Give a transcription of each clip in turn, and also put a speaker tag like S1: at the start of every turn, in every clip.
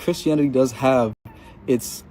S1: Christianity does have its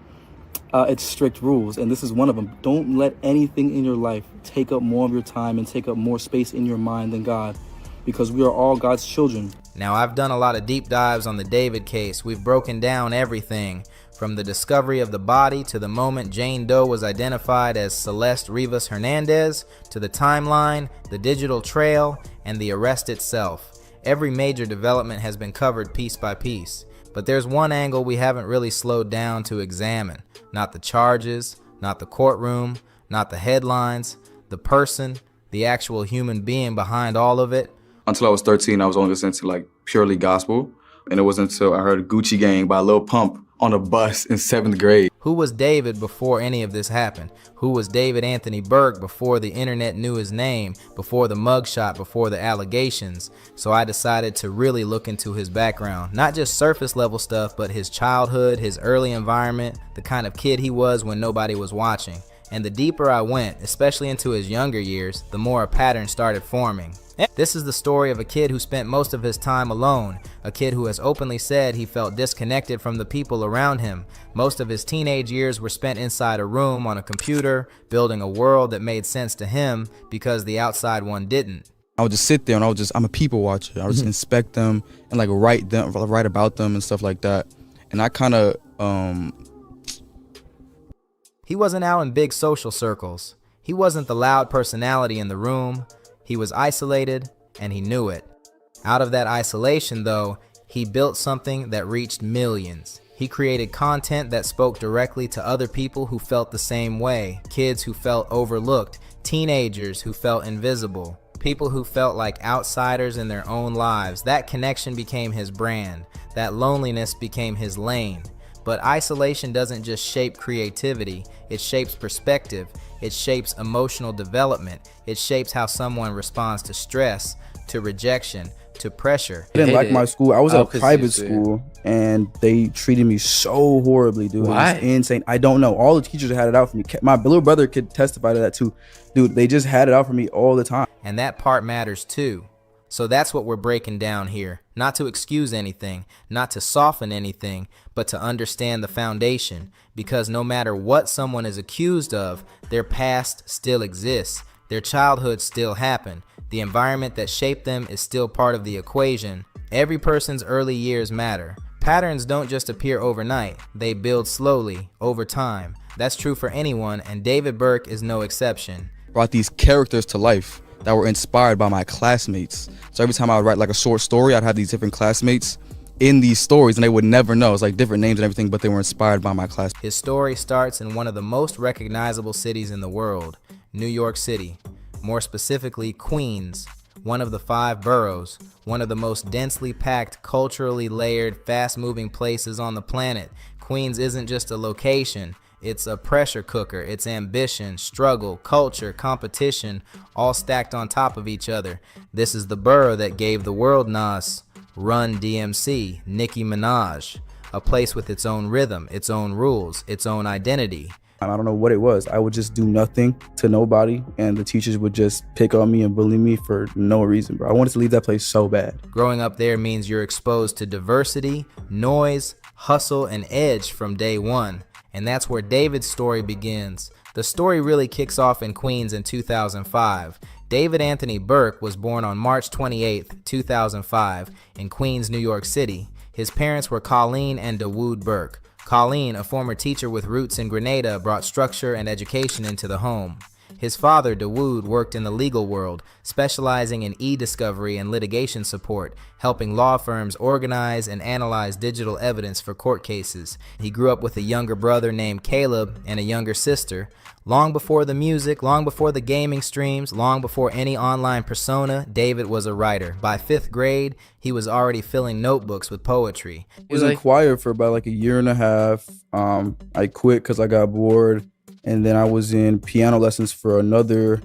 S1: strict rules, and this is one of them. Don't let anything in your life take up more of your time and take up more space in your mind than God, because we are all God's children.
S2: Now, I've done a lot of deep dives on the David case. We've broken down everything from the discovery of the body to the moment Jane Doe was identified as Celeste Rivas Hernandez, to the timeline, the digital trail, and the arrest itself. Every major development has been covered piece by piece. But there's one angle we haven't really slowed down to examine. Not the charges, not the courtroom, not the headlines, the person, the actual human being behind all of it.
S3: Until I was 13, I was only listening to like purely gospel. And it wasn't until I heard Gucci Gang by Lil Pump on a bus in 7th grade.
S2: Who was David before any of this happened? Who was David Anthony Burke before the internet knew his name, before the mugshot, before the allegations? So I decided to really look into his background. Not just surface level stuff, but his childhood, his early environment, the kind of kid he was when nobody was watching. And the deeper I went, especially into his younger years, the more a pattern started forming. This is the story of a kid who spent most of his time alone, a kid who has openly said he felt disconnected from the people around him. Most of his teenage years were spent inside a room on a computer, building a world that made sense to him because the outside one didn't.
S4: I would just sit there and I'm a people watcher. I would just inspect them and like write about them and stuff like that. And I kind of,
S2: He wasn't out in big social circles. He wasn't the loud personality in the room. He was isolated, and he knew it. Out of that isolation, though, he built something that reached millions. He created content that spoke directly to other people who felt the same way, kids who felt overlooked, teenagers who felt invisible, people who felt like outsiders in their own lives. That connection became his brand. That loneliness became his lane. But isolation doesn't just shape creativity, it shapes perspective, it shapes emotional development, it shapes how someone responds to stress, to rejection, to pressure.
S4: I didn't like my school. I was at a private school and they treated me so horribly, dude.
S5: Why?
S4: It was insane. I don't know. All the teachers had it out for me. My little brother could testify to that too. Dude, they just had it out for me all the time.
S2: And that part matters too. So that's what we're breaking down here. Not to excuse anything, not to soften anything, but to understand the foundation. Because no matter what someone is accused of, their past still exists. Their childhood still happened. The environment that shaped them is still part of the equation. Every person's early years matter. Patterns don't just appear overnight. They build slowly, over time. That's true for anyone, and David Burke is no exception.
S4: Brought these characters to life that were inspired by my classmates. So every time I would write like a short story, I'd have these different classmates in these stories and they would never know. It's like different names and everything, but they were inspired by my class.
S2: His story starts in one of the most recognizable cities in the world, New York City. More specifically, Queens, one of the 5 boroughs, one of the most densely packed, culturally layered, fast-moving places on the planet. Queens isn't just a location. It's a pressure cooker. It's ambition, struggle, culture, competition, all stacked on top of each other. This is the borough that gave the world Nas, Run DMC, Nicki Minaj. A place with its own rhythm, its own rules, its own identity.
S4: I don't know what it was. I would just do nothing to nobody and the teachers would just pick on me and bully me for no reason, bro. I wanted to leave that place so bad.
S2: Growing up there means you're exposed to diversity, noise, hustle, and edge from day one. And that's where David's story begins. The story really kicks off in Queens in 2005. David Anthony Burke was born on March 28, 2005, in Queens, New York City. His parents were Colleen and Dawood Burke. Colleen, a former teacher with roots in Grenada, brought structure and education into the home. His father, Dawood, worked in the legal world, specializing in e-discovery and litigation support, helping law firms organize and analyze digital evidence for court cases. He grew up with a younger brother named Caleb and a younger sister. Long before the music, long before the gaming streams, long before any online persona, David was a writer. By 5th grade, he was already filling notebooks with poetry.
S4: I was in choir for about like a year and a half. I quit because I got bored. And then I was in piano lessons for another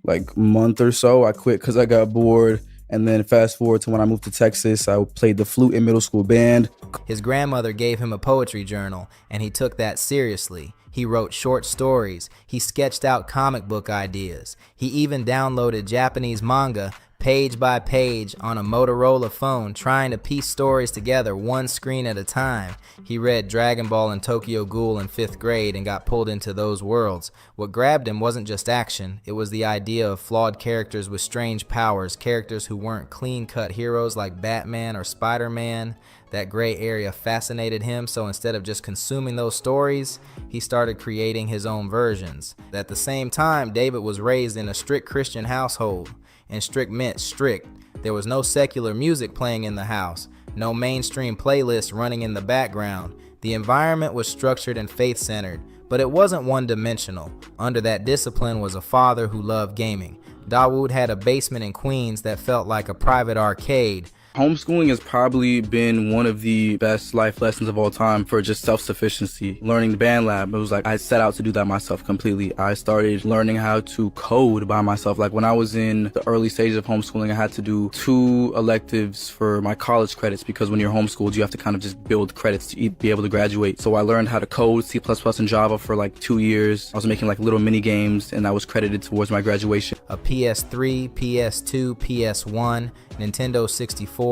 S4: like month or so. I quit because I got bored. And then fast forward to when I moved to Texas, I played the flute in middle school band.
S2: His grandmother gave him a poetry journal, and he took that seriously. He wrote short stories. He sketched out comic book ideas. He even downloaded Japanese manga, page by page on a Motorola phone, trying to piece stories together one screen at a time. He read Dragon Ball and Tokyo Ghoul in 5th grade and got pulled into those worlds. What grabbed him wasn't just action, it was the idea of flawed characters with strange powers, characters who weren't clean-cut heroes like Batman or Spider-Man. That gray area fascinated him, so instead of just consuming those stories, he started creating his own versions. At the same time, David was raised in a strict Christian household. And strict meant strict. There was no secular music playing in the house, no mainstream playlists running in the background. The environment was structured and faith-centered, but it wasn't one-dimensional. Under that discipline was a father who loved gaming. Dawood had a basement in Queens that felt like a private arcade.
S4: Homeschooling has probably been one of the best life lessons of all time for just self-sufficiency. Learning the band lab, it was like I set out to do that myself completely. I started learning how to code by myself. Like when I was in the early stages of homeschooling, I had to do 2 electives for my college credits because when you're homeschooled, you have to kind of just build credits to be able to graduate. So I learned how to code C++ and Java for like 2 years. I was making like little mini games and I was credited towards my graduation.
S2: A PS3, PS2, PS1, Nintendo 64,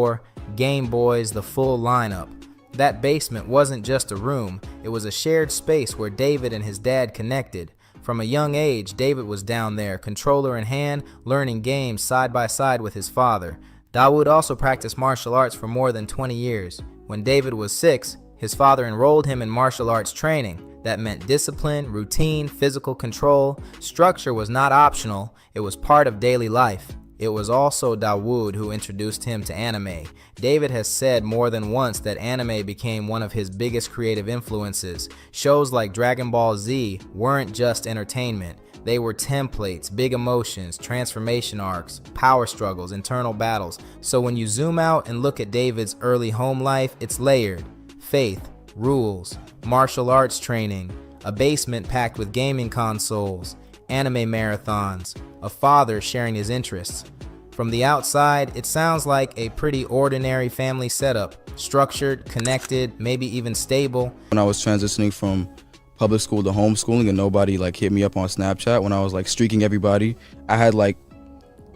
S2: Game Boys, the full lineup. That basement wasn't just a room, it was a shared space where David and his dad connected. From a young age, David was down there, controller in hand, learning games side by side with his father. Dawood also practiced martial arts for more than 20 years. When David was 6, his father enrolled him in martial arts training. That meant discipline, routine, physical control. Structure was not optional, it was part of daily life. It was also Dawood who introduced him to anime. David has said more than once that anime became one of his biggest creative influences. Shows like Dragon Ball Z weren't just entertainment. They were templates, big emotions, transformation arcs, power struggles, internal battles. So when you zoom out and look at David's early home life, it's layered. Faith, rules, martial arts training, a basement packed with gaming consoles, anime marathons, a father sharing his interests. From the outside, it sounds like a pretty ordinary family setup, structured, connected, maybe even stable.
S4: When I was transitioning from public school to homeschooling and nobody like hit me up on Snapchat, when I was like streaking everybody, I had like,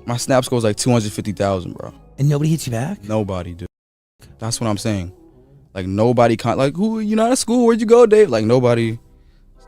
S4: my Snap score was like 250,000, bro.
S5: And nobody hits you back?
S4: Nobody, dude. That's what I'm saying. Like nobody, like who, you not at school, where'd you go, Dave? Like nobody,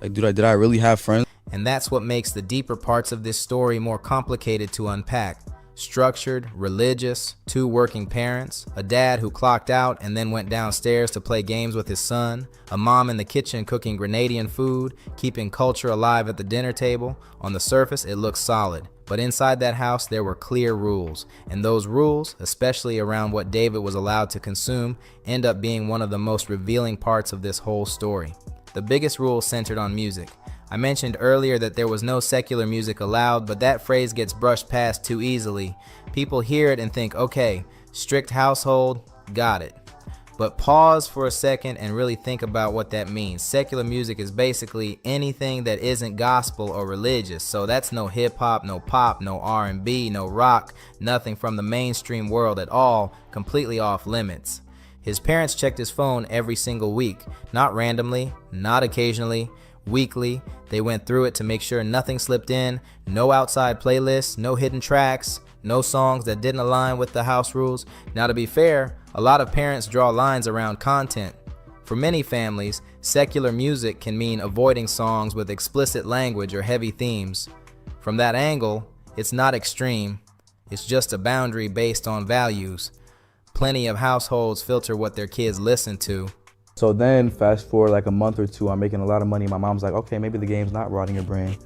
S4: like dude, did I really have friends?
S2: And that's what makes the deeper parts of this story more complicated to unpack. Structured, religious, 2 working parents, a dad who clocked out and then went downstairs to play games with his son, a mom in the kitchen cooking Grenadian food, keeping culture alive at the dinner table. On the surface, it looks solid, but inside that house there were clear rules, and those rules, especially around what David was allowed to consume, end up being one of the most revealing parts of this whole story. The biggest rule centered on music. I mentioned earlier that there was no secular music allowed, but that phrase gets brushed past too easily. People hear it and think, okay, strict household, got it. But pause for a second and really think about what that means. Secular music is basically anything that isn't gospel or religious. So that's no hip hop, no pop, no R&B, no rock, nothing from the mainstream world at all, completely off limits. His parents checked his phone every single week, not randomly, not occasionally, weekly. They went through it to make sure nothing slipped in, no outside playlists, no hidden tracks, no songs that didn't align with the house rules. Now to be fair, a lot of parents draw lines around content. For many families, secular music can mean avoiding songs with explicit language or heavy themes. From that angle, it's not extreme, it's just a boundary based on values. Plenty of households filter what their kids listen to.
S4: So then fast forward like a month or 2, I'm making a lot of money. My mom's like, okay, maybe the game's not rotting your brain.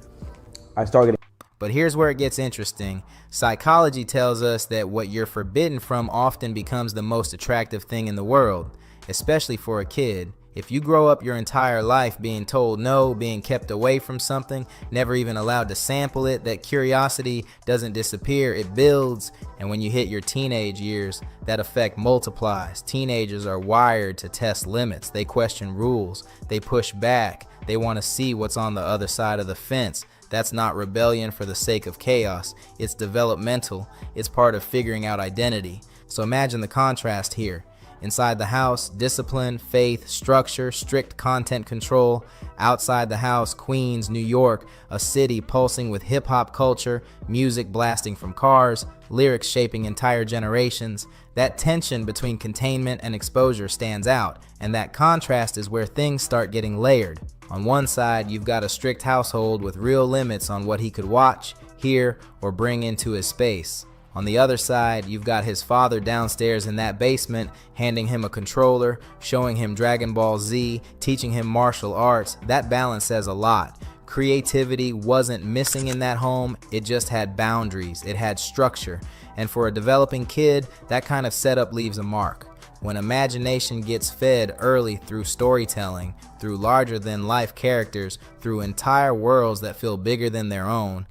S4: I start getting.
S2: But here's where it gets interesting. Psychology tells us that what you're forbidden from often becomes the most attractive thing in the world, especially for a kid. If you grow up your entire life being told no, being kept away from something, never even allowed to sample it, that curiosity doesn't disappear, it builds. And when you hit your teenage years, that effect multiplies. Teenagers are wired to test limits. They question rules. They push back. They want to see what's on the other side of the fence. That's not rebellion for the sake of chaos. It's developmental. It's part of figuring out identity. So imagine the contrast here. Inside the house, discipline, faith, structure, strict content control. Outside the house, Queens, New York, a city pulsing with hip-hop culture, music blasting from cars, lyrics shaping entire generations. That tension between containment and exposure stands out, and that contrast is where things start getting layered. On one side, you've got a strict household with real limits on what he could watch, hear, or bring into his space. On the other side, you've got his father downstairs in that basement, handing him a controller, showing him Dragon Ball Z, teaching him martial arts. That balance says a lot. Creativity wasn't missing in that home, it just had boundaries, it had structure. And for a developing kid, that kind of setup leaves a mark. When imagination gets fed early through storytelling, through larger-than-life characters, through entire worlds that feel bigger than their own.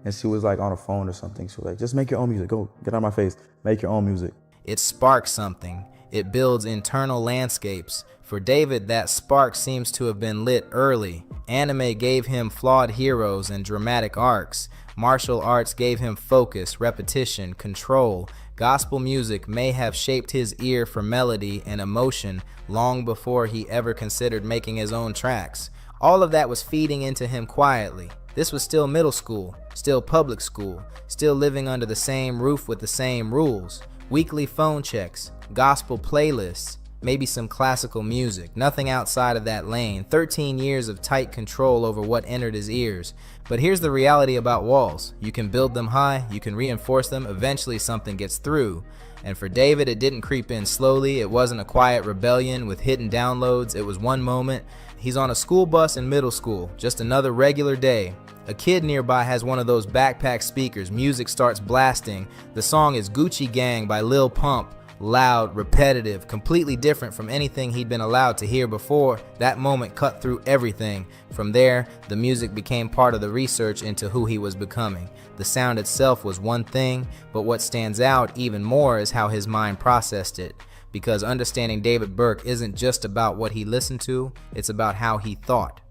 S4: And she was like on a phone or something. She was like, just make your own music. Go, get out of my face. Make your own music.
S2: It sparks something. It builds internal landscapes. For David, that spark seems to have been lit early. Anime gave him flawed heroes and dramatic arcs. Martial arts gave him focus, repetition, control. Gospel music may have shaped his ear for melody and emotion long before he ever considered making his own tracks. All of that was feeding into him quietly. This was still middle school, still public school, still living under the same roof with the same rules. Weekly phone checks, gospel playlists, maybe some classical music, nothing outside of that lane. 13 years of tight control over what entered his ears. But here's the reality about walls. You can build them high, you can reinforce them, eventually something gets through. And for David, it didn't creep in slowly. It wasn't a quiet rebellion with hidden downloads. It was one moment. He's on a school bus in middle school, just another regular day. A kid nearby has one of those backpack speakers. Music starts blasting. The song is Gucci Gang by Lil Pump. Loud, repetitive, completely different from anything he'd been allowed to hear before. That moment cut through everything. From there, the music became part of the research into who he was becoming. The sound itself was one thing, but what stands out even more is how his mind processed it. Because understanding David Burke isn't just about what he listened to, it's about how he thought.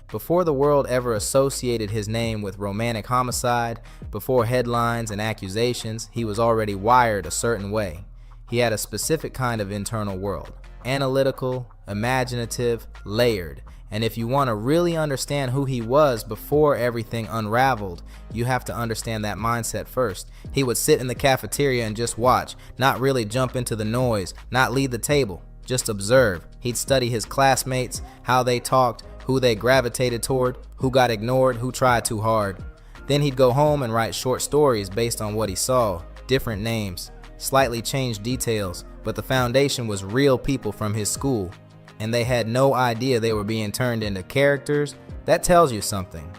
S2: Before the world ever associated his name with romantic homicide, before headlines and accusations, he was already wired a certain way. He had a specific kind of internal world, analytical, imaginative, layered. And if you want to really understand who he was before everything unraveled, you have to understand that mindset first. He would sit in the cafeteria and just watch, not really jump into the noise, not lead the table, just observe. He'd study his classmates, how they talked, who they gravitated toward, who got ignored, who tried too hard. Then he'd go home and write short stories based on what he saw, different names, slightly changed details, but the foundation was real people from his school, and they had no idea they were being turned into characters. That tells you something.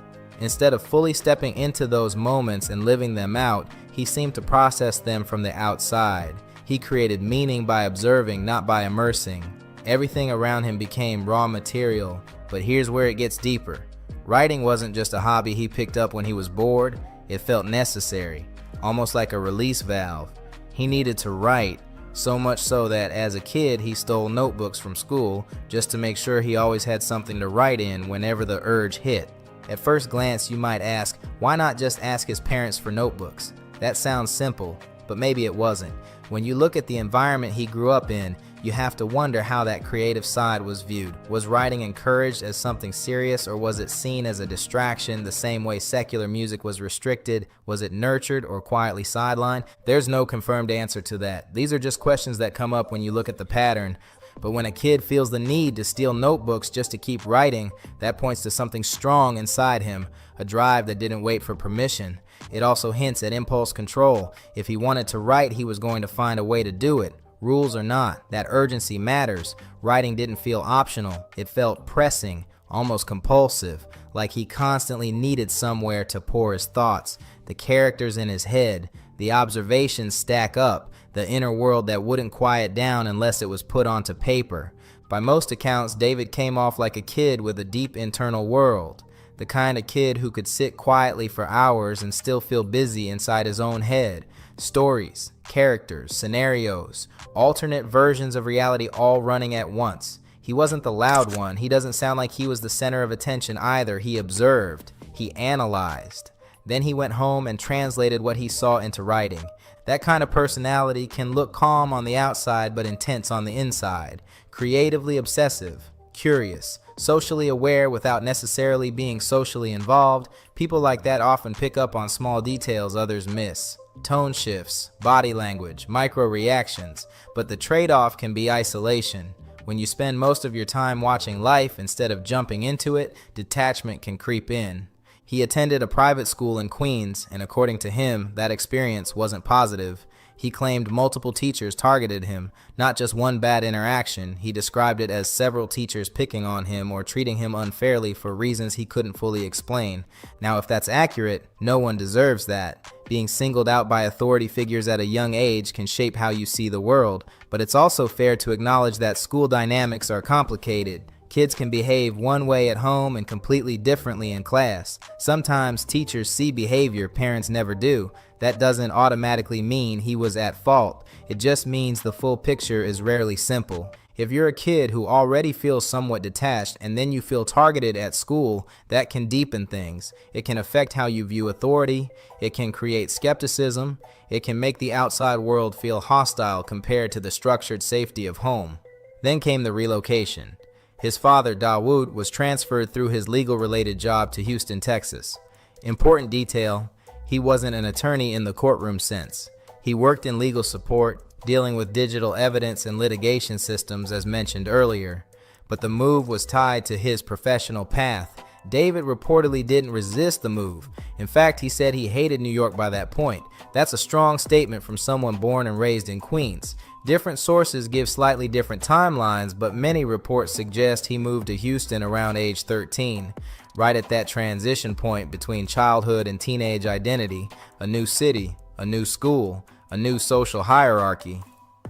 S2: Instead of fully stepping into those moments and living them out, he seemed to process them from the outside. He created meaning by observing, not by immersing. Everything around him became raw material, but here's where it gets deeper. Writing wasn't just a hobby he picked up when he was bored, it felt necessary, almost like a release valve. He needed to write, so much so that as a kid he stole notebooks from school just to make sure he always had something to write in whenever the urge hit. At first glance you might ask, why not just ask his parents for notebooks? That sounds simple, but maybe it wasn't. When you look at the environment he grew up in, you have to wonder how that creative side was viewed. Was writing encouraged as something serious, or was it seen as a distraction the same way secular music was restricted? Was it nurtured or quietly sidelined? There's no confirmed answer to that. These are just questions that come up when you look at the pattern. But when a kid feels the need to steal notebooks just to keep writing, that points to something strong inside him, a drive that didn't wait for permission. It also hints at impulse control. If he wanted to write, he was going to find a way to do it. Rules or not, that urgency matters. Writing didn't feel optional. It felt pressing, almost compulsive, like he constantly needed somewhere to pour his thoughts. The characters in his head, the observations stack up, the inner world that wouldn't quiet down unless it was put onto paper. By most accounts, David came off like a kid with a deep internal world. The kind of kid who could sit quietly for hours and still feel busy inside his own head. Stories, characters, scenarios, alternate versions of reality all running at once. He wasn't the loud one. He doesn't sound like he was the center of attention either. He observed. He analyzed. Then he went home and translated what he saw into writing. That kind of personality can look calm on the outside but intense on the inside. Creatively obsessive, curious, socially aware without necessarily being socially involved. People like that often pick up on small details others miss. Tone shifts, body language, micro reactions. But the trade-off can be isolation. When you spend most of your time watching life instead of jumping into it, detachment can creep in. He attended a private school in Queens, and according to him, that experience wasn't positive. He claimed multiple teachers targeted him, not just one bad interaction. He described it as several teachers picking on him or treating him unfairly for reasons he couldn't fully explain. Now, if that's accurate, no one deserves that. Being singled out by authority figures at a young age can shape how you see the world, but it's also fair to acknowledge that school dynamics are complicated. Kids can behave one way at home and completely differently in class. Sometimes teachers see behavior parents never do. That doesn't automatically mean he was at fault. It just means the full picture is rarely simple. If you're a kid who already feels somewhat detached and then you feel targeted at school, that can deepen things. It can affect how you view authority. It can create skepticism. It can make the outside world feel hostile compared to the structured safety of home. Then came the relocation. His father, Dawood, was transferred through his legal-related job to Houston, Texas. Important detail, he wasn't an attorney in the courtroom sense. He worked in legal support, dealing with digital evidence and litigation systems as mentioned earlier. But the move was tied to his professional path. David reportedly didn't resist the move. In fact, he said he hated New York by that point. That's a strong statement from someone born and raised in Queens. Different sources give slightly different timelines, but many reports suggest he moved to Houston around age 13, right at that transition point between childhood and teenage identity, a new city, a new school, a new social hierarchy.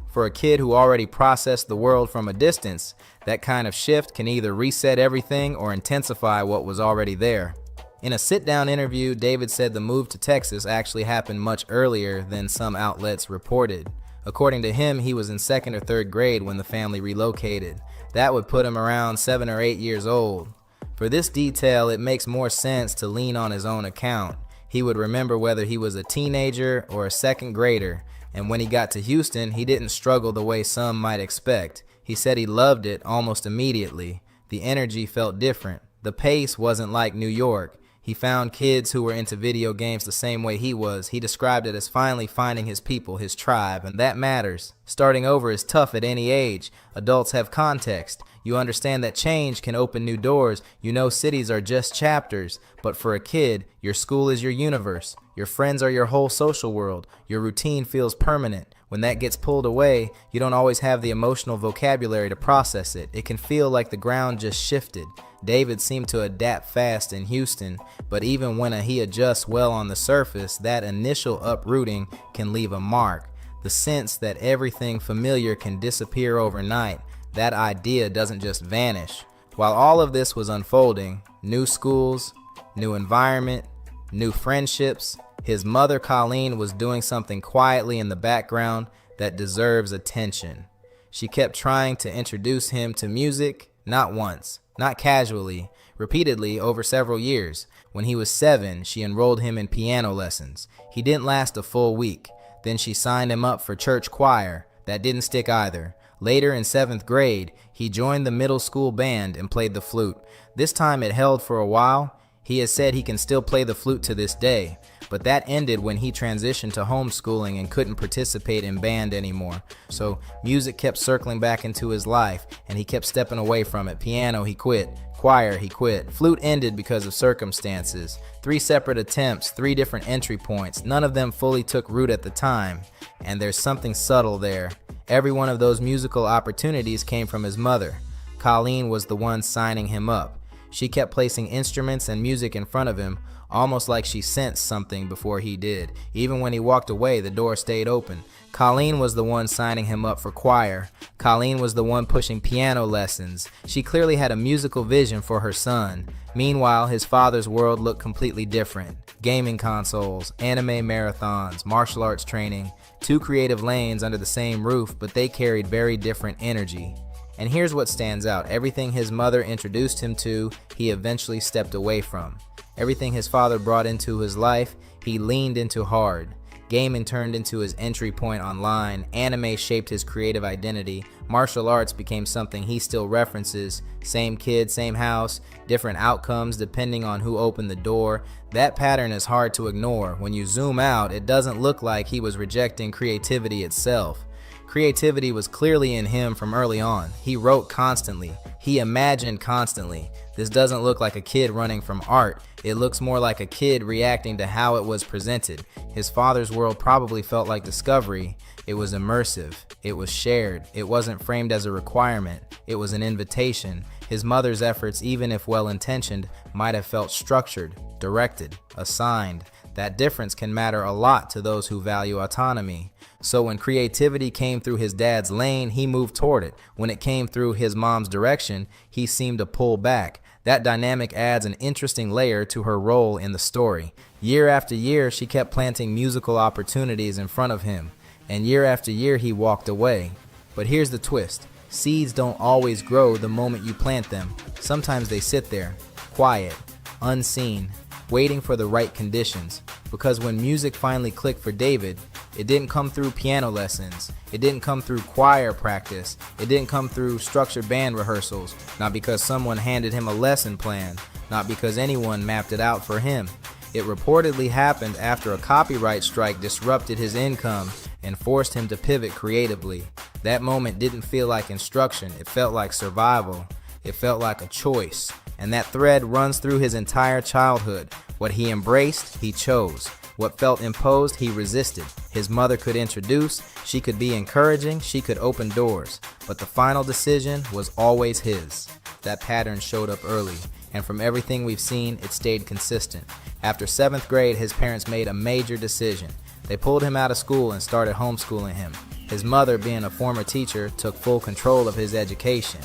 S2: For a kid who already processed the world from a distance, that kind of shift can either reset everything or intensify what was already there. In a sit-down interview, David said the move to Texas actually happened much earlier than some outlets reported. According to him, he was in 2nd or 3rd grade when the family relocated. That would put him around 7 or 8 years old. For this detail, it makes more sense to lean on his own account. He would remember whether he was a teenager or a 2nd grader, and when he got to Houston, he didn't struggle the way some might expect. He said he loved it almost immediately. The energy felt different. The pace wasn't like New York. He found kids who were into video games the same way he was. He described it as finally finding his people, his tribe, and that matters. Starting over is tough at any age. Adults have context. You understand that change can open new doors. You know cities are just chapters. But for a kid, your school is your universe. Your friends are your whole social world. Your routine feels permanent. When that gets pulled away, you don't always have the emotional vocabulary to process it. It can feel like the ground just shifted. David seemed to adapt fast in Houston, but even when he adjusts well on the surface, that initial uprooting can leave a mark. The sense that everything familiar can disappear overnight, that idea doesn't just vanish. While all of this was unfolding, new schools, new environment, new friendships, his mother Colleen was doing something quietly in the background that deserves attention. She kept trying to introduce him to music, not once, not casually, repeatedly over several years. When he was 7, she enrolled him in piano lessons. He didn't last a full week. Then she signed him up for church choir. That didn't stick either. Later in 7th grade, he joined the middle school band and played the flute. This time it held for a while. He has said he can still play the flute to this day, but that ended when he transitioned to homeschooling and couldn't participate in band anymore. So music kept circling back into his life, and he kept stepping away from it. Piano, he quit. Choir, he quit. Flute ended because of circumstances. 3 separate attempts, 3 different entry points. None of them fully took root at the time, and there's something subtle there. Every one of those musical opportunities came from his mother. Colleen was the one signing him up. She kept placing instruments and music in front of him, almost like she sensed something before he did. Even when he walked away, the door stayed open. Colleen was the one signing him up for choir. Colleen was the one pushing piano lessons. She clearly had a musical vision for her son. Meanwhile, his father's world looked completely different. Gaming consoles, anime marathons, martial arts training, 2 creative lanes under the same roof, but they carried very different energy. And here's what stands out. Everything his mother introduced him to, he eventually stepped away from. Everything his father brought into his life, he leaned into hard. Gaming turned into his entry point online. Anime shaped his creative identity. Martial arts became something he still references. Same kid, same house, different outcomes depending on who opened the door. That pattern is hard to ignore. When you zoom out, it doesn't look like he was rejecting creativity itself. Creativity was clearly in him from early on. He wrote constantly. He imagined constantly. This doesn't look like a kid running from art. It looks more like a kid reacting to how it was presented. His father's world probably felt like discovery. It was immersive. It was shared. It wasn't framed as a requirement. It was an invitation. His mother's efforts, even if well-intentioned, might have felt structured, directed, assigned. That difference can matter a lot to those who value autonomy. So when creativity came through his dad's lane, he moved toward it. When it came through his mom's direction, he seemed to pull back. That dynamic adds an interesting layer to her role in the story. Year after year, she kept planting musical opportunities in front of him. And year after year, he walked away. But here's the twist. Seeds don't always grow the moment you plant them. Sometimes they sit there, quiet, unseen, waiting for the right conditions. Because when music finally clicked for David, it didn't come through piano lessons. It didn't come through choir practice. It didn't come through structured band rehearsals. Not because someone handed him a lesson plan. Not because anyone mapped it out for him. It reportedly happened after a copyright strike disrupted his income and forced him to pivot creatively. That moment didn't feel like instruction. It felt like survival. It felt like a choice. And that thread runs through his entire childhood. What he embraced, he chose. What felt imposed, he resisted. His mother could introduce, she could be encouraging, she could open doors. But the final decision was always his. That pattern showed up early, and from everything we've seen, it stayed consistent. After 7th grade, his parents made a major decision. They pulled him out of school and started homeschooling him. His mother, being a former teacher, took full control of his education.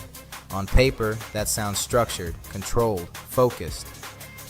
S2: On paper, that sounds structured, controlled, focused.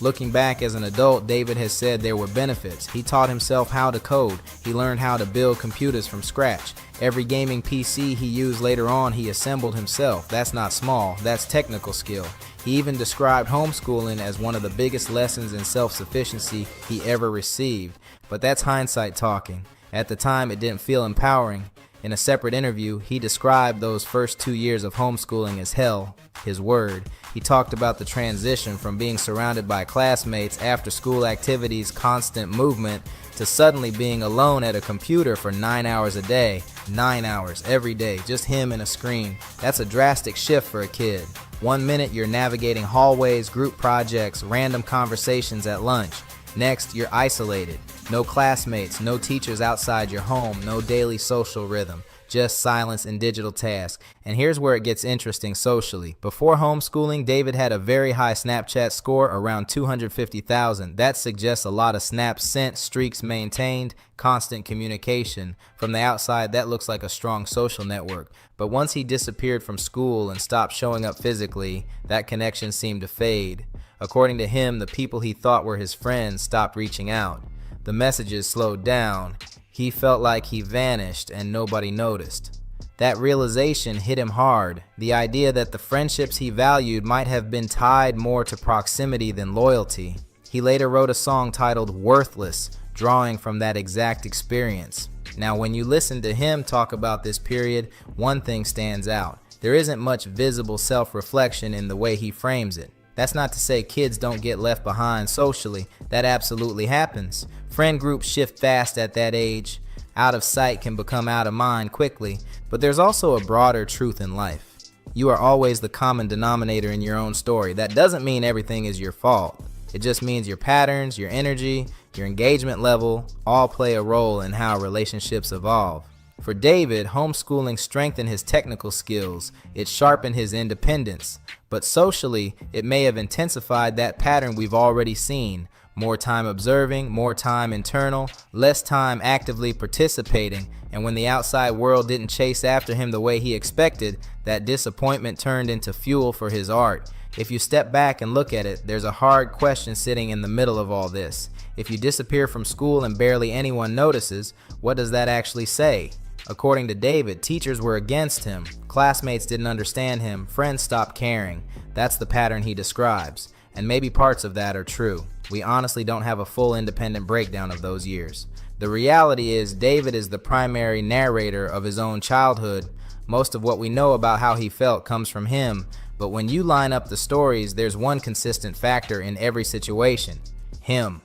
S2: Looking back as an adult, David has said there were benefits. He taught himself how to code. He learned how to build computers from scratch. Every gaming PC he used later on, he assembled himself. That's not small, that's technical skill. He even described homeschooling as one of the biggest lessons in self-sufficiency he ever received. But that's hindsight talking. At the time, it didn't feel empowering. In a separate interview, he described those first 2 years of homeschooling as hell, his word. He talked about the transition from being surrounded by classmates, after school activities, constant movement, to suddenly being alone at a computer for 9 hours a day. 9 hours every day, just him and a screen. That's a drastic shift for a kid. 1 minute you're navigating hallways, group projects, random conversations at lunch. Next, you're isolated. No classmates, no teachers outside your home, no daily social rhythm, just silence and digital tasks. And here's where it gets interesting socially. Before homeschooling, David had a very high Snapchat score, around 250,000. That suggests a lot of snaps sent, streaks maintained, constant communication. From the outside, that looks like a strong social network. But once he disappeared from school and stopped showing up physically, that connection seemed to fade. According to him, the people he thought were his friends stopped reaching out. The messages slowed down. He felt like he vanished and nobody noticed. That realization hit him hard. The idea that the friendships he valued might have been tied more to proximity than loyalty. He later wrote a song titled Worthless, drawing from that exact experience. Now, when you listen to him talk about this period, one thing stands out. There isn't much visible self-reflection in the way he frames it. That's not to say kids don't get left behind socially. That absolutely happens. Friend groups shift fast at that age. Out of sight can become out of mind quickly. But there's also a broader truth in life. You are always the common denominator in your own story. That doesn't mean everything is your fault. It just means your patterns, your energy, your engagement level all play a role in how relationships evolve. For David, homeschooling strengthened his technical skills. It sharpened his independence. But socially, it may have intensified that pattern we've already seen. More time observing, more time internal, less time actively participating. And when the outside world didn't chase after him the way he expected, that disappointment turned into fuel for his art. If you step back and look at it, there's a hard question sitting in the middle of all this. If you disappear from school and barely anyone notices, what does that actually say? According to David, teachers were against him, classmates didn't understand him, friends stopped caring. That's the pattern he describes, and maybe parts of that are true. We honestly don't have a full independent breakdown of those years. The reality is David is the primary narrator of his own childhood. Most of what we know about how he felt comes from him, but when you line up the stories, there's one consistent factor in every situation: him.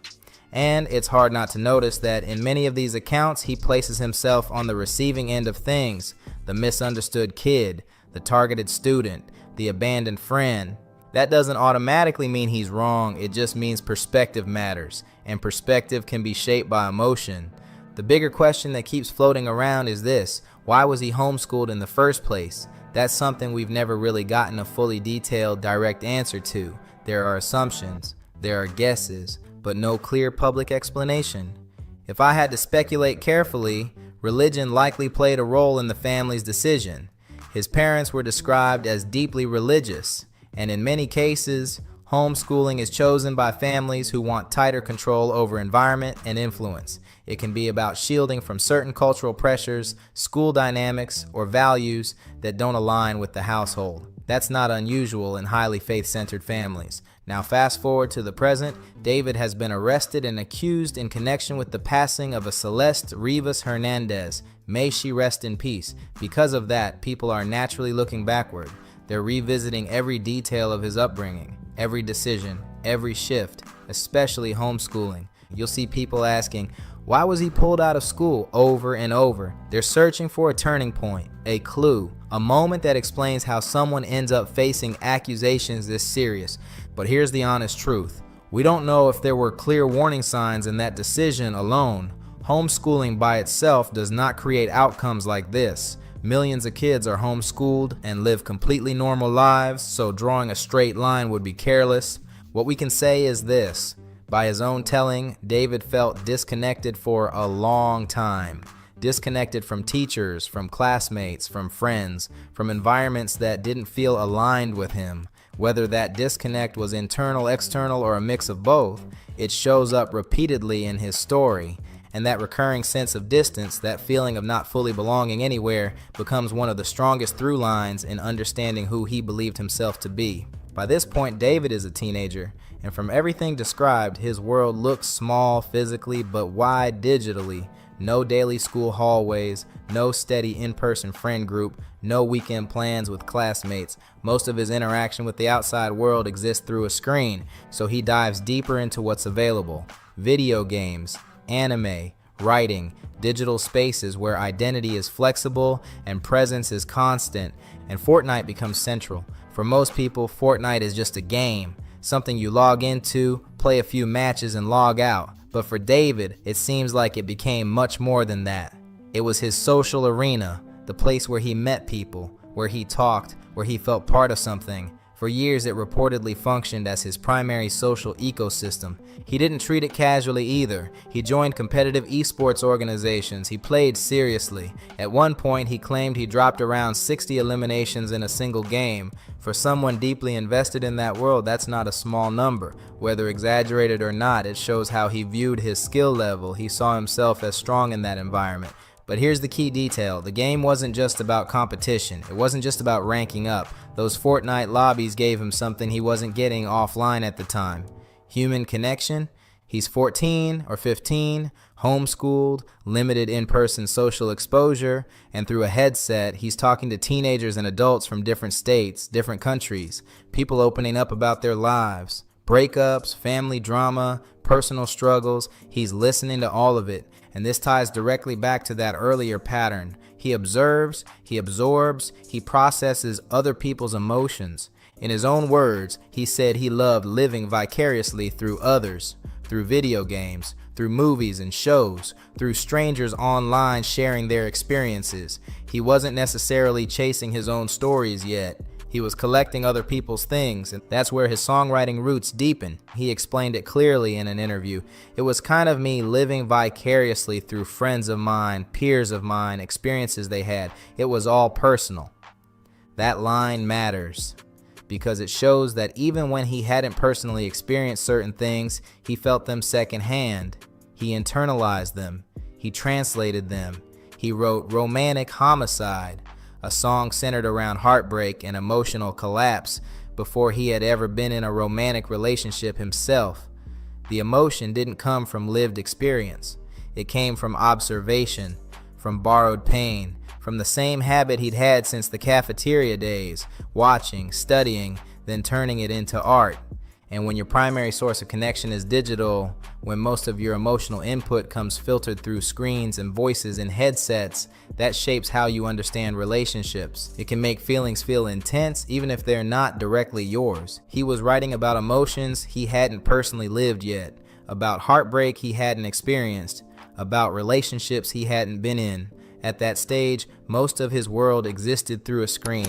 S2: And it's hard not to notice that in many of these accounts, he places himself on the receiving end of things: the misunderstood kid, the targeted student, the abandoned friend. That doesn't automatically mean he's wrong, it just means perspective matters, and perspective can be shaped by emotion. The bigger question that keeps floating around is this: why was he homeschooled in the first place? That's something we've never really gotten a fully detailed, direct answer to. There are assumptions, there are guesses, but no clear public explanation. If I had to speculate carefully, religion likely played a role in the family's decision. His parents were described as deeply religious, and in many cases, homeschooling is chosen by families who want tighter control over environment and influence. It can be about shielding from certain cultural pressures, school dynamics, or values that don't align with the household. That's not unusual in highly faith-centered families. Now fast forward to the present, David has been arrested and accused in connection with the passing of a Celeste Rivas Hernandez. May she rest in peace. Because of that, people are naturally looking backward. They're revisiting every detail of his upbringing, every decision, every shift, especially homeschooling. You'll see people asking, why was he pulled out of school over and over? They're searching for a turning point, a clue, a moment that explains how someone ends up facing accusations this serious. But here's the honest truth. We don't know if there were clear warning signs in that decision alone. Homeschooling by itself does not create outcomes like this. Millions of kids are homeschooled and live completely normal lives, so drawing a straight line would be careless. What we can say is this: by his own telling, David felt disconnected for a long time. Disconnected from teachers, from classmates, from friends, from environments that didn't feel aligned with him. Whether that disconnect was internal, external, or a mix of both, it shows up repeatedly in his story. And that recurring sense of distance, that feeling of not fully belonging anywhere, becomes one of the strongest through lines in understanding who he believed himself to be. By this point, David is a teenager, and from everything described, his world looks small physically but wide digitally. No daily school hallways, no steady in-person friend group, no weekend plans with classmates. Most of his interaction with the outside world exists through a screen, so he dives deeper into what's available. Video games, anime, writing, digital spaces where identity is flexible and presence is constant, and Fortnite becomes central. For most people, Fortnite is just a game, something you log into, play a few matches, and log out. But for David, it seems like it became much more than that. It was his social arena, the place where he met people, where he talked, where he felt part of something. For years, it reportedly functioned as his primary social ecosystem. He didn't treat it casually either. He joined competitive esports organizations. He played seriously. At one point, he claimed he dropped around 60 eliminations in a single game. For someone deeply invested in that world, that's not a small number. Whether exaggerated or not, it shows how he viewed his skill level. He saw himself as strong in that environment. But here's the key detail. The game wasn't just about competition. It wasn't just about ranking up. Those Fortnite lobbies gave him something he wasn't getting offline at the time. Human connection. He's 14 or 15, homeschooled, limited in-person social exposure, and through a headset, he's talking to teenagers and adults from different states, different countries, people opening up about their lives, breakups, family drama, personal struggles. He's listening to all of it. And this ties directly back to that earlier pattern. He observes, he absorbs, he processes other people's emotions. In his own words, he said he loved living vicariously through others, through video games, through movies and shows, through strangers online sharing their experiences. He wasn't necessarily chasing his own stories yet. He was collecting other people's things, and that's where his songwriting roots deepen. He explained it clearly in an interview. It was kind of me living vicariously through friends of mine, peers of mine, experiences they had. It was all personal. That line matters because it shows that even when he hadn't personally experienced certain things, he felt them secondhand. He internalized them. He translated them. He wrote Romantic Homicide, a song centered around heartbreak and emotional collapse, before he had ever been in a romantic relationship himself. The emotion didn't come from lived experience. It came from observation, from borrowed pain, from the same habit he'd had since the cafeteria days, watching, studying, then turning it into art. And when your primary source of connection is digital, when most of your emotional input comes filtered through screens and voices and headsets, that shapes how you understand relationships. It can make feelings feel intense even if they're not directly yours. He was writing about emotions he hadn't personally lived yet, about heartbreak he hadn't experienced, about relationships he hadn't been in. At that stage, most of his world existed through a screen.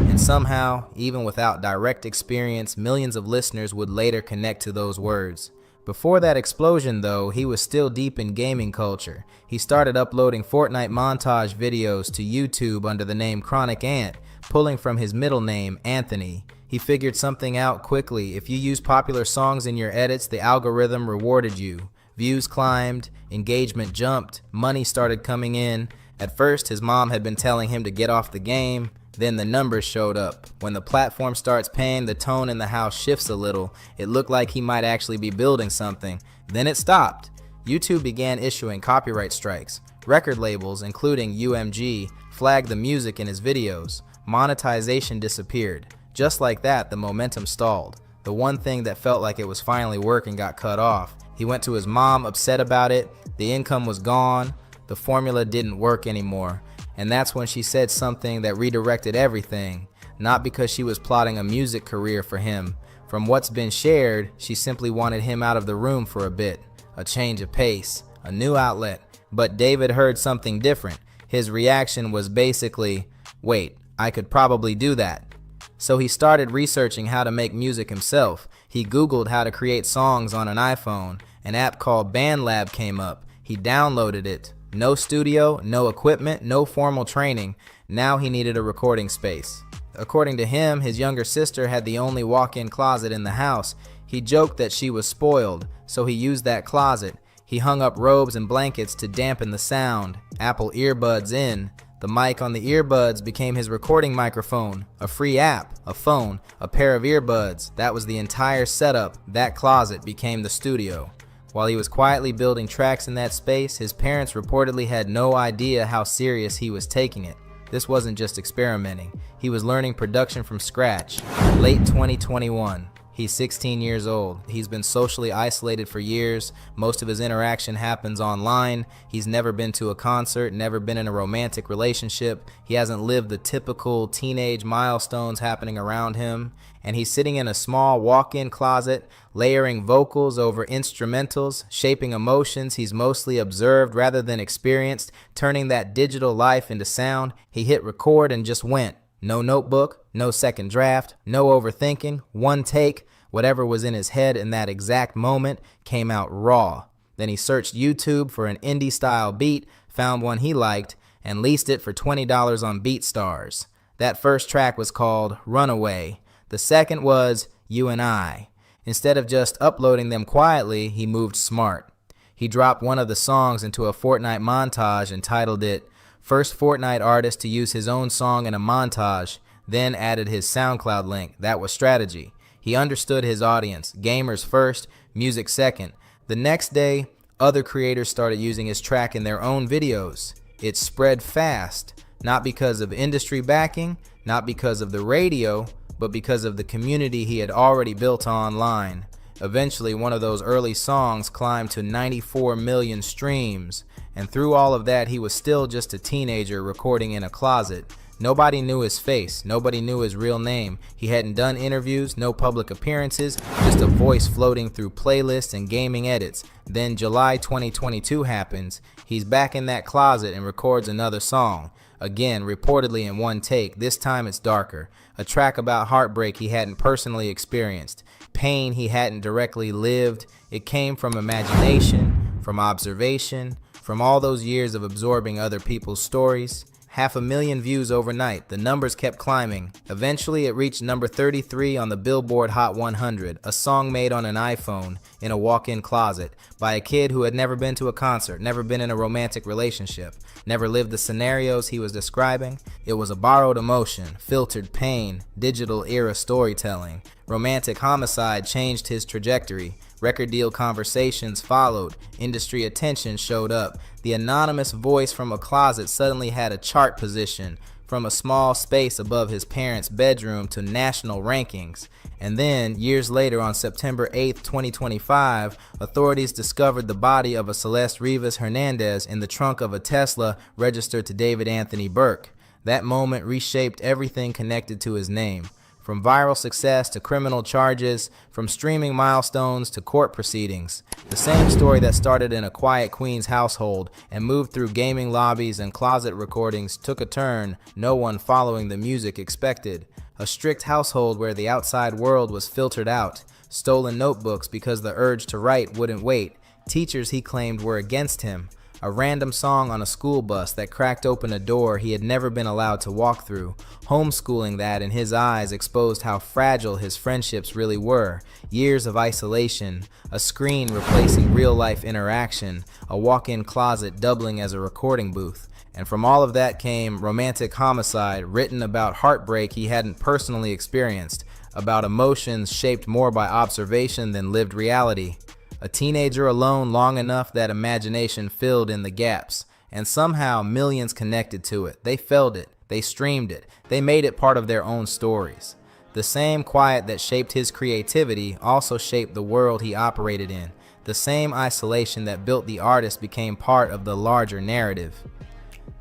S2: And somehow, even without direct experience, millions of listeners would later connect to those words. Before that explosion, though, he was still deep in gaming culture. He started uploading Fortnite montage videos to YouTube under the name Chronic Ant, pulling from his middle name, Anthony. He figured something out quickly. If you used popular songs in your edits, the algorithm rewarded you. Views climbed, engagement jumped, money started coming in. At first, his mom had been telling him to get off the game, then the numbers showed up. When the platform starts paying, the tone in the house shifts a little. It looked like he might actually be building something. Then it stopped. YouTube began issuing copyright strikes. Record labels, including UMG, flagged the music in his videos. Monetization disappeared. Just like that, the momentum stalled. The one thing that felt like it was finally working got cut off. He went to his mom, upset about it. The income was gone. The formula didn't work anymore, and that's when she said something that redirected everything, not because she was plotting a music career for him. From what's been shared, she simply wanted him out of the room for a bit, a change of pace, a new outlet. But David heard something different. His reaction was basically, wait, I could probably do that. So he started researching how to make music himself. He Googled how to create songs on an iPhone. An app called BandLab came up. He downloaded it. No studio, no equipment, no formal training. Now he needed a recording space. According to him, his younger sister had the only walk-in closet in the house. He joked that she was spoiled, so he used that closet. He hung up robes and blankets to dampen the sound. Apple earbuds in. The mic on the earbuds became his recording microphone. A free app, a phone, a pair of earbuds. That was the entire setup. That closet became the studio. While he was quietly building tracks in that space, his parents reportedly had no idea how serious he was taking it. This wasn't just experimenting. He was learning production from scratch. Late 2021. He's 16 years old. He's been socially isolated for years. Most of his interaction happens online. He's never been to a concert, never been in a romantic relationship. He hasn't lived the typical teenage milestones happening around him. And he's sitting in a small walk-in closet, layering vocals over instrumentals, shaping emotions he's mostly observed rather than experienced, turning that digital life into sound. He hit record and just went. No notebook, no second draft, no overthinking, one take. Whatever was in his head in that exact moment came out raw. Then he searched YouTube for an indie-style beat, found one he liked, and leased it for $20 on BeatStars. That first track was called Runaway. The second was You and I. Instead of just uploading them quietly, he moved smart. He dropped one of the songs into a Fortnite montage and titled it First Fortnite Artist to Use His Own Song in a Montage, then added his SoundCloud link. That was strategy. He understood his audience. Gamers first, music second. The next day, other creators started using his track in their own videos. It spread fast, not because of industry backing, not because of the radio, but because of the community he had already built online. Eventually, one of those early songs climbed to 94 million streams, and through all of that, he was still just a teenager recording in a closet. Nobody knew his face, nobody knew his real name. He hadn't done interviews, no public appearances, just a voice floating through playlists and gaming edits. Then July 2022 happens. He's back in that closet and records another song. Again, reportedly in one take. This time it's darker. A track about heartbreak he hadn't personally experienced. Pain he hadn't directly lived. It came from imagination, from observation, from all those years of absorbing other people's stories. 500,000 views overnight. The numbers kept climbing. Eventually, it reached number 33 on the Billboard Hot 100, a song made on an iPhone in a walk-in closet by a kid who had never been to a concert, never been in a romantic relationship, never lived the scenarios he was describing. It was a borrowed emotion, filtered pain, digital era storytelling. Romantic homicide changed his trajectory. Record deal conversations followed. Industry attention showed up. The anonymous voice from a closet suddenly had a chart position, from a small space above his parents' bedroom to national rankings. And then, years later, on September 8th, 2025, authorities discovered the body of a Celeste Rivas Hernandez in the trunk of a Tesla registered to David Anthony Burke. That moment reshaped everything connected to his name. From viral success to criminal charges, from streaming milestones to court proceedings. The same story that started in a quiet Queens household and moved through gaming lobbies and closet recordings took a turn no one following the music expected. A strict household where the outside world was filtered out. Stolen notebooks because the urge to write wouldn't wait. Teachers he claimed were against him. A random song on a school bus that cracked open a door he had never been allowed to walk through. Homeschooling that, in his eyes, exposed how fragile his friendships really were. Years of isolation, a screen replacing real-life interaction, a walk-in closet doubling as a recording booth. And from all of that came romantic homicide, written about heartbreak he hadn't personally experienced, about emotions shaped more by observation than lived reality. A teenager alone long enough that imagination filled in the gaps, and somehow millions connected to it. They felt it, they streamed it, they made it part of their own stories. The same quiet that shaped his creativity also shaped the world he operated in. The same isolation that built the artist became part of the larger narrative.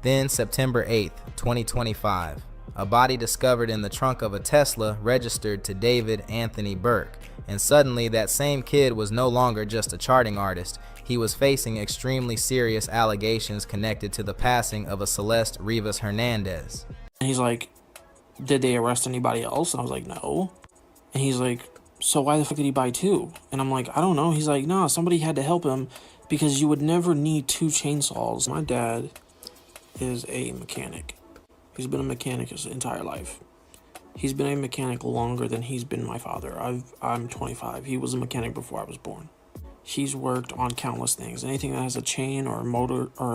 S2: Then September 8th, 2025, a body discovered in the trunk of a Tesla registered to David Anthony Burke. And suddenly that same kid was no longer just a charting artist. He was facing extremely serious allegations connected to the passing of a Celeste Rivas Hernandez.
S5: And he's like, did they arrest anybody else? And I was like, no. And he's like, so why the fuck did he buy two? And I'm like, I don't know. He's like, no, somebody had to help him because you would never need two chainsaws. My dad is a mechanic. He's been a mechanic his entire life. He's been a mechanic longer than he's been my father. I'm 25. He was a mechanic before I was born. He's worked on countless things. Anything that has a chain or a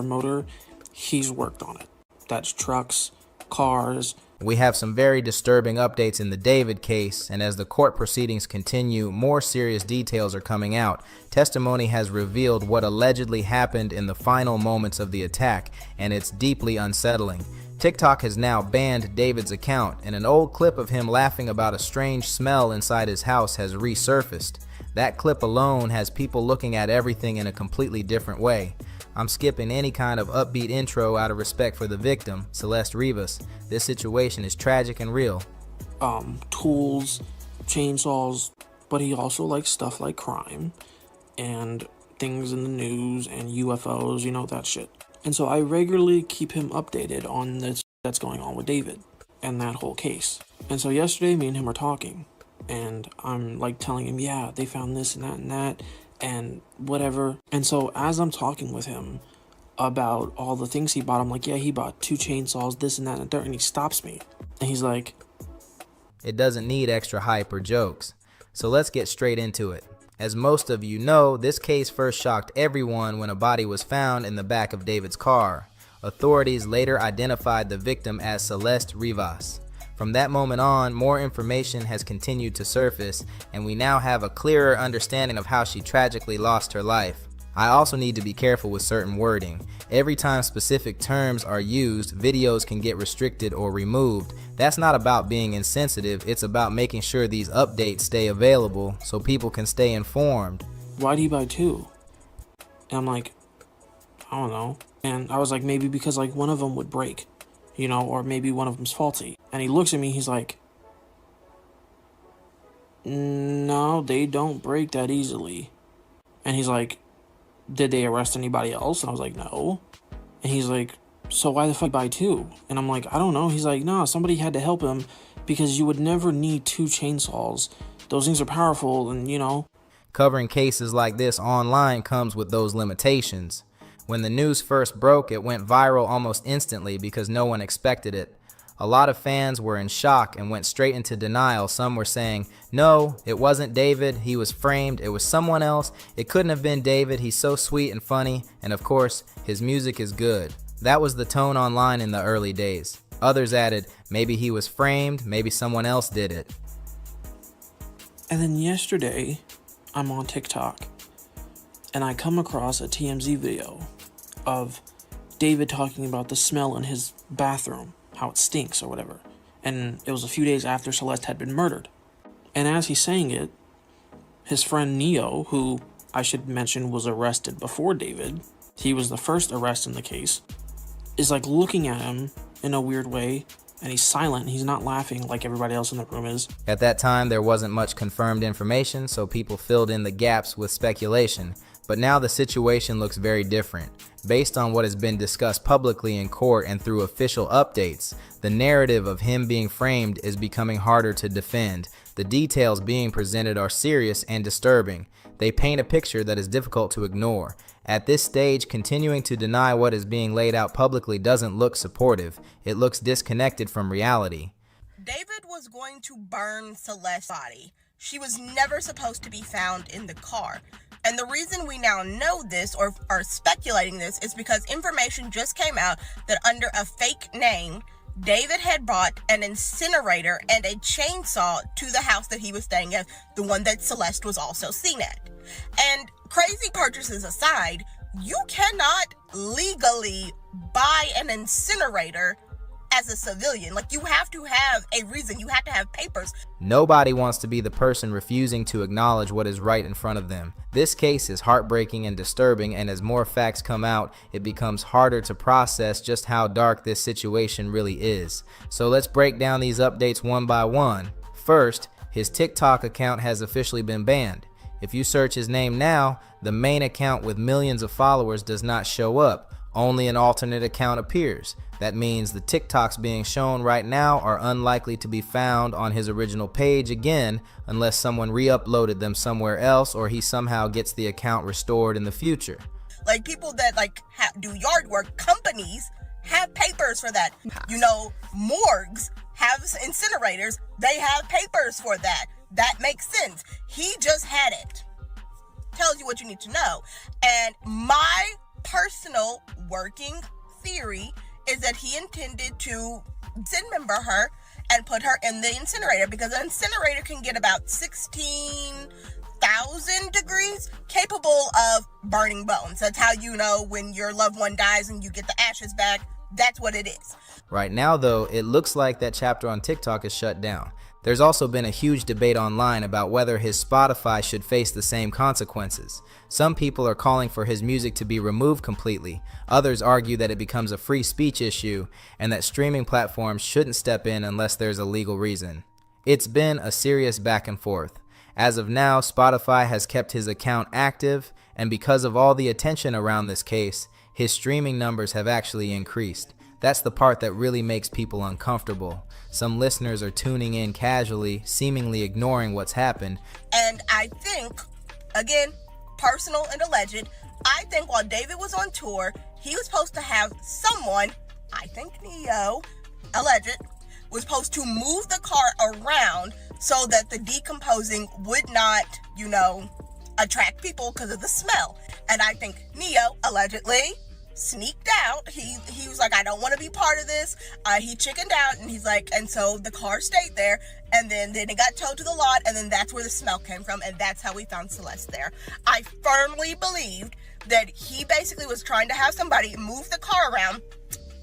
S5: motor, he's worked on it. That's trucks, cars.
S2: We have some very disturbing updates in the David case, and as the court proceedings continue, more serious details are coming out. Testimony has revealed what allegedly happened in the final moments of the attack, and it's deeply unsettling. TikTok has now banned David's account, and an old clip of him laughing about a strange smell inside his house has resurfaced. That clip alone has people looking at everything in a completely different way. I'm skipping any kind of upbeat intro out of respect for the victim, Celeste Rivas. This situation is tragic and real.
S5: Tools, chainsaws, but he also likes stuff like crime and things in the news and UFOs, you know, that shit. And so I regularly keep him updated on this that's going on with David and that whole case. And so yesterday, me and him are talking, and I'm like telling him, yeah, they found this and that and whatever. And so as I'm talking with him about all the things he bought, I'm like, yeah, he bought two chainsaws, this and that and that. And he stops me and he's like,
S2: it doesn't need extra hype or jokes. So let's get straight into it. As most of you know, this case first shocked everyone when a body was found in the back of David's car. Authorities later identified the victim as Celeste Rivas. From that moment on, more information has continued to surface, and we now have a clearer understanding of how she tragically lost her life. I also need to be careful with certain wording. Every time specific terms are used, videos can get restricted or removed. That's not about being insensitive, it's about making sure these updates stay available so people can stay informed.
S5: why do you buy two? And I'm like, I don't know. And I was like, maybe because like one of them would break, you know, or maybe one of them's faulty. And he looks at me, he's like, no, they don't break that easily. And he's like, did they arrest anybody else? And I was like, no. And he's like, so why the fuck buy two? And I'm like, I don't know. He's like, nah, somebody had to help him because you would never need two chainsaws. Those things are powerful and, you know.
S2: Covering cases like this online comes with those limitations. When the news first broke, it went viral almost instantly because no one expected it. A lot of fans were in shock and went straight into denial. Some were saying, no, it wasn't David, he was framed, it was someone else, it couldn't have been David, he's so sweet and funny, and of course, his music is good. That was the tone online in the early days. Others added, maybe he was framed, maybe someone else did it.
S5: And then yesterday, I'm on TikTok and I come across a TMZ video of David talking about the smell in his bathroom, how it stinks or whatever. And it was a few days after Celeste had been murdered. And as he's saying it, his friend Neo, who I should mention was arrested before David, he was the first arrest in the case, is like looking at him in a weird way, and he's silent and he's not laughing like everybody else in the room is.
S2: At that time, there wasn't much confirmed information, so people filled in the gaps with speculation. But now the situation looks very different. Based on what has been discussed publicly in court and through official updates, the narrative of him being framed is becoming harder to defend. The details being presented are serious and disturbing. They paint a picture that is difficult to ignore. At this stage, continuing to deny what is being laid out publicly doesn't look supportive. It looks disconnected from reality.
S6: David was going to burn Celeste's body. She was never supposed to be found in the car. And the reason we now know this or are speculating this is because information just came out that under a fake name, David had brought an incinerator and a chainsaw to the house that he was staying at, the one that Celeste was also seen at. And crazy purchases aside, you cannot legally buy an incinerator as a civilian. Like, you have to have a reason. You have to have papers.
S2: Nobody wants to be the person refusing to acknowledge what is right in front of them. This case is heartbreaking and disturbing, and as more facts come out, it becomes harder to process just how dark this situation really is. So let's break down these updates one by one. First, his TikTok account has officially been banned. If you search his name now, the main account with millions of followers does not show up. Only an alternate account appears. That means the TikToks being shown right now are unlikely to be found on his original page again unless someone re-uploaded them somewhere else or he somehow gets the account restored in the future.
S6: Like, people that do yard work, companies have papers for that. You know, morgues have incinerators. They have papers for that. That makes sense. He just had it. Tells you what you need to know. And my personal working theory is that he intended to dismember her and put her in the incinerator, because an incinerator can get about 16,000 degrees, capable of burning bones. That's how you know when your loved one dies and you get the ashes back. That's what it is.
S2: Right now, though, it looks like that chapter on TikTok is shut down. There's also been a huge debate online about whether his Spotify should face the same consequences. Some people are calling for his music to be removed completely. Others argue that it becomes a free speech issue and that streaming platforms shouldn't step in unless there's a legal reason. It's been a serious back and forth. As of now, Spotify has kept his account active, and because of all the attention around this case, his streaming numbers have actually increased. That's the part that really makes people uncomfortable. Some listeners are tuning in casually, seemingly ignoring what's happened.
S6: And I think, again, personal and alleged, I think while David was on tour, he was supposed to have someone, I think Neo, alleged, was supposed to move the car around so that the decomposing would not, attract people because of the smell. And I think Neo, allegedly, sneaked out. He was like, I don't want to be part of this. He chickened out, and he's like, and so the car stayed there, and then it got towed to the lot, and then that's where the smell came from, and that's how we found Celeste there. I firmly believed that he basically was trying to have somebody move the car around,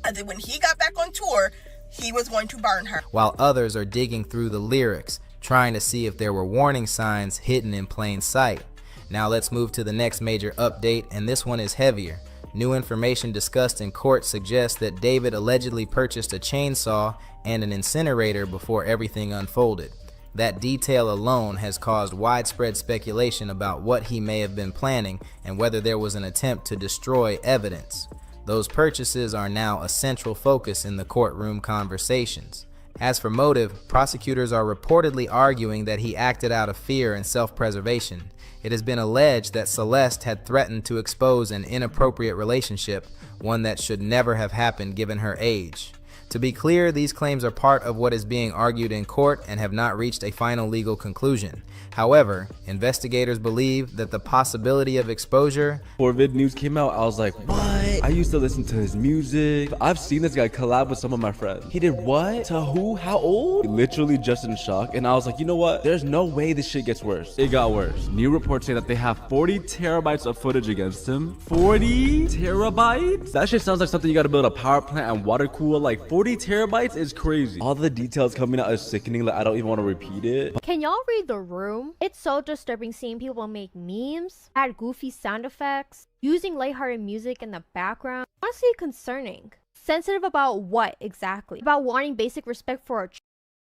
S6: and then when he got back on tour, he was going to burn her.
S2: While others are digging through the lyrics, trying to see if there were warning signs hidden in plain sight. Now let's move to the next major update, and this one is heavier. New information discussed in court suggests that David allegedly purchased a chainsaw and an incinerator before everything unfolded. That detail alone has caused widespread speculation about what he may have been planning and whether there was an attempt to destroy evidence. Those purchases are now a central focus in the courtroom conversations. As for motive, prosecutors are reportedly arguing that he acted out of fear and self-preservation. It has been alleged that Celeste had threatened to expose an inappropriate relationship, one that should never have happened given her age. To be clear, these claims are part of what is being argued in court and have not reached a final legal conclusion. However, investigators believe that the possibility of exposure
S7: D4vd's news came out, I was like, what? I used to listen to his music. I've seen this guy collab with some of my friends. He did what? To who? How old? Literally just in shock. And I was like, you know what? There's no way this shit gets worse. It got worse. New reports say that they have 40 terabytes of footage against him. 40 terabytes? That shit sounds like something you gotta build a power plant and water cool. Like 40 terabytes is crazy. All the details coming out is sickening. Like I don't even want to repeat it.
S8: Can y'all read the room? It's so disturbing seeing people make memes, add goofy sound effects, using lighthearted music in the background. Honestly concerning. Sensitive about what exactly? About wanting basic respect for a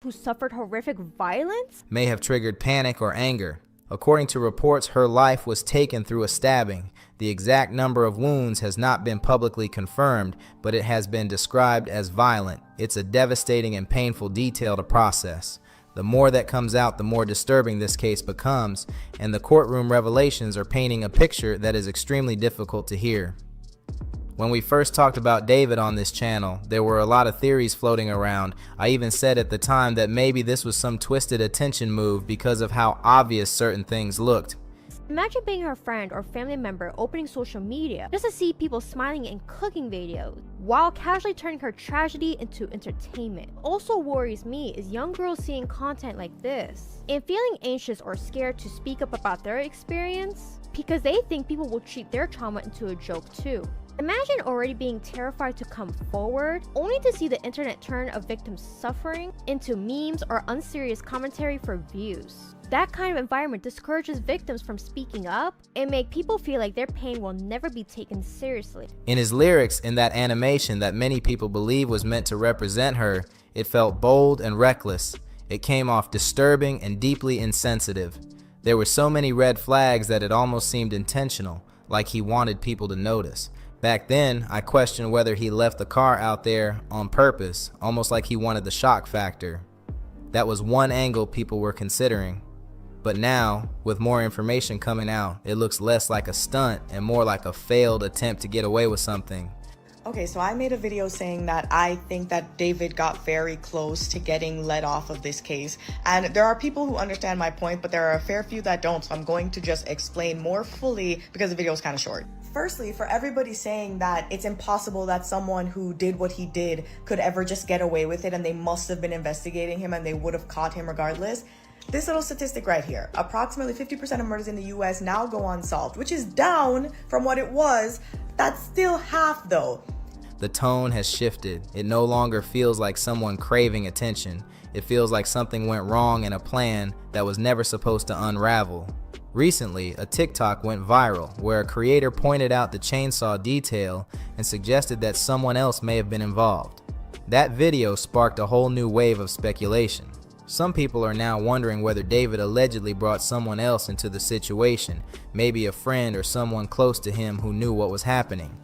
S8: who suffered horrific violence?
S2: May have triggered panic or anger. According to reports, her life was taken through a stabbing. The exact number of wounds has not been publicly confirmed, but it has been described as violent. It's a devastating and painful detail to process. The more that comes out, the more disturbing this case becomes, and the courtroom revelations are painting a picture that is extremely difficult to hear. When we first talked about David on this channel, there were a lot of theories floating around. I even said at the time that maybe this was some twisted attention move because of how obvious certain things looked.
S8: Imagine being her friend or family member opening social media just to see people smiling in cooking videos while casually turning her tragedy into entertainment. Also worries me is young girls seeing content like this and feeling anxious or scared to speak up about their experience because they think people will treat their trauma into a joke too. Imagine already being terrified to come forward, only to see the internet turn a victim's suffering into memes or unserious commentary for views. That kind of environment discourages victims from speaking up and make people feel like their pain will never be taken seriously.
S2: In his lyrics in that animation that many people believe was meant to represent her, it felt bold and reckless. It came off disturbing and deeply insensitive. There were so many red flags that it almost seemed intentional, like he wanted people to notice. Back then, I questioned whether he left the car out there on purpose, almost like he wanted the shock factor. That was one angle people were considering. But now, with more information coming out, it looks less like a stunt and more like a failed attempt to get away with something.
S9: Okay, so I made a video saying that I think that David got very close to getting let off of this case. And there are people who understand my point, but there are a fair few that don't. So I'm going to just explain more fully because the video is kind of short. Firstly, for everybody saying that it's impossible that someone who did what he did could ever just get away with it and they must have been investigating him and they would have caught him regardless. This little statistic right here, approximately 50% of murders in the US now go unsolved, which is down from what it was. That's still half though.
S2: The tone has shifted. It no longer feels like someone craving attention. It feels like something went wrong in a plan that was never supposed to unravel. Recently, a TikTok went viral where a creator pointed out the chainsaw detail and suggested that someone else may have been involved. That video sparked a whole new wave of speculation. Some people are now wondering whether David allegedly brought someone else into the situation, maybe a friend or someone close to him who knew what was happening.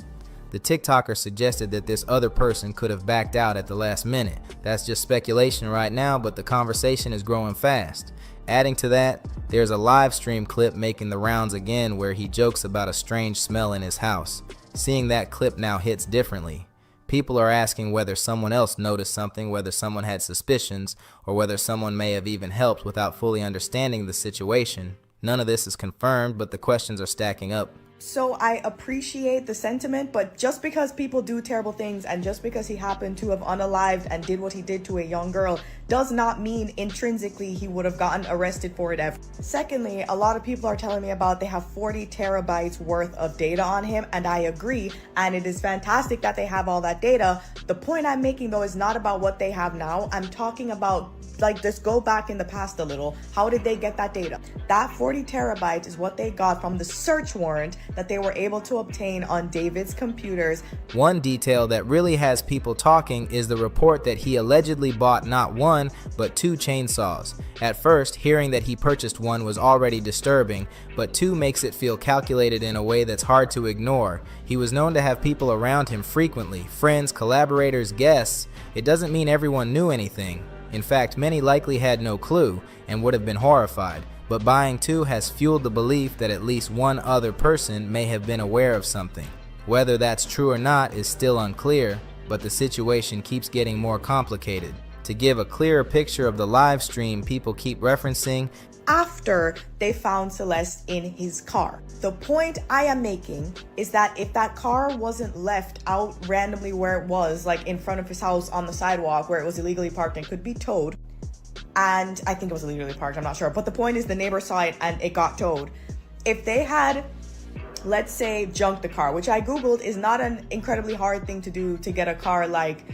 S2: The TikToker suggested that this other person could have backed out at the last minute. That's just speculation right now, but the conversation is growing fast. Adding to that, there's a live stream clip making the rounds again where he jokes about a strange smell in his house. Seeing that clip now hits differently. People are asking whether someone else noticed something, whether someone had suspicions, or whether someone may have even helped without fully understanding the situation. None of this is confirmed, but the questions are stacking up.
S9: So I appreciate the sentiment, but just because people do terrible things and just because he happened to have unalived and did what he did to a young girl does not mean intrinsically he would have gotten arrested for it ever. Secondly, a lot of people are telling me about they have 40 terabytes worth of data on him, and I agree, and it is fantastic that they have all that data. The point I'm making though is not about what they have now. I'm talking about, like, just go back in the past a little. How did they get that data? That 40 terabytes is what they got from the search warrant that they were able to obtain on David's computers.
S2: One detail that really has people talking is the report that he allegedly bought not one, but two chainsaws. At first, hearing that he purchased one was already disturbing, but two makes it feel calculated in a way that's hard to ignore. He was known to have people around him frequently, friends, collaborators, guests. It doesn't mean everyone knew anything. In fact, many likely had no clue and would have been horrified, but buying two has fueled the belief that at least one other person may have been aware of something. Whether that's true or not is still unclear, but the situation keeps getting more complicated. To give a clearer picture of the live stream people keep referencing,
S9: after they found Celeste in his car. The point I am making is that if that car wasn't left out randomly where it was, like in front of his house on the sidewalk where it was illegally parked and could be towed, and I think it was illegally parked, I'm not sure, but the point is the neighbor saw it and it got towed. If they had, let's say, junked the car, which I googled is not an incredibly hard thing to do to get a car like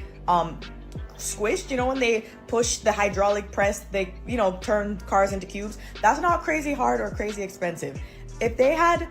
S9: squished, you know, when they push the hydraulic press, they, you know, turn cars into cubes. That's not crazy hard or crazy expensive. If they had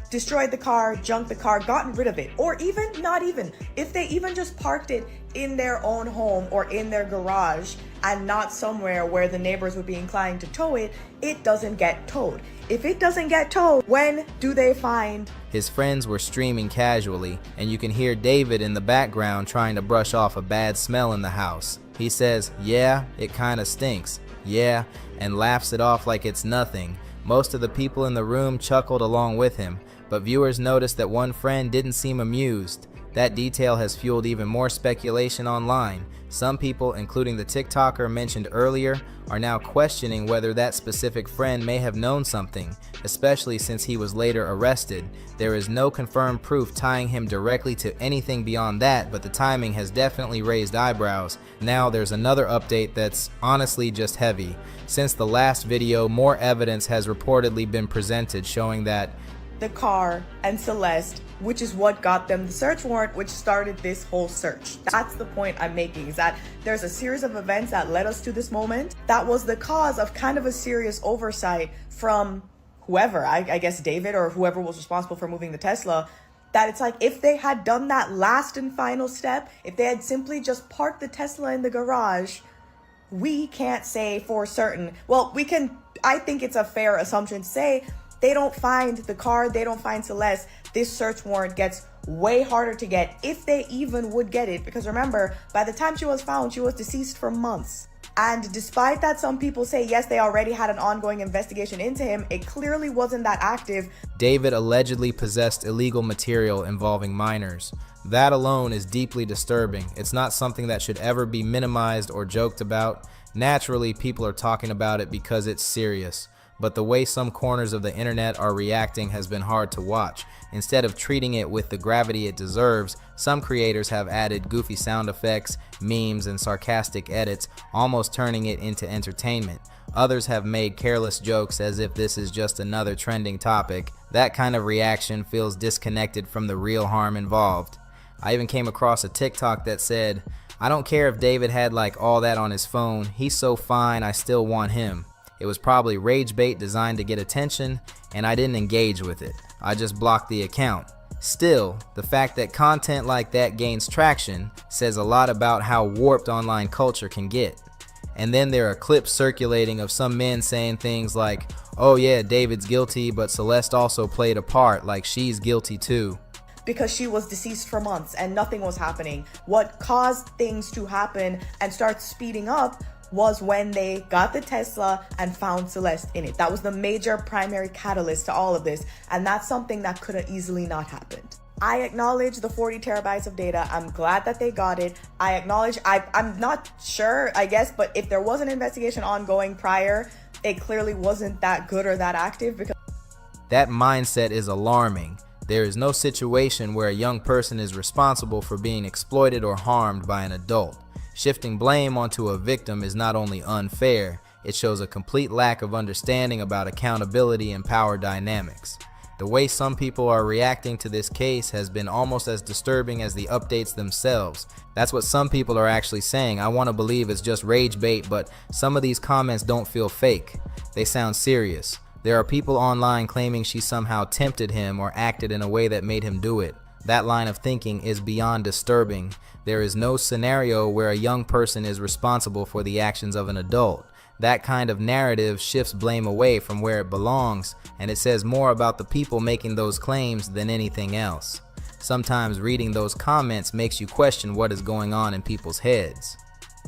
S9: destroyed the car, junked the car, gotten rid of it, or even not even, if they even just parked it in their own home or in their garage and not somewhere where the neighbors would be inclined to tow it, it doesn't get towed. If it doesn't get towed, when do they find?
S2: His friends were streaming casually, and you can hear David in the background trying to brush off a bad smell in the house. He says, "Yeah, it kinda stinks. Yeah," and laughs it off like it's nothing. Most of the people in the room chuckled along with him, but viewers noticed that one friend didn't seem amused. That detail has fueled even more speculation online. Some people, including the TikToker mentioned earlier, are now questioning whether that specific friend may have known something, especially since he was later arrested. There is no confirmed proof tying him directly to anything beyond that, but the timing has definitely raised eyebrows. Now there's another update that's honestly just heavy. Since the last video, more evidence has reportedly been presented showing that
S9: the car and Celeste, which is what got them the search warrant, which started this whole search. That's the point I'm making, is that there's a series of events that led us to this moment that was the cause of kind of a serious oversight from whoever, I guess David or whoever was responsible for moving the Tesla, that it's like if they had done that last and final step, if they had simply just parked the Tesla in the garage, we can't say for certain. Well, we can, I think it's a fair assumption to say they don't find the car, they don't find Celeste, this search warrant gets way harder to get, if they even would get it. Because remember, by the time she was found, she was deceased for months. And despite that, some people say, yes, they already had an ongoing investigation into him, it clearly wasn't that active.
S2: David allegedly possessed illegal material involving minors. That alone is deeply disturbing. It's not something that should ever be minimized or joked about. Naturally, people are talking about it because it's serious. But the way some corners of the internet are reacting has been hard to watch. Instead of treating it with the gravity it deserves, some creators have added goofy sound effects, memes, and sarcastic edits, almost turning it into entertainment. Others have made careless jokes as if this is just another trending topic. That kind of reaction feels disconnected from the real harm involved. I even came across a TikTok that said, "I don't care if David had like all that on his phone, he's so fine, I still want him." It was probably rage bait designed to get attention, and I didn't engage with it. I just blocked the account. Still, the fact that content like that gains traction says a lot about how warped online culture can get. And then there are clips circulating of some men saying things like, "Oh yeah, David's guilty, but Celeste also played a part, like she's guilty too."
S9: Because she was deceased for months and nothing was happening. What caused things to happen and start speeding up was when they got the Tesla and found Celeste in it. That was the major primary catalyst to all of this, and that's something that could have easily not happened. I acknowledge the 40 terabytes of data. I'm glad that they got it. I acknowledge, I'm not sure, I guess, but if there was an investigation ongoing prior, it clearly wasn't that good or that active. Because
S2: that mindset is alarming. There is no situation where a young person is responsible for being exploited or harmed by an adult. Shifting blame onto a victim is not only unfair, it shows a complete lack of understanding about accountability and power dynamics. The way some people are reacting to this case has been almost as disturbing as the updates themselves. That's what some people are actually saying. I want to believe it's just rage bait, but some of these comments don't feel fake. They sound serious. There are people online claiming she somehow tempted him or acted in a way that made him do it. That line of thinking is beyond disturbing. There is no scenario where a young person is responsible for the actions of an adult. That kind of narrative shifts blame away from where it belongs, and it says more about the people making those claims than anything else. Sometimes reading those comments makes you question what is going on in people's heads.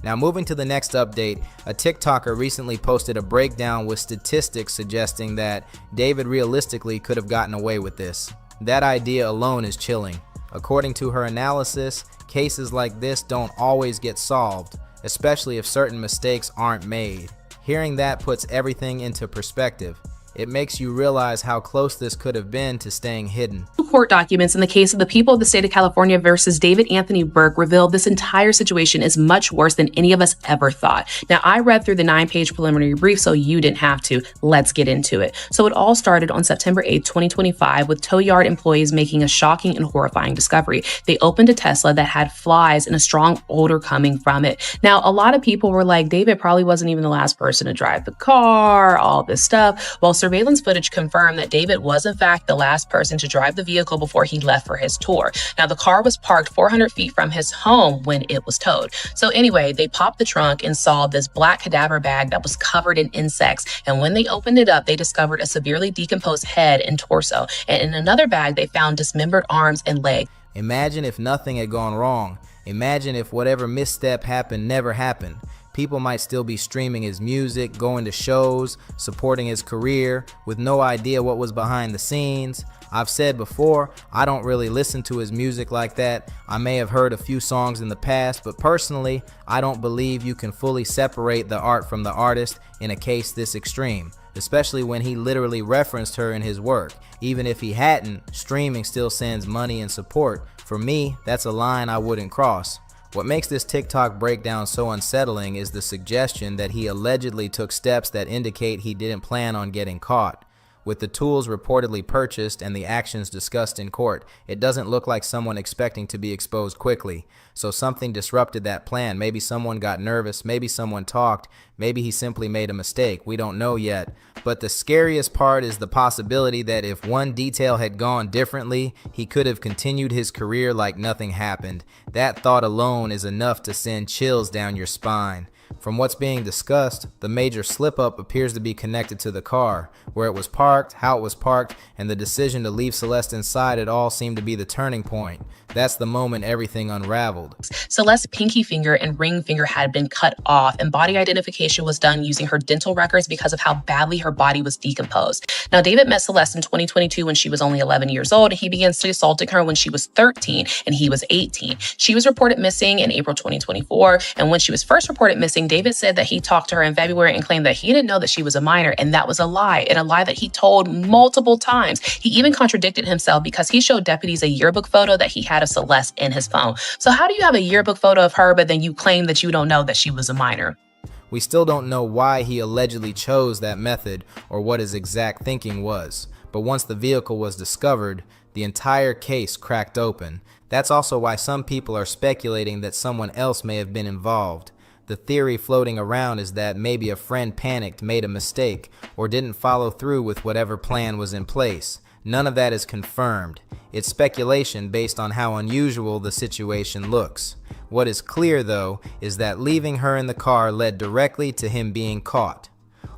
S2: Now moving to the next update, a TikToker recently posted a breakdown with statistics suggesting that David realistically could have gotten away with this. That idea alone is chilling. According to her analysis, cases like this don't always get solved, especially if certain mistakes aren't made. Hearing that puts everything into perspective. It makes you realize how close this could have been to staying hidden.
S10: Court documents in the case of the people of the state of California versus David Anthony Burke revealed this entire situation is much worse than any of us ever thought. Now, I read through the 9-page preliminary brief, so you didn't have to. Let's get into it. So it all started on September 8, 2025, with tow yard employees making a shocking and horrifying discovery. They opened a Tesla that had flies and a strong odor coming from it. Now, a lot of people were like, David probably wasn't even the last person to drive the car, all this stuff. Well, surveillance footage confirmed that David was in fact the last person to drive the vehicle before he left for his tour. Now, the car was parked 400 feet from his home when it was towed. So anyway, they popped the trunk and saw this black cadaver bag that was covered in insects. And when they opened it up, they discovered a severely decomposed head and torso. And in another bag, they found dismembered arms and legs.
S2: Imagine if nothing had gone wrong. Imagine if whatever misstep happened never happened. People might still be streaming his music, going to shows, supporting his career, with no idea what was behind the scenes. I've said before, I don't really listen to his music like that. I may have heard a few songs in the past, but personally, I don't believe you can fully separate the art from the artist in a case this extreme, especially when he literally referenced her in his work. Even if he hadn't, streaming still sends money and support. For me, that's a line I wouldn't cross. What makes this TikTok breakdown so unsettling is the suggestion that he allegedly took steps that indicate he didn't plan on getting caught. With the tools reportedly purchased and the actions discussed in court, it doesn't look like someone expecting to be exposed quickly. So something disrupted that plan. Maybe someone got nervous, maybe someone talked, maybe he simply made a mistake. We don't know yet. But the scariest part is the possibility that if one detail had gone differently, he could have continued his career like nothing happened. That thought alone is enough to send chills down your spine. From what's being discussed, the major slip-up appears to be connected to the car, where it was parked, how it was parked, and the decision to leave Celeste inside. It all seemed to be the turning point. That's the moment everything unraveled.
S10: Celeste's pinky finger and ring finger had been cut off, and body identification was done using her dental records because of how badly her body was decomposed. Now, David met Celeste in 2022 when she was only 11 years old, and he began assaulting her when she was 13 and he was 18. She was reported missing in April 2024, and when she was first reported missing, David said that he talked to her in February and claimed that he didn't know that she was a minor, and that was a lie, and a lie that he told multiple times. He even contradicted himself because he showed deputies a yearbook photo that he had of Celeste in his phone. So how do you have a yearbook photo of her, but then you claim that you don't know that she was a minor?
S2: We still don't know why he allegedly chose that method or what his exact thinking was. But once the vehicle was discovered, the entire case cracked open. That's also why some people are speculating that someone else may have been involved. The theory floating around is that maybe a friend panicked, made a mistake, or didn't follow through with whatever plan was in place. None of that is confirmed. It's speculation based on how unusual the situation looks. What is clear, though, is that leaving her in the car led directly to him being caught.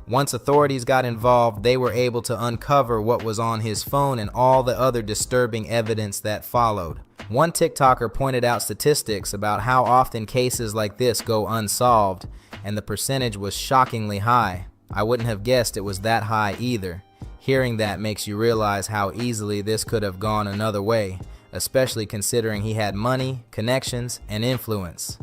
S2: Once authorities got involved, they were able to uncover what was on his phone and all the other disturbing evidence that followed. One TikToker pointed out statistics about how often cases like this go unsolved, and the percentage was shockingly high. I wouldn't have guessed it was that high either. Hearing that makes you realize how easily this could have gone another way, especially considering he had money, connections, and influence.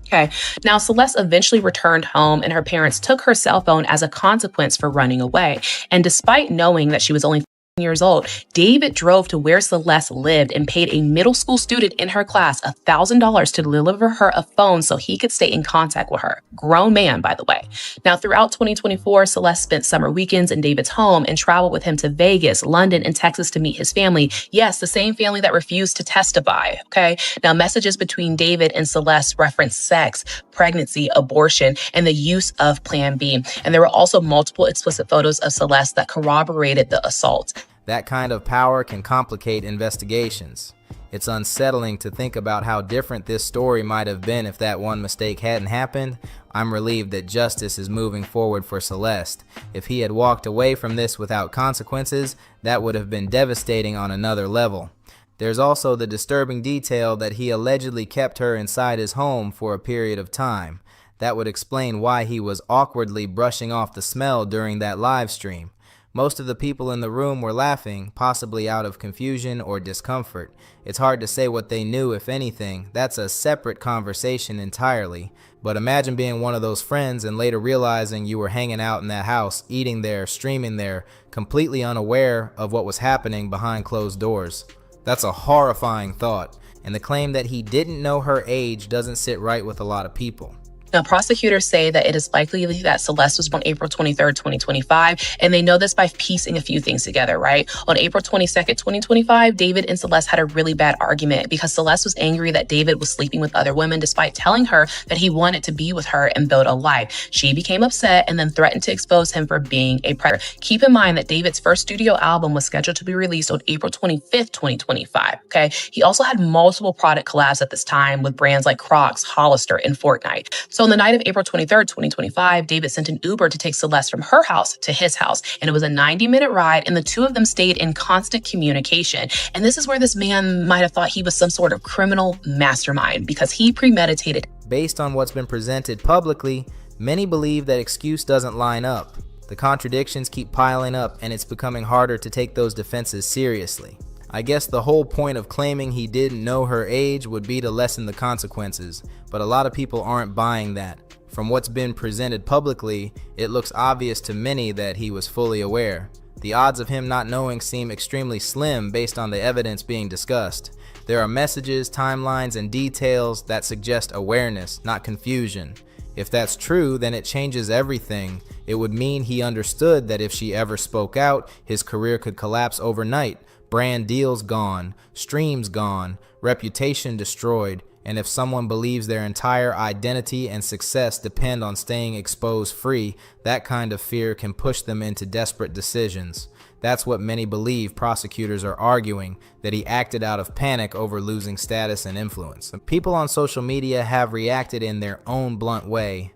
S10: Okay. Now, Celeste eventually returned home, and her parents took her cell phone as a consequence for running away. And despite knowing that she was only years old, David drove to where Celeste lived and paid a middle school student in her class $1,000 to deliver her a phone so he could stay in contact with her. Grown man, by the way. Now, throughout 2024, Celeste spent summer weekends in David's home and traveled with him to Vegas, London, and Texas to meet his family. Yes, the same family that refused to testify. Okay. Now, messages between David and Celeste reference sex, pregnancy, abortion, and the use of Plan B. And there were also multiple explicit photos of Celeste that corroborated the assault.
S2: That kind of power can complicate investigations. It's unsettling to think about how different this story might have been if that one mistake hadn't happened. I'm relieved that justice is moving forward for Celeste. If he had walked away from this without consequences, that would have been devastating on another level. There's also the disturbing detail that he allegedly kept her inside his home for a period of time. That would explain why he was awkwardly brushing off the smell during that live stream. Most of the people in the room were laughing, possibly out of confusion or discomfort. It's hard to say what they knew, if anything. That's a separate conversation entirely. But imagine being one of those friends and later realizing you were hanging out in that house, eating there, streaming there, completely unaware of what was happening behind closed doors. That's a horrifying thought, and the claim that he didn't know her age doesn't sit right with a lot of people.
S10: Now, prosecutors say that it is likely that Celeste was born April 23rd, 2025, and they know this by piecing a few things together, right? On April 22nd, 2025, David and Celeste had a really bad argument because Celeste was angry that David was sleeping with other women despite telling her that he wanted to be with her and build a life. She became upset and then threatened to expose him for being a predator. Keep in mind that David's first studio album was scheduled to be released on April 25th, 2025, okay? He also had multiple product collabs at this time with brands like Crocs, Hollister, and Fortnite. So on the night of April 23rd, 2025, David sent an Uber to take Celeste from her house to his house. And it was a 90-minute ride, and the two of them stayed in constant communication. And this is where this man might have thought he was some sort of criminal mastermind because he premeditated.
S2: Based on what's been presented publicly, many believe that excuse doesn't line up. The contradictions keep piling up, and it's becoming harder to take those defenses seriously. I guess the whole point of claiming he didn't know her age would be to lessen the consequences, but a lot of people aren't buying that. From what's been presented publicly, it looks obvious to many that he was fully aware. The odds of him not knowing seem extremely slim based on the evidence being discussed. There are messages, timelines, and details that suggest awareness, not confusion. If that's true, then it changes everything. It would mean he understood that if she ever spoke out, his career could collapse overnight. Brand deals gone, streams gone, reputation destroyed, and if someone believes their entire identity and success depend on staying exposed free, that kind of fear can push them into desperate decisions. That's what many believe prosecutors are arguing, that he acted out of panic over losing status and influence. People on social media have reacted in their own blunt way.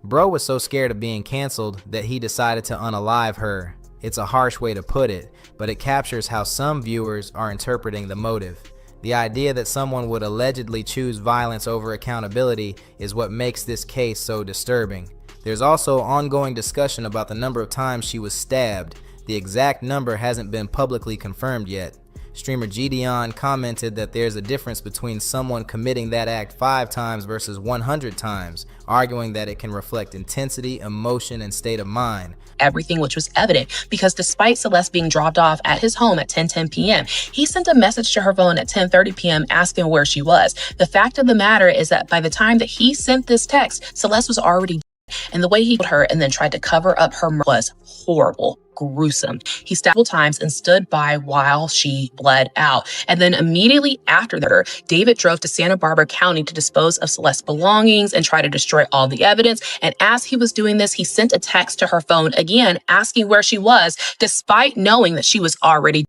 S2: Bro was so scared of being canceled that he decided to unalive her. It's a harsh way to put it, but it captures how some viewers are interpreting the motive. The idea that someone would allegedly choose violence over accountability is what makes this case so disturbing. There's also ongoing discussion about the number of times she was stabbed. The exact number hasn't been publicly confirmed yet. Streamer Gideon commented that there's a difference between someone committing that act 5 times versus 100 times, arguing that it can reflect intensity, emotion, and state of mind.
S10: Everything which was evident because despite Celeste being dropped off at his home at 10:10 p.m., he sent a message to her phone at 10:30 p.m. asking where she was. The fact of the matter is that by the time that he sent this text, Celeste was already dead, and the way he killed her and then tried to cover up her murder was horrible. Gruesome. He stabbed several times and stood by while she bled out. And then immediately after that, David drove to Santa Barbara County to dispose of Celeste's belongings and try to destroy all the evidence. And as he was doing this, he sent a text to her phone again asking where she was, despite knowing that she was already dead.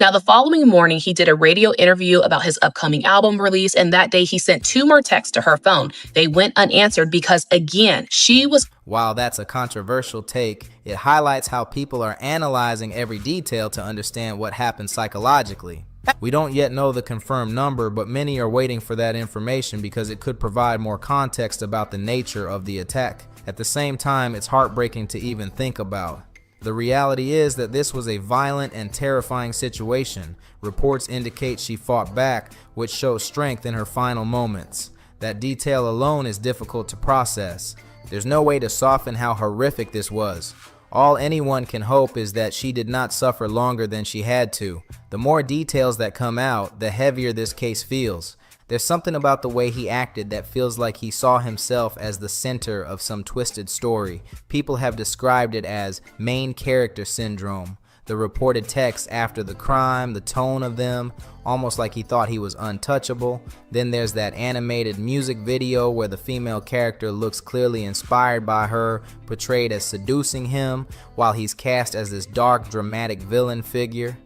S10: Now, the following morning, he did a radio interview about his upcoming album release, and that day he sent 2 more texts to her phone. They went unanswered because, again, she was...
S2: While that's a controversial take, it highlights how people are analyzing every detail to understand what happened psychologically. We don't yet know the confirmed number, but many are waiting for that information because it could provide more context about the nature of the attack. At the same time, it's heartbreaking to even think about. The reality is that this was a violent and terrifying situation. Reports indicate she fought back, which shows strength in her final moments. That detail alone is difficult to process. There's no way to soften how horrific this was. All anyone can hope is that she did not suffer longer than she had to. The more details that come out, the heavier this case feels. There's something about the way he acted that feels like he saw himself as the center of some twisted story. People have described it as main character syndrome. The reported texts after the crime, the tone of them, almost like he thought he was untouchable. Then there's that animated music video where the female character looks clearly inspired by her, portrayed as seducing him, while he's cast as this dark, dramatic villain figure.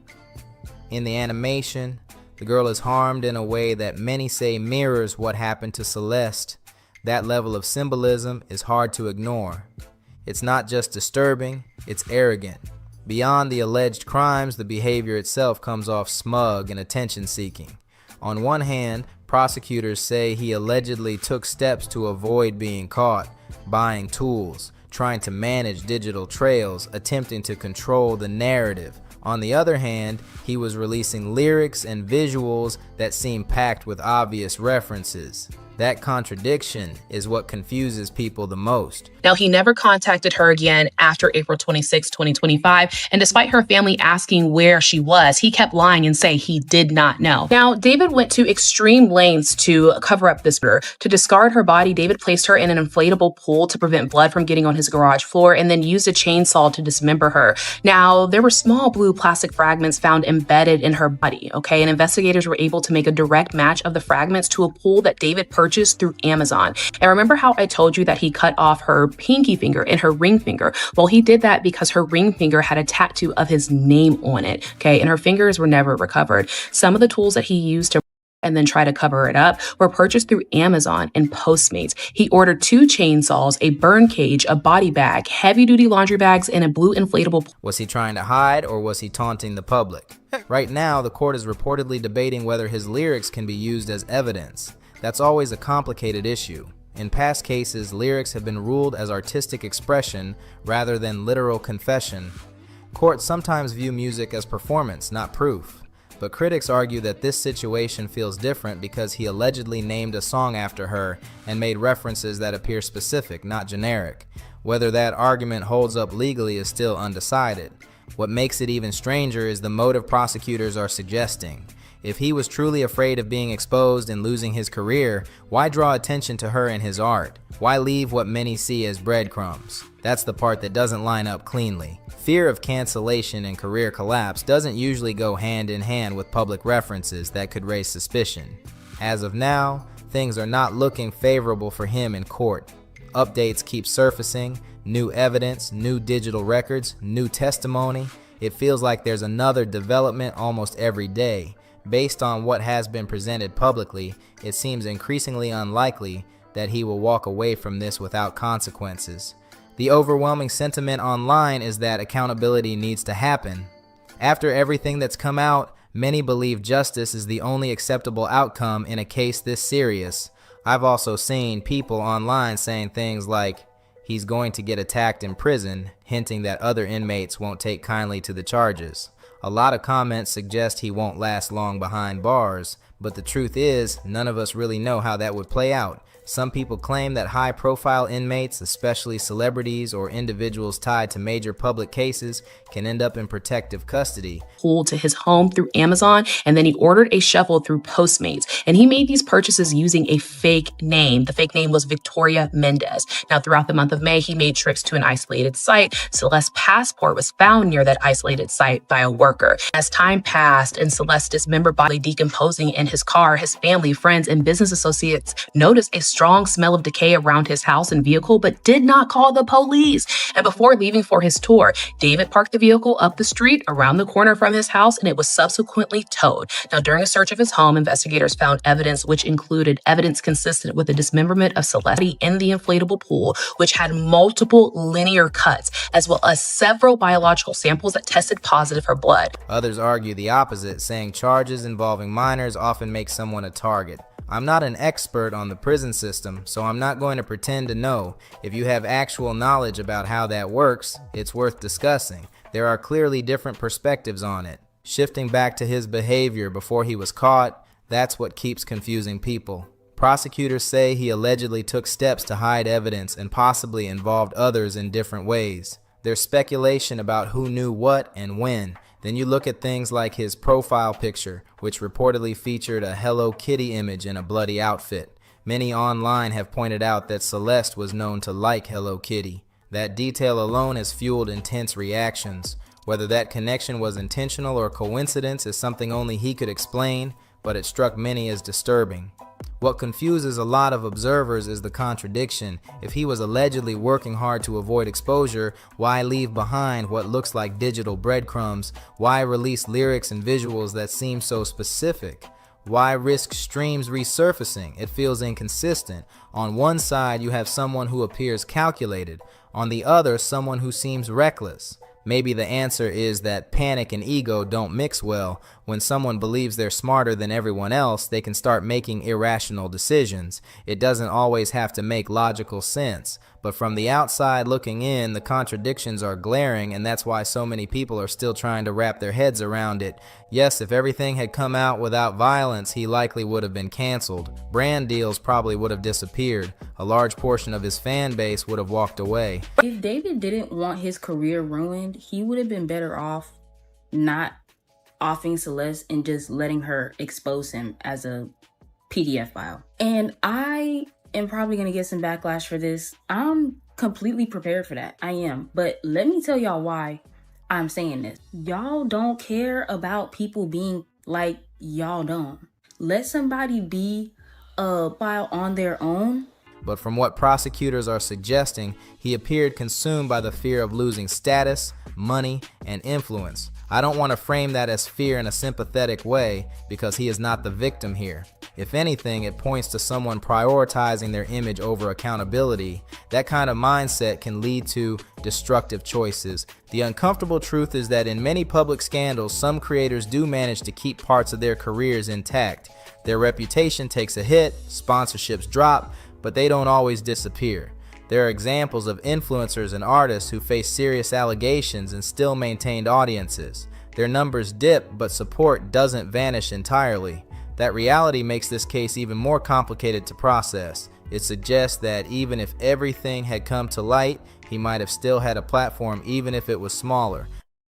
S2: In the animation, the girl is harmed in a way that many say mirrors what happened to Celeste. That level of symbolism is hard to ignore. It's not just disturbing, it's arrogant. Beyond the alleged crimes, the behavior itself comes off smug and attention-seeking. On one hand, prosecutors say he allegedly took steps to avoid being caught, buying tools, trying to manage digital trails, attempting to control the narrative. On the other hand, he was releasing lyrics and visuals that seem packed with obvious references. That contradiction is what confuses people the most.
S10: Now, he never contacted her again after April 26, 2025, and despite her family asking where she was, he kept lying and saying he did not know. Now, David went to extreme lengths to cover up this murder. To discard her body, David placed her in an inflatable pool to prevent blood from getting on his garage floor and then used a chainsaw to dismember her. Now, there were small blue plastic fragments found embedded in her body, okay? And investigators were able to make a direct match of the fragments to a pool that David purchased through Amazon. And remember how I told you that he cut off her pinky finger and her ring finger? Well, he did that because her ring finger had a tattoo of his name on it, okay? And her fingers were never recovered. Some of the tools that he used to and then try to cover it up were purchased through Amazon and Postmates. He ordered 2 chainsaws, a burn cage, a body bag, heavy-duty laundry bags, and a blue inflatable.
S2: Was he trying to hide, or was he taunting the public? Right now, the court is reportedly debating whether his lyrics can be used as evidence. That's always a complicated issue. In past cases, lyrics have been ruled as artistic expression rather than literal confession. Courts sometimes view music as performance, not proof. But critics argue that this situation feels different because he allegedly named a song after her and made references that appear specific, not generic. Whether that argument holds up legally is still undecided. What makes it even stranger is the motive prosecutors are suggesting. If he was truly afraid of being exposed and losing his career, why draw attention to her and his art? Why leave what many see as breadcrumbs? That's the part that doesn't line up cleanly. Fear of cancellation and career collapse doesn't usually go hand in hand with public references that could raise suspicion. As of now, things are not looking favorable for him in court. Updates keep surfacing, new evidence, new digital records, new testimony. It feels like there's another development almost every day. Based on what has been presented publicly, it seems increasingly unlikely that he will walk away from this without consequences. The overwhelming sentiment online is that accountability needs to happen. After everything that's come out, many believe justice is the only acceptable outcome in a case this serious. I've also seen people online saying things like, he's going to get attacked in prison, hinting that other inmates won't take kindly to the charges. A lot of comments suggest he won't last long behind bars, but the truth is, none of us really know how that would play out. Some people claim that high-profile inmates, especially celebrities or individuals tied to major public cases, can end up in protective custody.
S10: Pulled to his home through Amazon, and then he ordered a shovel through Postmates. And he made these purchases using a fake name. The fake name was Victoria Mendez. Now, throughout the month of May, he made trips to an isolated site. Celeste's passport was found near that isolated site by a worker. As time passed and Celeste's dismembered body decomposing in his car, his family, friends, and business associates noticed a strong smell of decay around his house and vehicle, but did not call the police. And before leaving for his tour, David parked the vehicle up the street around the corner from his house, and it was subsequently towed. Now, during a search of his home, investigators found evidence which included evidence consistent with the dismemberment of Celeste in the inflatable pool, which had multiple linear cuts, as well as several biological samples that tested positive for blood.
S2: Others argue the opposite, saying charges involving minors often make someone a target. I'm not an expert on the prison system, so I'm not going to pretend to know. If you have actual knowledge about how that works, it's worth discussing. There are clearly different perspectives on it. Shifting back to his behavior before he was caught, that's what keeps confusing people. Prosecutors say he allegedly took steps to hide evidence and possibly involved others in different ways. There's speculation about who knew what and when. Then you look at things like his profile picture, which reportedly featured a Hello Kitty image in a bloody outfit. Many online have pointed out that Celeste was known to like Hello Kitty. That detail alone has fueled intense reactions. Whether that connection was intentional or coincidence is something only he could explain, but it struck many as disturbing. What confuses a lot of observers is the contradiction. If he was allegedly working hard to avoid exposure, why leave behind what looks like digital breadcrumbs? Why release lyrics and visuals that seem so specific? Why risk streams resurfacing? It feels inconsistent. On one side, you have someone who appears calculated. On the other, someone who seems reckless. Maybe the answer is that panic and ego don't mix well. When someone believes they're smarter than everyone else, they can start making irrational decisions. It doesn't always have to make logical sense. But from the outside looking in, the contradictions are glaring, and that's why so many people are still trying to wrap their heads around it. Yes, if everything had come out without violence, he likely would have been canceled. Brand deals probably would have disappeared. A large portion of his fan base would have walked away.
S11: If David didn't want his career ruined, he would have been better off not offing Celeste and just letting her expose him as a PDF file. And I am probably going to get some backlash for this. I'm completely prepared for that. I am. But let me tell y'all why I'm saying this. Y'all don't care about people being like y'all don't. Let somebody be a file on their own.
S2: But from what prosecutors are suggesting, he appeared consumed by the fear of losing status, money, and influence. I don't want to frame that as fear in a sympathetic way because he is not the victim here. If anything, it points to someone prioritizing their image over accountability. That kind of mindset can lead to destructive choices. The uncomfortable truth is that in many public scandals, some creators do manage to keep parts of their careers intact. Their reputation takes a hit, sponsorships drop, but they don't always disappear. There are examples of influencers and artists who face serious allegations and still maintained audiences. Their numbers dip, but support doesn't vanish entirely. That reality makes this case even more complicated to process. It suggests that even if everything had come to light, he might have still had a platform even if it was smaller.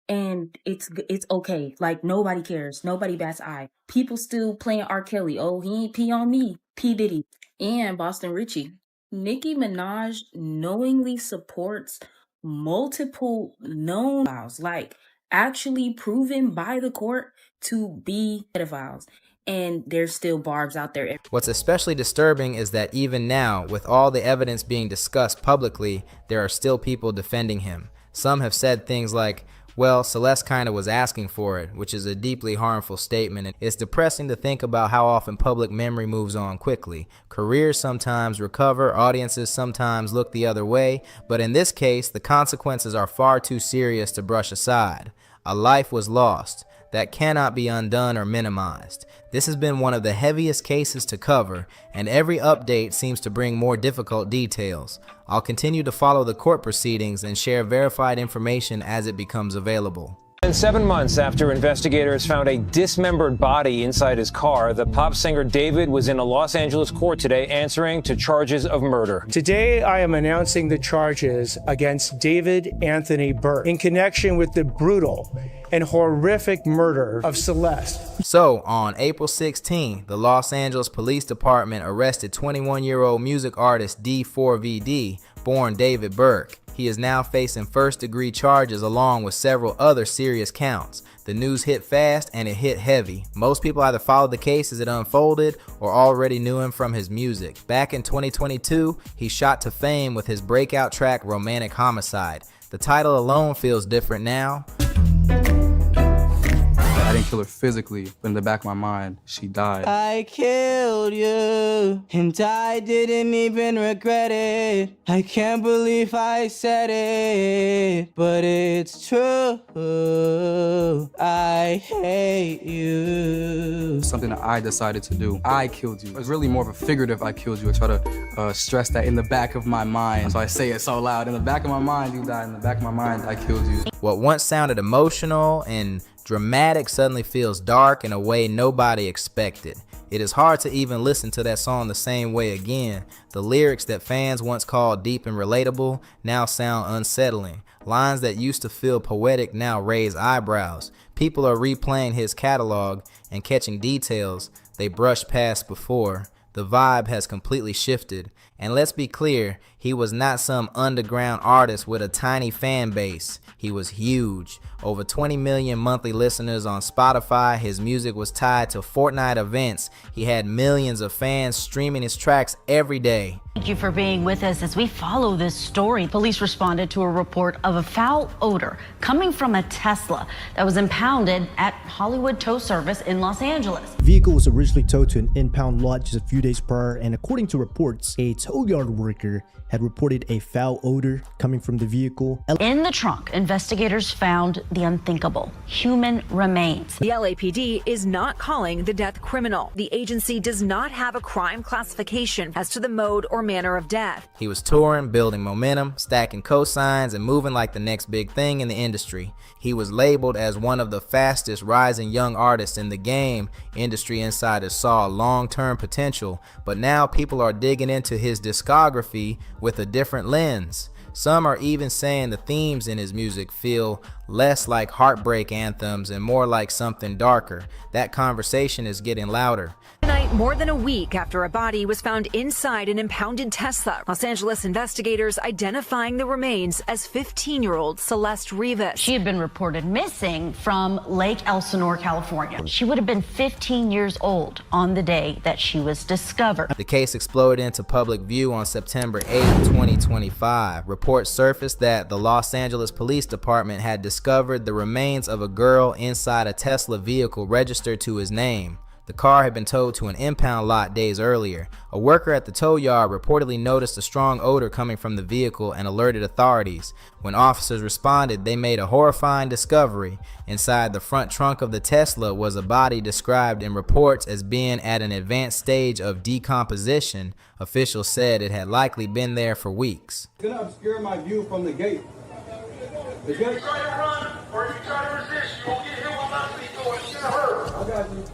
S11: And it's okay. Like, nobody cares. Nobody bats eye. People still playing R. Kelly. Oh, he ain't pee on me. P. Diddy. And Boston Richie. Nicki Minaj knowingly supports multiple known pedophiles, like actually proven by the court to be pedophiles. And there's still barbs out there.
S2: What's especially disturbing is that even now, with all the evidence being discussed publicly, there are still people defending him. Some have said things like, well, Celeste kinda was asking for it, which is a deeply harmful statement. And it's depressing to think about how often public memory moves on quickly. Careers sometimes recover, audiences sometimes look the other way, but in this case, the consequences are far too serious to brush aside. A life was lost. That cannot be undone or minimized. This has been one of the heaviest cases to cover, and every update seems to bring more difficult details. I'll continue to follow the court proceedings and share verified information as it becomes available.
S12: And 7 months after investigators found a dismembered body inside his car, the pop singer David was in a Los Angeles court today answering to charges of murder.
S13: Today, I am announcing the charges against David Anthony Burke in connection with the brutal and horrific murder of Celeste.
S2: So, on April 16, the Los Angeles Police Department arrested 21-year-old music artist D4vd, born David Burke. He is now facing first-degree charges along with several other serious counts. The news hit fast and it hit heavy. Most people either followed the case as it unfolded or already knew him from his music. Back in 2022, he shot to fame with his breakout track Romantic Homicide. The title alone feels different now.
S1: I didn't kill her physically, but in the back of my mind, she died.
S14: I killed you, and I didn't even regret it. I can't believe I said it, but it's true. I hate you.
S1: Something that I decided to do. I killed you. It's really more of a figurative I killed you. I try to stress that in the back of my mind. So I say it so loud. In the back of my mind, you died. In the back of my mind, I killed you.
S2: What once sounded emotional and dramatic suddenly feels dark in a way nobody expected. It is hard to even listen to that song the same way again. The lyrics that fans once called deep and relatable now sound unsettling. Lines that used to feel poetic now raise eyebrows. People are replaying his catalog and catching details they brushed past before. The vibe has completely shifted. And let's be clear, he was not some underground artist with a tiny fan base. He was huge. Over 20 million monthly listeners on Spotify. His music was tied to Fortnite events. He had millions of fans streaming his tracks every day.
S15: Thank you for being with us as we follow this story. Police responded to a report of a foul odor coming from a Tesla that was impounded at Hollywood Tow Service in Los Angeles.
S16: The vehicle was originally towed to an impound lot just a few days prior, and according to reports, a tow yard worker had reported a foul odor coming from the vehicle.
S15: In the trunk, investigators found the unthinkable: human remains.
S17: The LAPD is not calling the death criminal. The agency does not have a crime classification as to the mode or manner of death.
S2: He was touring, building momentum, stacking cosigns, and moving like the next big thing in the industry. He was labeled as one of the fastest rising young artists in the game. Industry insiders saw long-term potential, but now people are digging into his discography with a different lens. Some are even saying the themes in his music feel less like heartbreak anthems and more like something darker. That conversation is getting louder.
S17: Tonight, more than a week after a body was found inside an impounded Tesla, Los Angeles investigators identifying the remains as 15-year-old Celeste Rivas.
S15: She had been reported missing from Lake Elsinore, California. She would have been 15 years old on the day that she was discovered.
S2: The case exploded into public view on September 8, 2025. Reports surfaced that the Los Angeles Police Department had discovered the remains of a girl inside a Tesla vehicle registered to his name. The car had been towed to an impound lot days earlier. A worker at the tow yard reportedly noticed a strong odor coming from the vehicle and alerted authorities. When officers responded, they made a horrifying discovery. Inside the front trunk of the Tesla was a body described in reports as being at an advanced stage of decomposition. Officials said it had likely been there for weeks.
S18: It's going to obscure my view from the gate. The gate. You try to run or you try to resist, you won't get hit with nothing. It's going to hurt. I got you.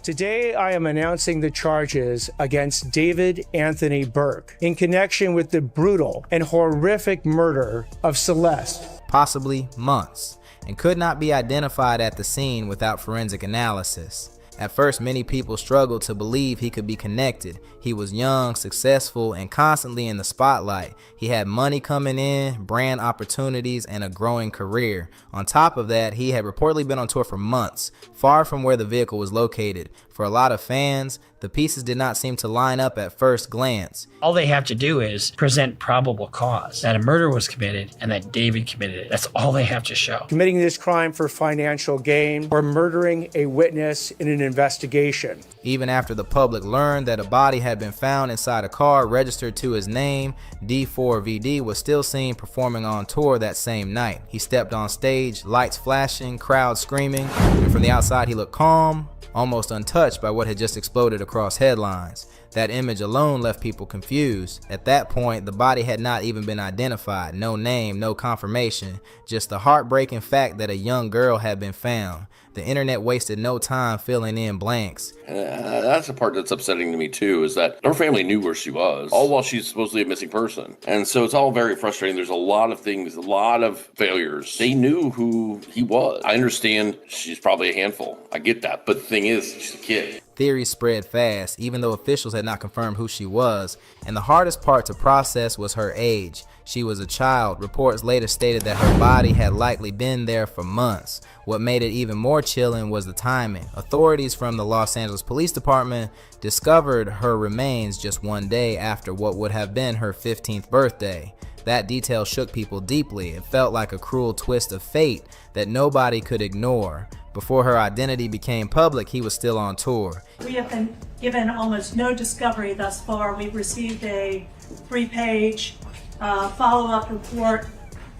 S13: Today, I am announcing the charges against David Anthony Burke in connection with the brutal and horrific murder of Celeste.
S2: Possibly months, and could not be identified at the scene without forensic analysis. At first, many people struggled to believe he could be connected. He was young, successful, and constantly in the spotlight. He had money coming in, brand opportunities, and a growing career. On top of that, he had reportedly been on tour for months, far from where the vehicle was located. For a lot of fans, the pieces did not seem to line up at first glance.
S19: All they have to do is present probable cause that a murder was committed and that David committed it. That's all they have to show.
S13: Committing this crime for financial gain or murdering a witness in an investigation.
S2: Even after the public learned that a body had been found inside a car registered to his name, D4vd was still seen performing on tour that same night. He stepped on stage, lights flashing, crowd screaming, and from the outside he looked calm, almost untouched by what had just exploded across headlines. That image alone left people confused. At that point, the body had not even been identified. No name, no confirmation, just the heartbreaking fact that a young girl had been found. The internet wasted no time filling in blanks.
S20: That's the part that's upsetting to me too, is that her family knew where she was, all while she's supposedly a missing person. And so it's all very frustrating. There's a lot of things, a lot of failures. They knew who he was. I understand she's probably a handful. I get that. But the thing is, she's a kid.
S2: Theories spread fast, even though officials had not confirmed who she was, and the hardest part to process was her age. She was a child. Reports later stated that her body had likely been there for months. What made it even more chilling was the timing. Authorities from the Los Angeles Police Department discovered her remains just one day after what would have been her 15th birthday. That detail shook people deeply. It felt like a cruel twist of fate that nobody could ignore. Before her identity became public, he was still on tour.
S21: We have been given almost no discovery thus far. We've received a 3-page follow-up report,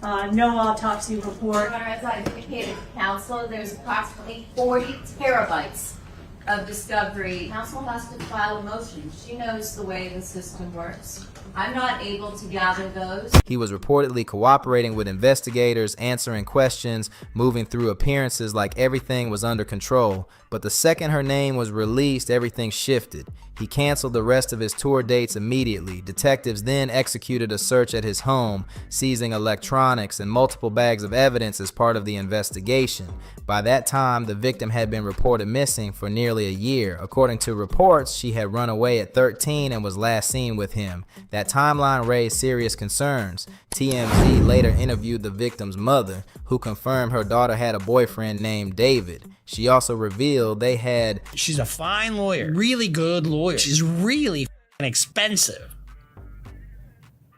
S21: no autopsy report.
S22: As I indicated to counsel, there's approximately 40 terabytes of discovery. Counsel has to file a motion. She knows the way the system works. I'm not able to gather those.
S2: He was reportedly cooperating with investigators, answering questions, moving through appearances like everything was under control. But the second her name was released, everything shifted. He canceled the rest of his tour dates immediately. Detectives then executed a search at his home, seizing electronics and multiple bags of evidence as part of the investigation. By that time, the victim had been reported missing for nearly a year. According to reports, she had run away at 13 and was last seen with him. That timeline raised serious concerns. TMZ later interviewed the victim's mother, who confirmed her daughter had a boyfriend named David. She also revealed they had...
S19: She's a fine lawyer, really good lawyer. She's really expensive.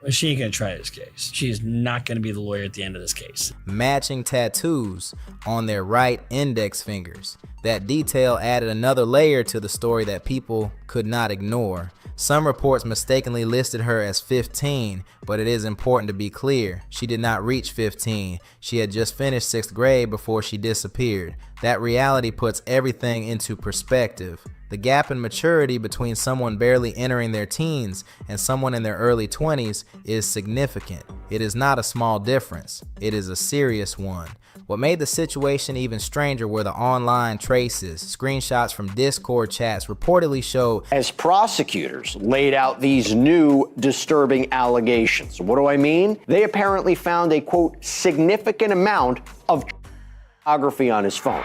S19: She ain't gonna try this case. She is not gonna be the lawyer at the end of this case.
S2: Matching tattoos on their right index fingers. That detail added another layer to the story that people could not ignore. Some reports mistakenly listed her as 15, but it is important to be clear. She did not reach 15. She had just finished 6th grade before she disappeared. That reality puts everything into perspective. The gap in maturity between someone barely entering their teens and someone in their early 20s is significant. It is not a small difference. It is a serious one. What made the situation even stranger were the online traces. Screenshots from Discord chats reportedly showed
S3: as prosecutors laid out these new disturbing allegations. What do I mean? They apparently found a, quote, significant amount of pornography on his phone.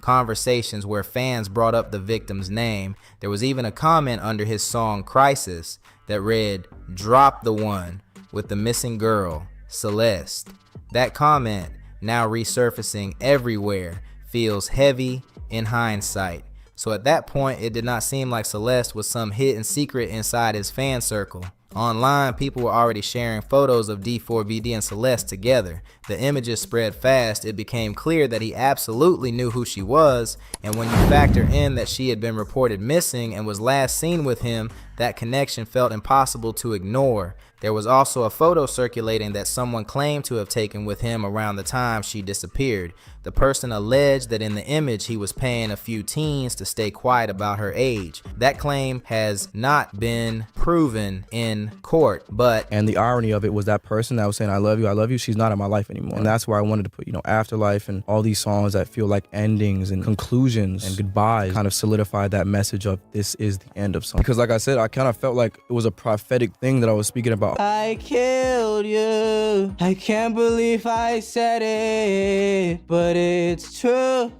S2: Conversations where fans brought up the victim's name. There was even a comment under his song Crisis that read, "Drop the one with the missing girl, Celeste." That comment, now resurfacing everywhere, feels heavy in hindsight. So at that point, it did not seem like Celeste was some hidden secret inside his fan circle. Online, people were already sharing photos of D4vd and Celeste together. The images spread fast. It became clear that he absolutely knew who she was, and when you factor in that she had been reported missing and was last seen with him, that connection felt impossible to ignore. There was also a photo circulating that someone claimed to have taken with him around the time she disappeared. The person alleged that in the image he was paying a few teens to stay quiet about her age. That claim has not been proven in court, but...
S1: And the irony of it was that person that was saying, I love you, she's not in my life anymore. And that's why I wanted to put, Afterlife and all these songs that feel like endings and conclusions and goodbyes kind of solidify that message of this is the end of something. Because like I said, I kind of felt like it was a prophetic thing that I was speaking about.
S14: I killed you. I can't believe I said it, but it's true.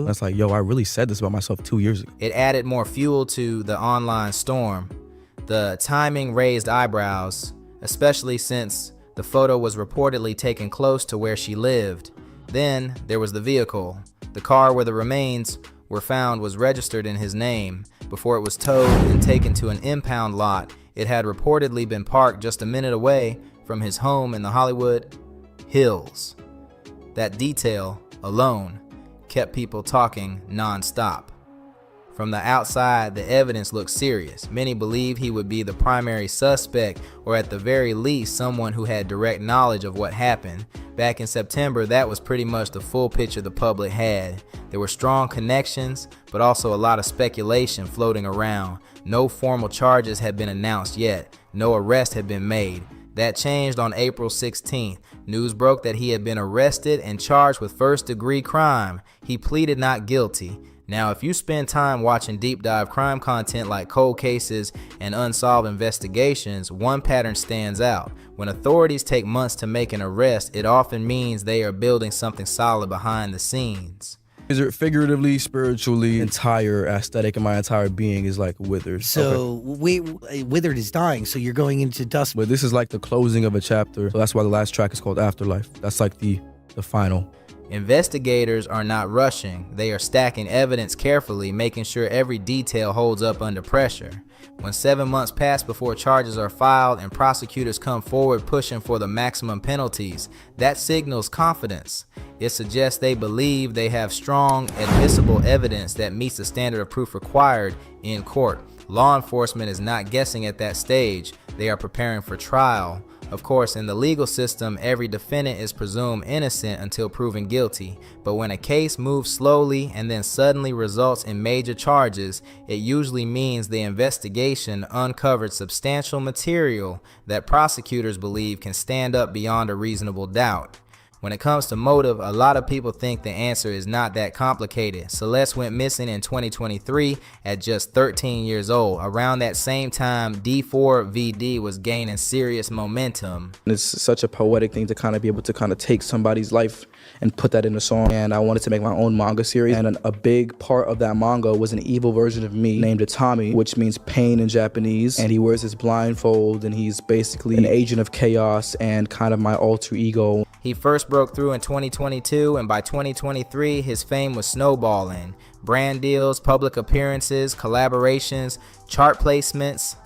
S1: That's like, yo, I really said this about myself 2 years ago.
S2: It added more fuel to the online storm. The timing raised eyebrows, especially since the photo was reportedly taken close to where she lived. Then there was the vehicle. The car where the remains were found was registered in his name. Before it was towed and taken to an impound lot, it had reportedly been parked just a minute away from his home in the Hollywood Hills. That detail alone kept people talking non-stop. From the outside, the evidence looked serious. Many believe he would be the primary suspect, or at the very least, someone who had direct knowledge of what happened. Back in September, that was pretty much the full picture the public had. There were strong connections, but also a lot of speculation floating around. No formal charges had been announced yet. No arrest had been made. That changed on April 16th. News broke that he had been arrested and charged with first-degree crime. He pleaded not guilty. Now, if you spend time watching deep dive crime content like cold cases and unsolved investigations, one pattern stands out. When authorities take months to make an arrest, it often means they are building something solid behind the scenes.
S1: Is it figuratively, spiritually, entire aesthetic of my entire being is like withered.
S4: So withered is dying, so you're going into dust.
S1: But this is like the closing of a chapter. So that's why the last track is called Afterlife. That's like the final.
S2: Investigators are not rushing. They are stacking evidence carefully, making sure every detail holds up under pressure. When 7 months pass before charges are filed and prosecutors come forward pushing for the maximum penalties, that signals confidence. It suggests they believe they have strong, admissible evidence that meets the standard of proof required in court. Law enforcement is not guessing at that stage. They are preparing for trial. Of course, in the legal system, every defendant is presumed innocent until proven guilty. But when a case moves slowly and then suddenly results in major charges, it usually means the investigation uncovered substantial material that prosecutors believe can stand up beyond a reasonable doubt. When it comes to motive, a lot of people think the answer is not that complicated. Celeste went missing in 2023 at just 13 years old. Around that same time, D4vd was gaining serious momentum.
S1: It's such a poetic thing to kind of be able to kind of take somebody's life and put that in a song. And I wanted to make my own manga series. And a big part of that manga was an evil version of me named Itami, which means pain in Japanese. And he wears his blindfold and he's basically an agent of chaos and kind of my alter ego.
S2: He first broke through in 2022, and by 2023, his fame was snowballing. Brand deals, public appearances, collaborations, chart placements.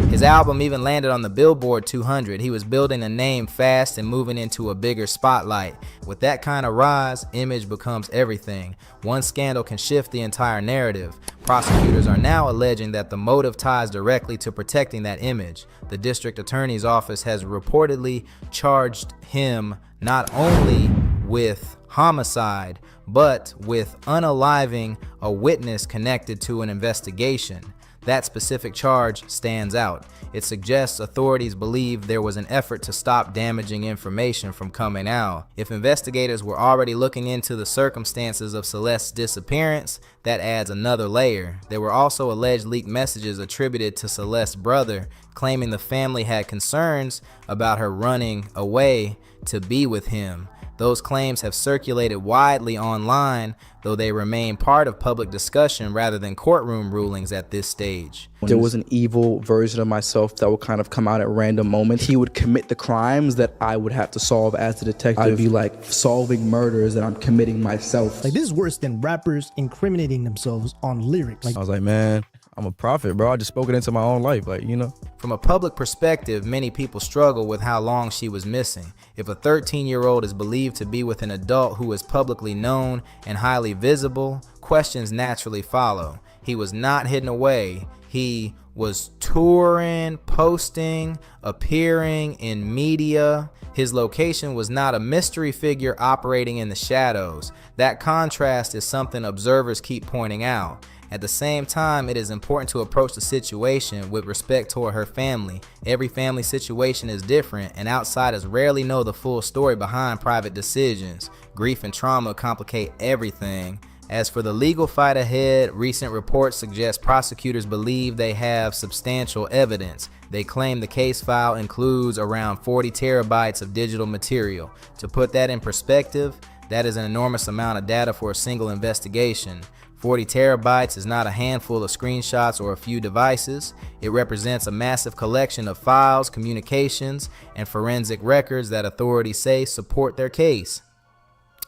S2: His album even landed on the Billboard 200. He was building a name fast and moving into a bigger spotlight. With that kind of rise, image becomes everything. One scandal can shift the entire narrative. Prosecutors are now alleging that the motive ties directly to protecting that image. The district attorney's office has reportedly charged him not only with homicide, but with unaliving a witness connected to an investigation. That specific charge stands out. It suggests authorities believe there was an effort to stop damaging information from coming out. If investigators were already looking into the circumstances of Celeste's disappearance, that adds another layer. There were also alleged leaked messages attributed to Celeste's brother, claiming the family had concerns about her running away to be with him. Those claims have circulated widely online, though they remain part of public discussion rather than courtroom rulings at this stage.
S1: There was an evil version of myself that would kind of come out at random moments. He would commit the crimes that I would have to solve as the detective. I'd be like solving murders that I'm committing myself.
S16: Like, this is worse than rappers incriminating themselves on lyrics.
S1: I was like, man, I'm a prophet, bro. I just spoke it into my own life, like, you know.
S2: From a public perspective, many people struggle with how long she was missing. If a 13-year-old is believed to be with an adult who is publicly known and highly visible, questions naturally follow. He was not hidden away. He was touring, posting, appearing in media. His location was not a mystery figure operating in the shadows. That contrast is something observers keep pointing out. At the same time, it is important to approach the situation with respect toward her family. Every family situation is different, and outsiders rarely know the full story behind private decisions. Grief and trauma complicate everything. As for the legal fight ahead, recent reports suggest prosecutors believe they have substantial evidence. They claim the case file includes around 40 terabytes of digital material. To put that in perspective, that is an enormous amount of data for a single investigation. 40 terabytes is not a handful of screenshots or a few devices. It represents a massive collection of files, communications, and forensic records that authorities say support their case.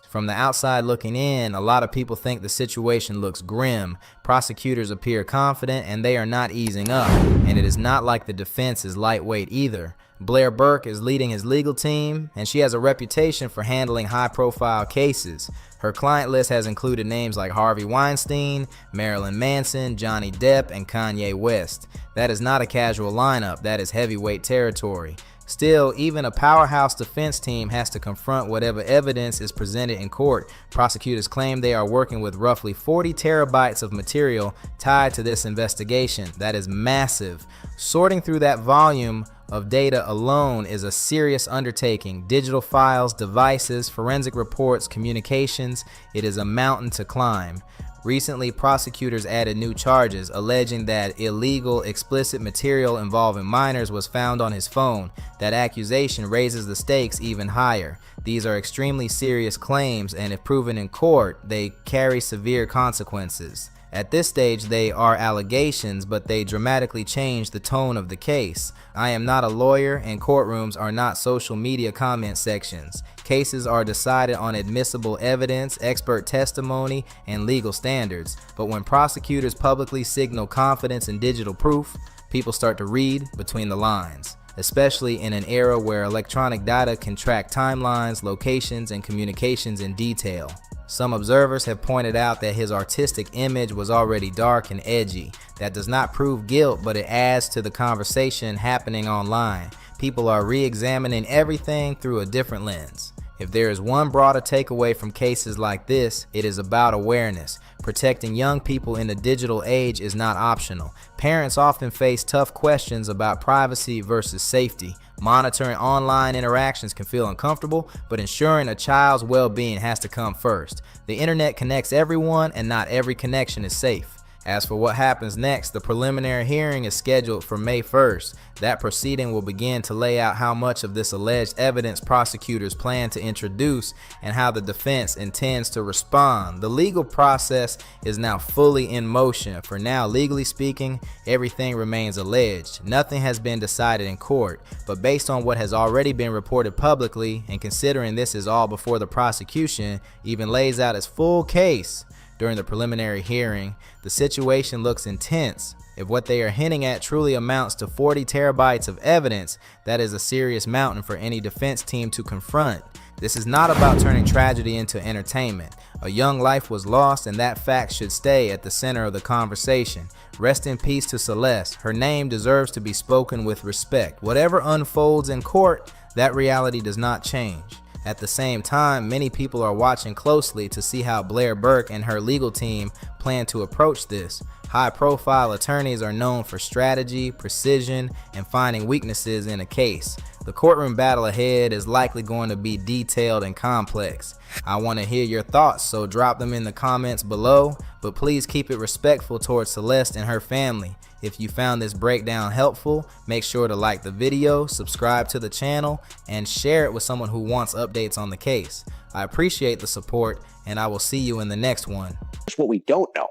S2: From the outside looking in, a lot of people think the situation looks grim. Prosecutors appear confident and they are not easing up. And it is not like the defense is lightweight either. Blair Burke is leading his legal team, and she has a reputation for handling high-profile cases. Her client list has included names like Harvey Weinstein, Marilyn Manson, Johnny Depp, and Kanye West. That is not a casual lineup, that is heavyweight territory. Still, even a powerhouse defense team has to confront whatever evidence is presented in court. Prosecutors claim they are working with roughly 40 terabytes of material tied to this investigation. That is massive. Sorting through that volume of data alone is a serious undertaking. Digital files, devices, forensic reports, communications. It is a mountain to climb. Recently, prosecutors added new charges, alleging that illegal, explicit material involving minors was found on his phone. That accusation raises the stakes even higher. These are extremely serious claims, and if proven in court, they carry severe consequences. At this stage, they are allegations, but they dramatically change the tone of the case. I am not a lawyer, and courtrooms are not social media comment sections. Cases are decided on admissible evidence, expert testimony, and legal standards. But when prosecutors publicly signal confidence in digital proof, people start to read between the lines, especially in an era where electronic data can track timelines, locations, and communications in detail. Some observers have pointed out that his artistic image was already dark and edgy. That does not prove guilt, but it adds to the conversation happening online. People are re-examining everything through a different lens. If there is one broader takeaway from cases like this, it is about awareness. Protecting young people in the digital age is not optional. Parents often face tough questions about privacy versus safety. Monitoring online interactions can feel uncomfortable, but ensuring a child's well-being has to come first. The internet connects everyone, and not every connection is safe. As for what happens next, the preliminary hearing is scheduled for May 1st. That proceeding will begin to lay out how much of this alleged evidence prosecutors plan to introduce and how the defense intends to respond. The legal process is now fully in motion. For now, legally speaking, everything remains alleged. Nothing has been decided in court, but based on what has already been reported publicly, and considering this is all before the prosecution even lays out its full case, during the preliminary hearing. The situation looks intense. If what they are hinting at truly amounts to 40 terabytes of evidence, that is a serious mountain for any defense team to confront. This is not about turning tragedy into entertainment. A young life was lost, and that fact should stay at the center of the conversation. Rest in peace to Celeste. Her name deserves to be spoken with respect. Whatever unfolds in court, that reality does not change. At the same time, many people are watching closely to see how Blair Burke and her legal team plan to approach this. High-profile attorneys are known for strategy, precision, and finding weaknesses in a case. The courtroom battle ahead is likely going to be detailed and complex. I want to hear your thoughts, so drop them in the comments below, but please keep it respectful towards Celeste and her family. If you found this breakdown helpful, make sure to like the video, subscribe to the channel, and share it with someone who wants updates on the case. I appreciate the support, and I will see you in the next one.
S3: Here's what we don't know.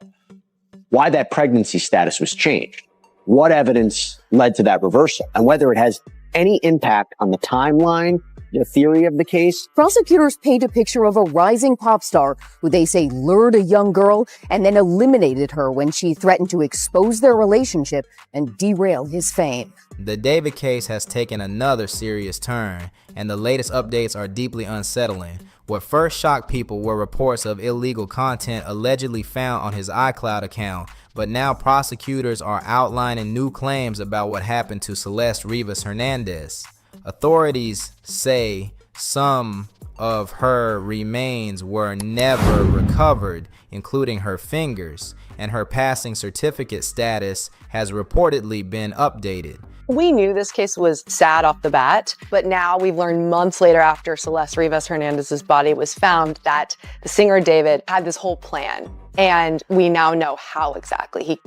S3: Why that pregnancy status was changed. What evidence led to that reversal, and whether it has any impact on the timeline, the theory of the case.
S5: Prosecutors paint a picture of a rising pop star who they say lured a young girl and then eliminated her when she threatened to expose their relationship and derail his fame.
S2: The David case has taken another serious turn, and the latest updates are deeply unsettling. What first shocked people were reports of illegal content allegedly found on his iCloud account, but now prosecutors are outlining new claims about what happened to Celeste Rivas Hernandez. Authorities say some of her remains were never recovered, including her fingers, and her passing certificate status has reportedly been updated.
S6: We knew this case was sad off the bat, but now we've learned months later after Celeste Rivas Hernandez's body was found that the singer David had this whole plan, and we now know how exactly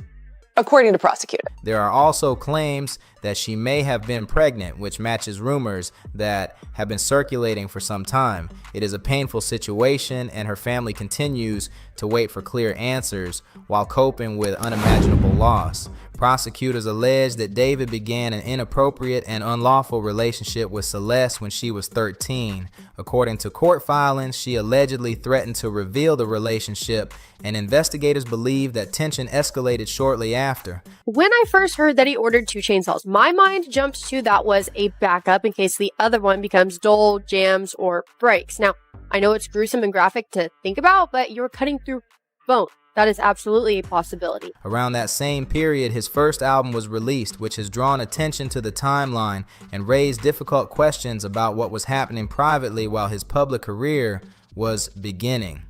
S6: according to prosecutor.
S2: There are also claims that she may have been pregnant, which matches rumors that have been circulating for some time. It is a painful situation, and her family continues to wait for clear answers while coping with unimaginable loss. Prosecutors allege that David began an inappropriate and unlawful relationship with Celeste when she was 13. According to court filings, she allegedly threatened to reveal the relationship, and investigators believe that tension escalated shortly after.
S23: When I first heard that he ordered 2 chainsaws, my mind jumped to that was a backup in case the other one becomes dull, jams, or breaks. Now, I know it's gruesome and graphic to think about, but you're cutting through bone. That is absolutely a possibility.
S2: Around that same period, his first album was released, which has drawn attention to the timeline and raised difficult questions about what was happening privately while his public career was beginning.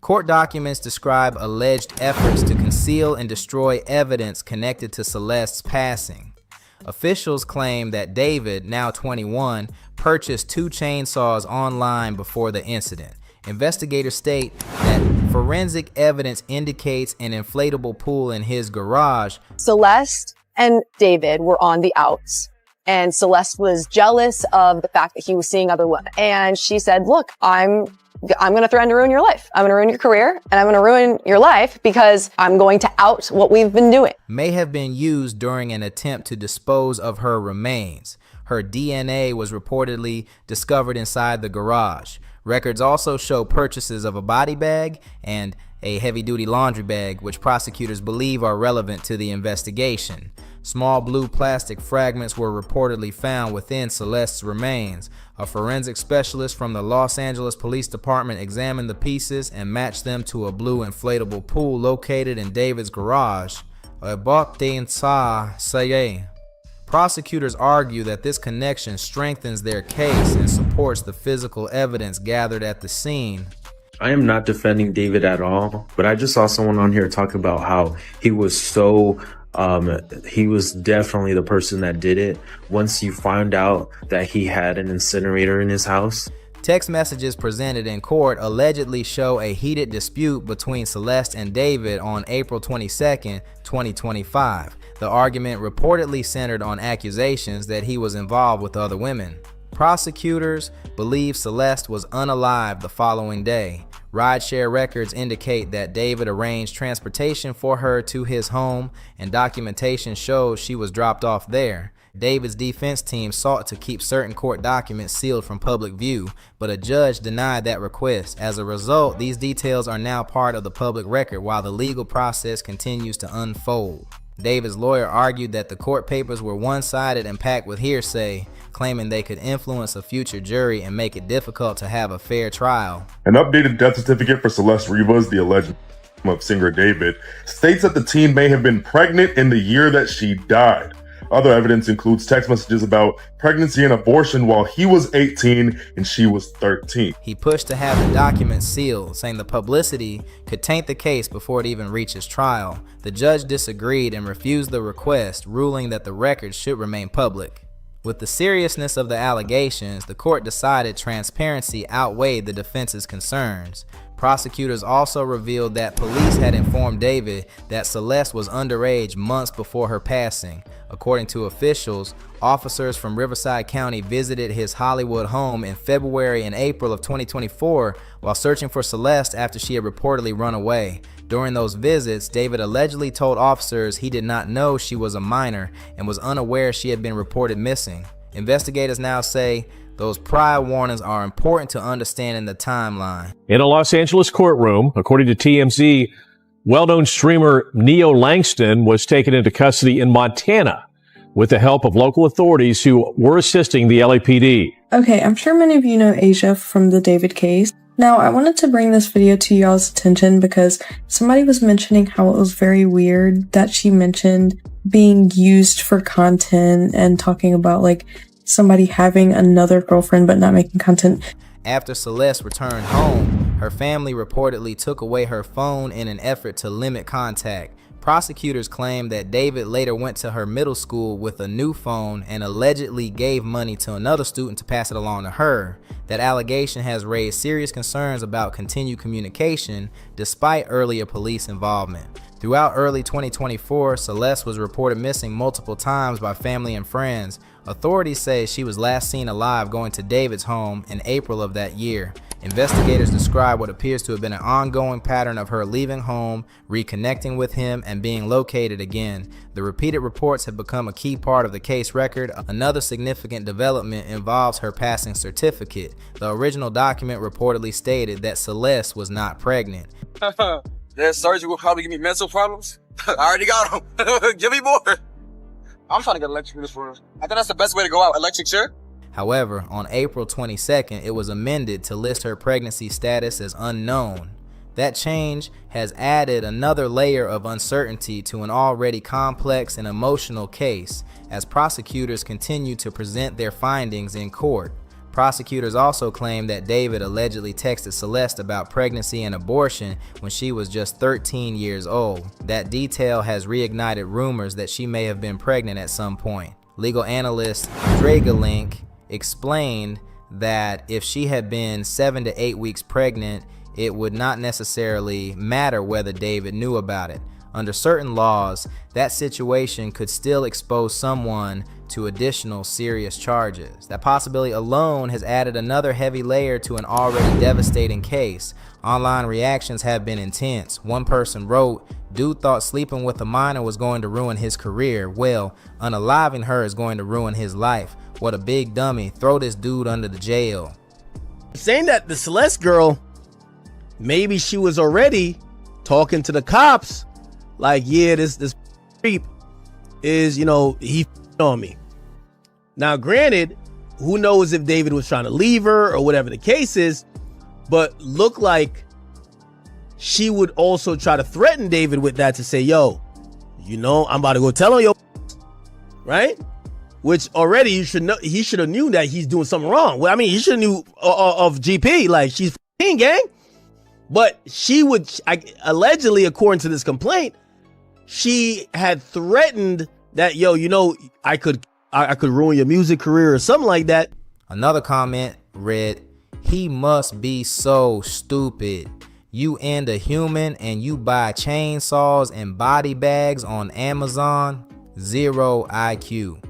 S2: Court documents describe alleged efforts to conceal and destroy evidence connected to Celeste's passing. Officials claim that David, now 21, purchased 2 chainsaws online before the incident. Investigators state that forensic evidence indicates an inflatable pool in his garage.
S6: Celeste and David were on the outs, and Celeste was jealous of the fact that he was seeing other women. And she said, look, I'm going to threaten to ruin your life. I'm going to ruin your career, and I'm going to ruin your life because I'm going to out what we've been doing.
S2: May have been used during an attempt to dispose of her remains. Her DNA was reportedly discovered inside the garage. Records also show purchases of a body bag and a heavy-duty laundry bag, which prosecutors believe are relevant to the investigation. Small blue plastic fragments were reportedly found within Celeste's remains. A forensic specialist from the Los Angeles Police Department examined the pieces and matched them to a blue inflatable pool located in David's garage. Prosecutors argue that this connection strengthens their case and supports the physical evidence gathered at the scene.
S24: I am not defending David at all, but I just saw someone on here talk about how he was he was definitely the person that did it once you find out that he had an incinerator in his house.
S2: Text messages presented in court allegedly show a heated dispute between Celeste and David on April 22, 2025. The argument reportedly centered on accusations that he was involved with other women. Prosecutors believe Celeste was unalive the following day. Rideshare records indicate that David arranged transportation for her to his home, and documentation shows she was dropped off there. David's defense team sought to keep certain court documents sealed from public view, but a judge denied that request. As a result, these details are now part of the public record while the legal process continues to unfold. David's lawyer argued that the court papers were one-sided and packed with hearsay, claiming they could influence a future jury and make it difficult to have a fair trial.
S7: An updated death certificate for Celeste Rivas, the alleged of singer David, states that the teen may have been pregnant in the year that she died. Other evidence includes text messages about pregnancy and abortion while he was 18 and she was 13.
S2: He pushed to have the documents sealed, saying the publicity could taint the case before it even reaches trial. The judge disagreed and refused the request, ruling that the records should remain public. With the seriousness of the allegations, the court decided transparency outweighed the defense's concerns. Prosecutors also revealed that police had informed David that Celeste was underage months before her passing. According to officials, officers from Riverside County visited his Hollywood home in February and April of 2024 while searching for Celeste after she had reportedly run away. During those visits, David allegedly told officers he did not know she was a minor and was unaware she had been reported missing. Investigators now say those prior warnings are important to understanding the timeline.
S8: In a Los Angeles courtroom, according to TMZ, well-known streamer Neo Langston was taken into custody in Montana with the help of local authorities who were assisting the LAPD.
S9: Okay, I'm sure many of you know Asia from the David case. Now, I wanted to bring this video to y'all's attention because somebody was mentioning how it was very weird that she mentioned being used for content and talking about like somebody having another girlfriend but not making content.
S2: After Celeste returned home, her family reportedly took away her phone in an effort to limit contact. Prosecutors claim that David later went to her middle school with a new phone and allegedly gave money to another student to pass it along to her. That allegation has raised serious concerns about continued communication despite earlier police involvement. Throughout early 2024, Celeste was reported missing multiple times by family and friends. Authorities say she was last seen alive going to David's home in April of that year. Investigators describe what appears to have been an ongoing pattern of her leaving home, reconnecting with him, and being located again. The repeated reports have become a key part of the case record. Another significant development involves her passing certificate. The original document reportedly stated that Celeste was not pregnant.
S10: That surgery will probably give me mental problems. I already got them. Give me more. I'm trying to get electric in this room. I think that's the best way to go out. Electric chair.
S2: However, on April 22nd, it was amended to list her pregnancy status as unknown. That change has added another layer of uncertainty to an already complex and emotional case as prosecutors continue to present their findings in court. Prosecutors also claim that David allegedly texted Celeste about pregnancy and abortion when she was just 13 years old. That detail has reignited rumors that she may have been pregnant at some point. Legal analyst Dragalink explained that if she had been 7 to 8 weeks pregnant, it would not necessarily matter whether David knew about it. Under certain laws, that situation could still expose someone to additional serious charges. That possibility alone has added another heavy layer to an already devastating case. Online reactions have been intense. One person wrote, "Dude thought sleeping with a minor was going to ruin his career. Well, unaliving her is going to ruin his life. What a big dummy. Throw this dude under the jail."
S25: Saying that the Celeste girl, maybe she was already talking to the cops like, yeah, this creep is, he on me. Now, granted, who knows if David was trying to leave her or whatever the case is, but look like she would also try to threaten David with that to say, yo, I'm about to go tell on your, right? Which already he should have knew that he's doing something wrong. Well, I mean, he should have knew of GP, like she's f***ing gang. But she would, allegedly, according to this complaint, she had threatened that, yo, I could ruin your music career or something like that.
S2: Another comment read, "He must be so stupid. You end a human and you buy chainsaws and body bags on Amazon. Zero IQ."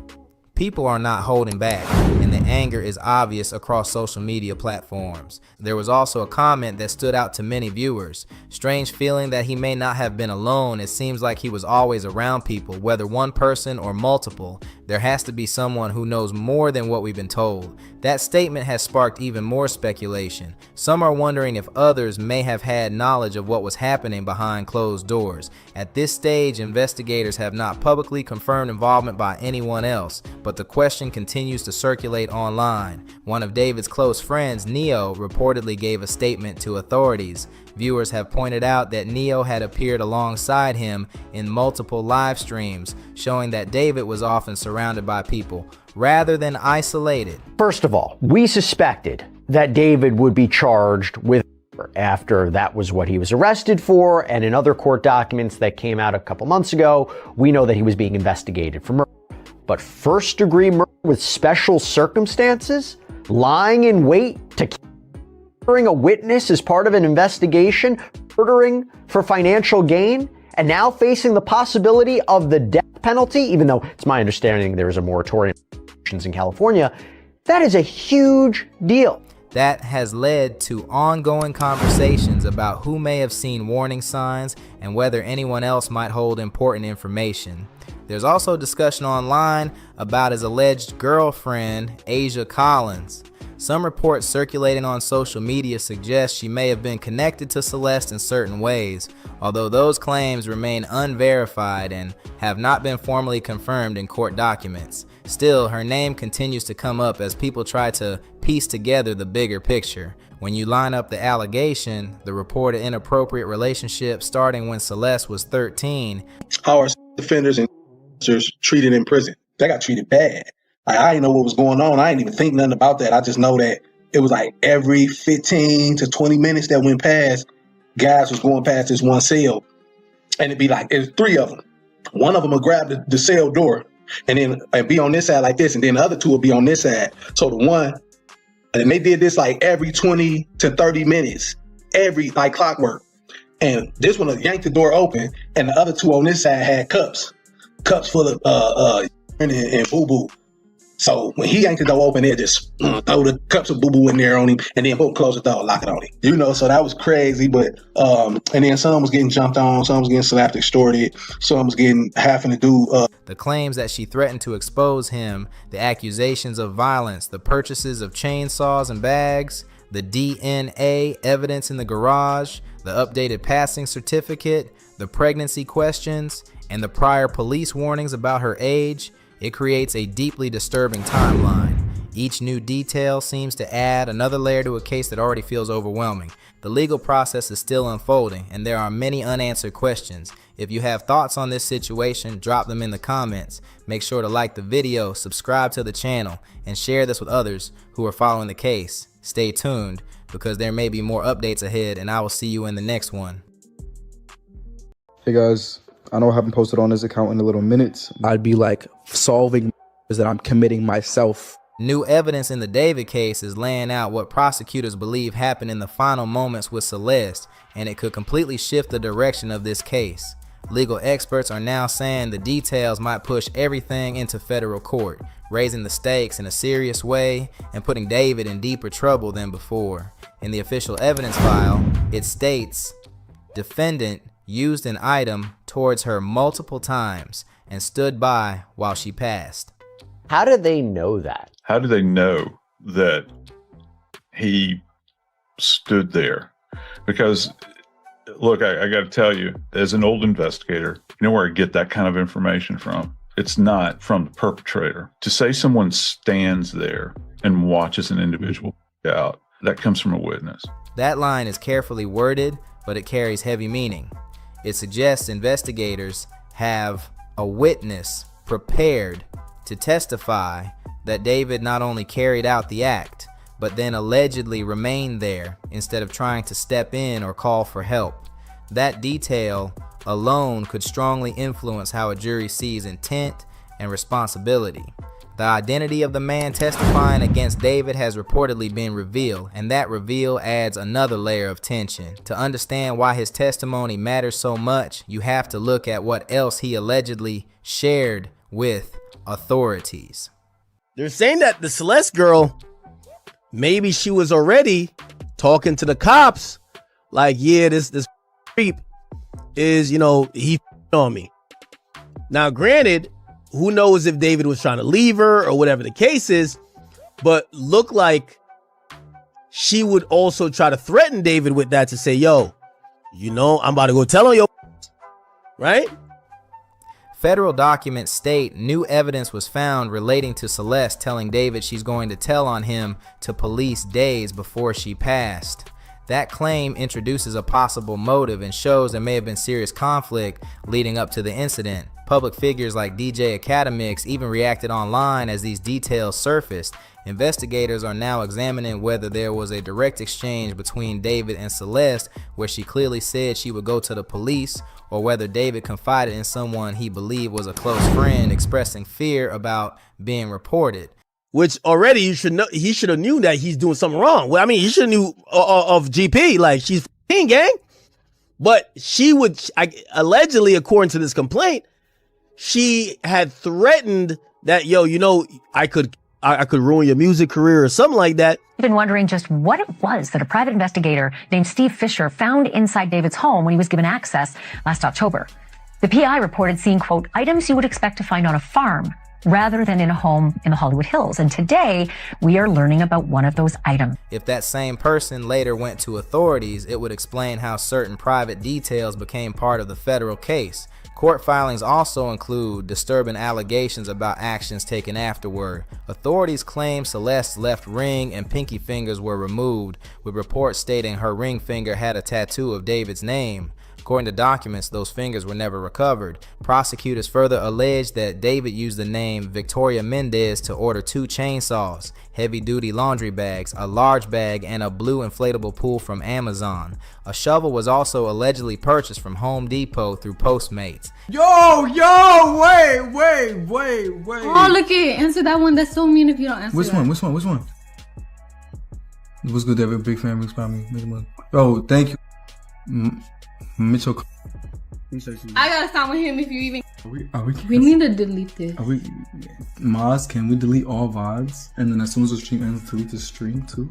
S2: People are not holding back, and the anger is obvious across social media platforms. There was also a comment that stood out to many viewers. Strange feeling that he may not have been alone. It seems like he was always around people, whether one person or multiple. There has to be someone who knows more than what we've been told. That statement has sparked even more speculation. Some are wondering if others may have had knowledge of what was happening behind closed doors. At this stage, investigators have not publicly confirmed involvement by anyone else, but the question continues to circulate online. One of David's close friends, Neo, reportedly gave a statement to authorities. Viewers have pointed out that Neo had appeared alongside him in multiple live streams, showing that David was often surrounded by people, rather than isolated.
S3: First of all, we suspected that David would be charged with after that was what he was arrested for, and in other court documents that came out a couple months ago, we know that he was being investigated for murder. But first-degree murder with special circumstances? Lying in wait to murdering a witness as part of an investigation, murdering for financial gain, and now facing the possibility of the death penalty, even though it's my understanding there is a moratorium in California. That is a huge deal.
S2: That has led to ongoing conversations about who may have seen warning signs and whether anyone else might hold important information. There's also discussion online about his alleged girlfriend, Asia Collins. Some reports circulating on social media suggest she may have been connected to Celeste in certain ways, although those claims remain unverified and have not been formally confirmed in court documents. Still, her name continues to come up as people try to piece together the bigger picture. When you line up the allegation, the reported inappropriate relationship starting when Celeste was 13.
S11: How are offenders and treated in prison? They got treated bad. I didn't know what was going on. I didn't even think nothing about that. I just know that it was like every 15 to 20 minutes that went past, guys was going past this one cell. And it'd be like, there's three of them. One of them would grab the cell door and then be on this side like this. And then the other two would be on this side. So the one, and they did this like every 20 to 30 minutes, every like clockwork. And this one yanked the door open and the other two on this side had cups full of and boo-boo. So when he yanked the door open, they just throw the cups of boo-boo in there on him and then boom, close the door, lock it on him. You know, so that was crazy. But and then some was getting jumped on, some was getting slapped, extorted, some was having to do
S2: the claims that she threatened to expose him, the accusations of violence, the purchases of chainsaws and bags, the DNA evidence in the garage, the updated passing certificate, the pregnancy questions, and the prior police warnings about her age. It creates a deeply disturbing timeline. Each new detail seems to add another layer to a case that already feels overwhelming. The legal process is still unfolding, and there are many unanswered questions. If you have thoughts on this situation, drop them in the comments. Make sure to like the video, subscribe to the channel, and share this with others who are following the case. Stay tuned, because there may be more updates ahead, and I will see you in the next one.
S1: Hey guys, I know I haven't posted on this account in a little minutes. I'd be like solving that I'm committing myself.
S2: New evidence in the David case is laying out what prosecutors believe happened in the final moments with Celeste, and it could completely shift the direction of this case. Legal experts are now saying the details might push everything into federal court, raising the stakes in a serious way and putting David in deeper trouble than before. In the official evidence file, it states, defendant used an item towards her multiple times and stood by while she passed.
S3: How do they know that?
S12: How do they know that he stood there? Because, look, I got to tell you, as an old investigator, you know where I get that kind of information from? It's not from the perpetrator. To say someone stands there and watches an individual out, that comes from a witness.
S2: That line is carefully worded, but it carries heavy meaning. It suggests investigators have a witness prepared to testify that David not only carried out the act, but then allegedly remained there instead of trying to step in or call for help. That detail alone could strongly influence how a jury sees intent and responsibility. The identity of the man testifying against David has reportedly been revealed, and that reveal adds another layer of tension. To understand why his testimony matters so much, you have to look at what else he allegedly shared with authorities.
S25: They're saying that the Celeste girl, maybe she was already talking to the cops like, yeah, this creep is, he on me. Now, granted, who knows if David was trying to leave her or whatever the case is, but look like she would also try to threaten David with that to say, yo, I'm about to go tell on your, right?
S2: Federal documents state new evidence was found relating to Celeste telling David she's going to tell on him to police days before she passed. That claim introduces a possible motive and shows there may have been serious conflict leading up to the incident. Public figures like DJ Academics even reacted online as these details surfaced. Investigators are now examining whether there was a direct exchange between David and Celeste where she clearly said she would go to the police, or whether David confided in someone he believed was a close friend expressing fear about being reported.
S25: Which already he should have knew that he's doing something wrong. Well, I mean, he should have knew of GP, like she's f***ing gang. But she would, allegedly, according to this complaint, she had threatened that, yo, I could ruin your music career or something like that.
S13: I've been wondering just what it was that a private investigator named Steve Fisher found inside David's home when he was given access last October. The PI reported seeing, quote, items you would expect to find on a farm rather than in a home in the Hollywood Hills. And today, we are learning about one of those items.
S2: If that same person later went to authorities, it would explain how certain private details became part of the federal case. Court filings also include disturbing allegations about actions taken afterward. Authorities claim Celeste's left ring and pinky fingers were removed, with reports stating her ring finger had a tattoo of David's name. According to documents, those fingers were never recovered. Prosecutors further alleged that David used the name Victoria Mendez to order 2 chainsaws, heavy-duty laundry bags, a large bag, and a blue inflatable pool from Amazon. A shovel was also allegedly purchased from Home Depot through Postmates.
S15: Yo, wait.
S17: Oh, look it. Answer that one. That's so mean if you don't answer
S1: Which
S17: that.
S1: one? What's good, David? Big fan. Inspire me. Oh, thank you. Mitchell.
S17: I gotta stop with him if you even.
S1: We
S17: need to delete this.
S1: Maz, can we delete all VODs? And then as soon as the stream ends, delete the stream too?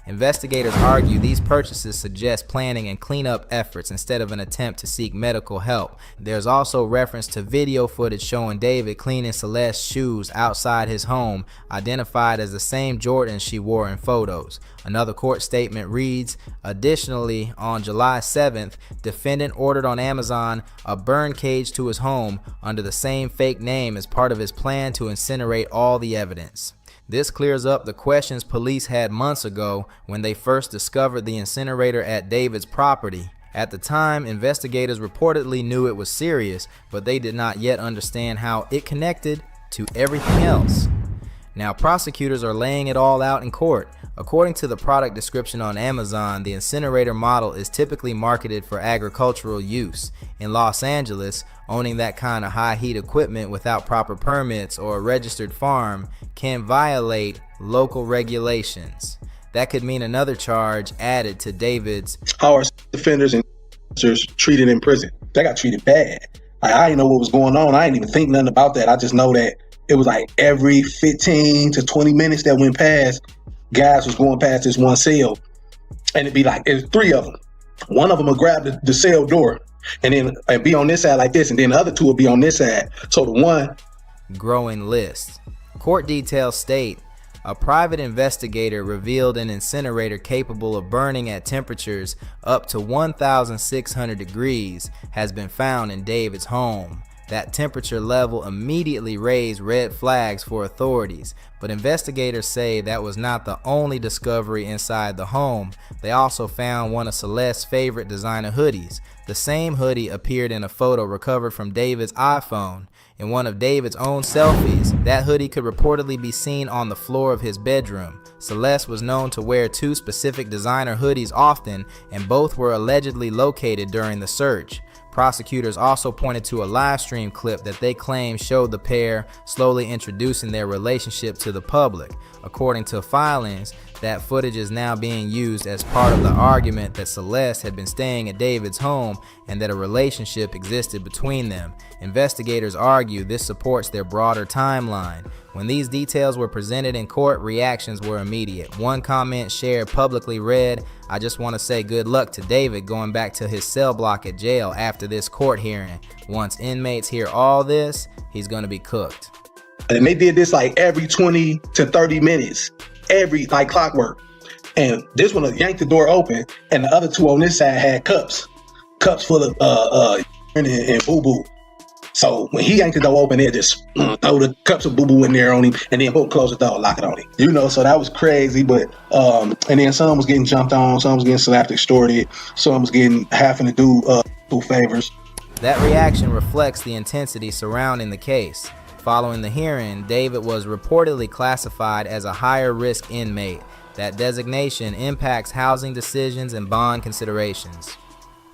S2: Investigators argue these purchases suggest planning and cleanup efforts instead of an attempt to seek medical help. There's also reference to video footage showing David cleaning Celeste's shoes outside his home, identified as the same Jordans she wore in photos. Another court statement reads, additionally, on July 7th, defendant ordered on Amazon a burn cage to his home under the same fake name as part of his plan to incinerate all the evidence. This clears up the questions police had months ago when they first discovered the incinerator at David's property. At the time, investigators reportedly knew it was serious, but they did not yet understand how it connected to everything else. Now, prosecutors are laying it all out in court. According to the product description on Amazon, the incinerator model is typically marketed for agricultural use. In Los Angeles, owning that kind of high heat equipment without proper permits or a registered farm can violate local regulations. That could mean another charge added to David's.
S11: How are defenders and treated in prison? They got treated bad. I didn't know what was going on. I didn't even think nothing about that. I just know that it was like every 15 to 20 minutes that went past, guys was going past this one cell, and it'd be like, there's 3 of them. One of them would grab the cell door and then be on this side like this, and then the other 2 would be on this side. So the one.
S2: Growing list. Court details state, a private investigator revealed an incinerator capable of burning at temperatures up to 1,600 degrees has been found in David's home. That temperature level immediately raised red flags for authorities, but investigators say that was not the only discovery inside the home. They also found one of Celeste's favorite designer hoodies. The same hoodie appeared in a photo recovered from David's iPhone. In one of David's own selfies, that hoodie could reportedly be seen on the floor of his bedroom. Celeste was known to wear 2 specific designer hoodies often, and both were allegedly located during the search. Prosecutors also pointed to a live stream clip that they claim showed the pair slowly introducing their relationship to the public. According to filings, That footage is now being used as part of the argument that Celeste had been staying at David's home and that a relationship existed between them. Investigators argue this supports their broader timeline. When these details were presented in court, reactions were immediate. One comment shared publicly read, "I just want to say good luck to David going back to his cell block at jail after this court hearing. Once inmates hear all this, he's going to be cooked."
S11: And they did this like every 20 to 30 minutes, every like clockwork. And this one yanked the door open, and the other two on this side had cups full of and boo-boo. So when he yanked the door open, they just throw the cups of boo-boo in there on him, and then boom, close the door, lock it on him. You know, so that was crazy. But and then some was getting jumped on, some was getting slapped, extorted, some was having to do favors.
S2: That reaction reflects the intensity surrounding the case. Following the hearing, David was reportedly classified as a higher risk inmate. That designation impacts housing decisions and bond considerations.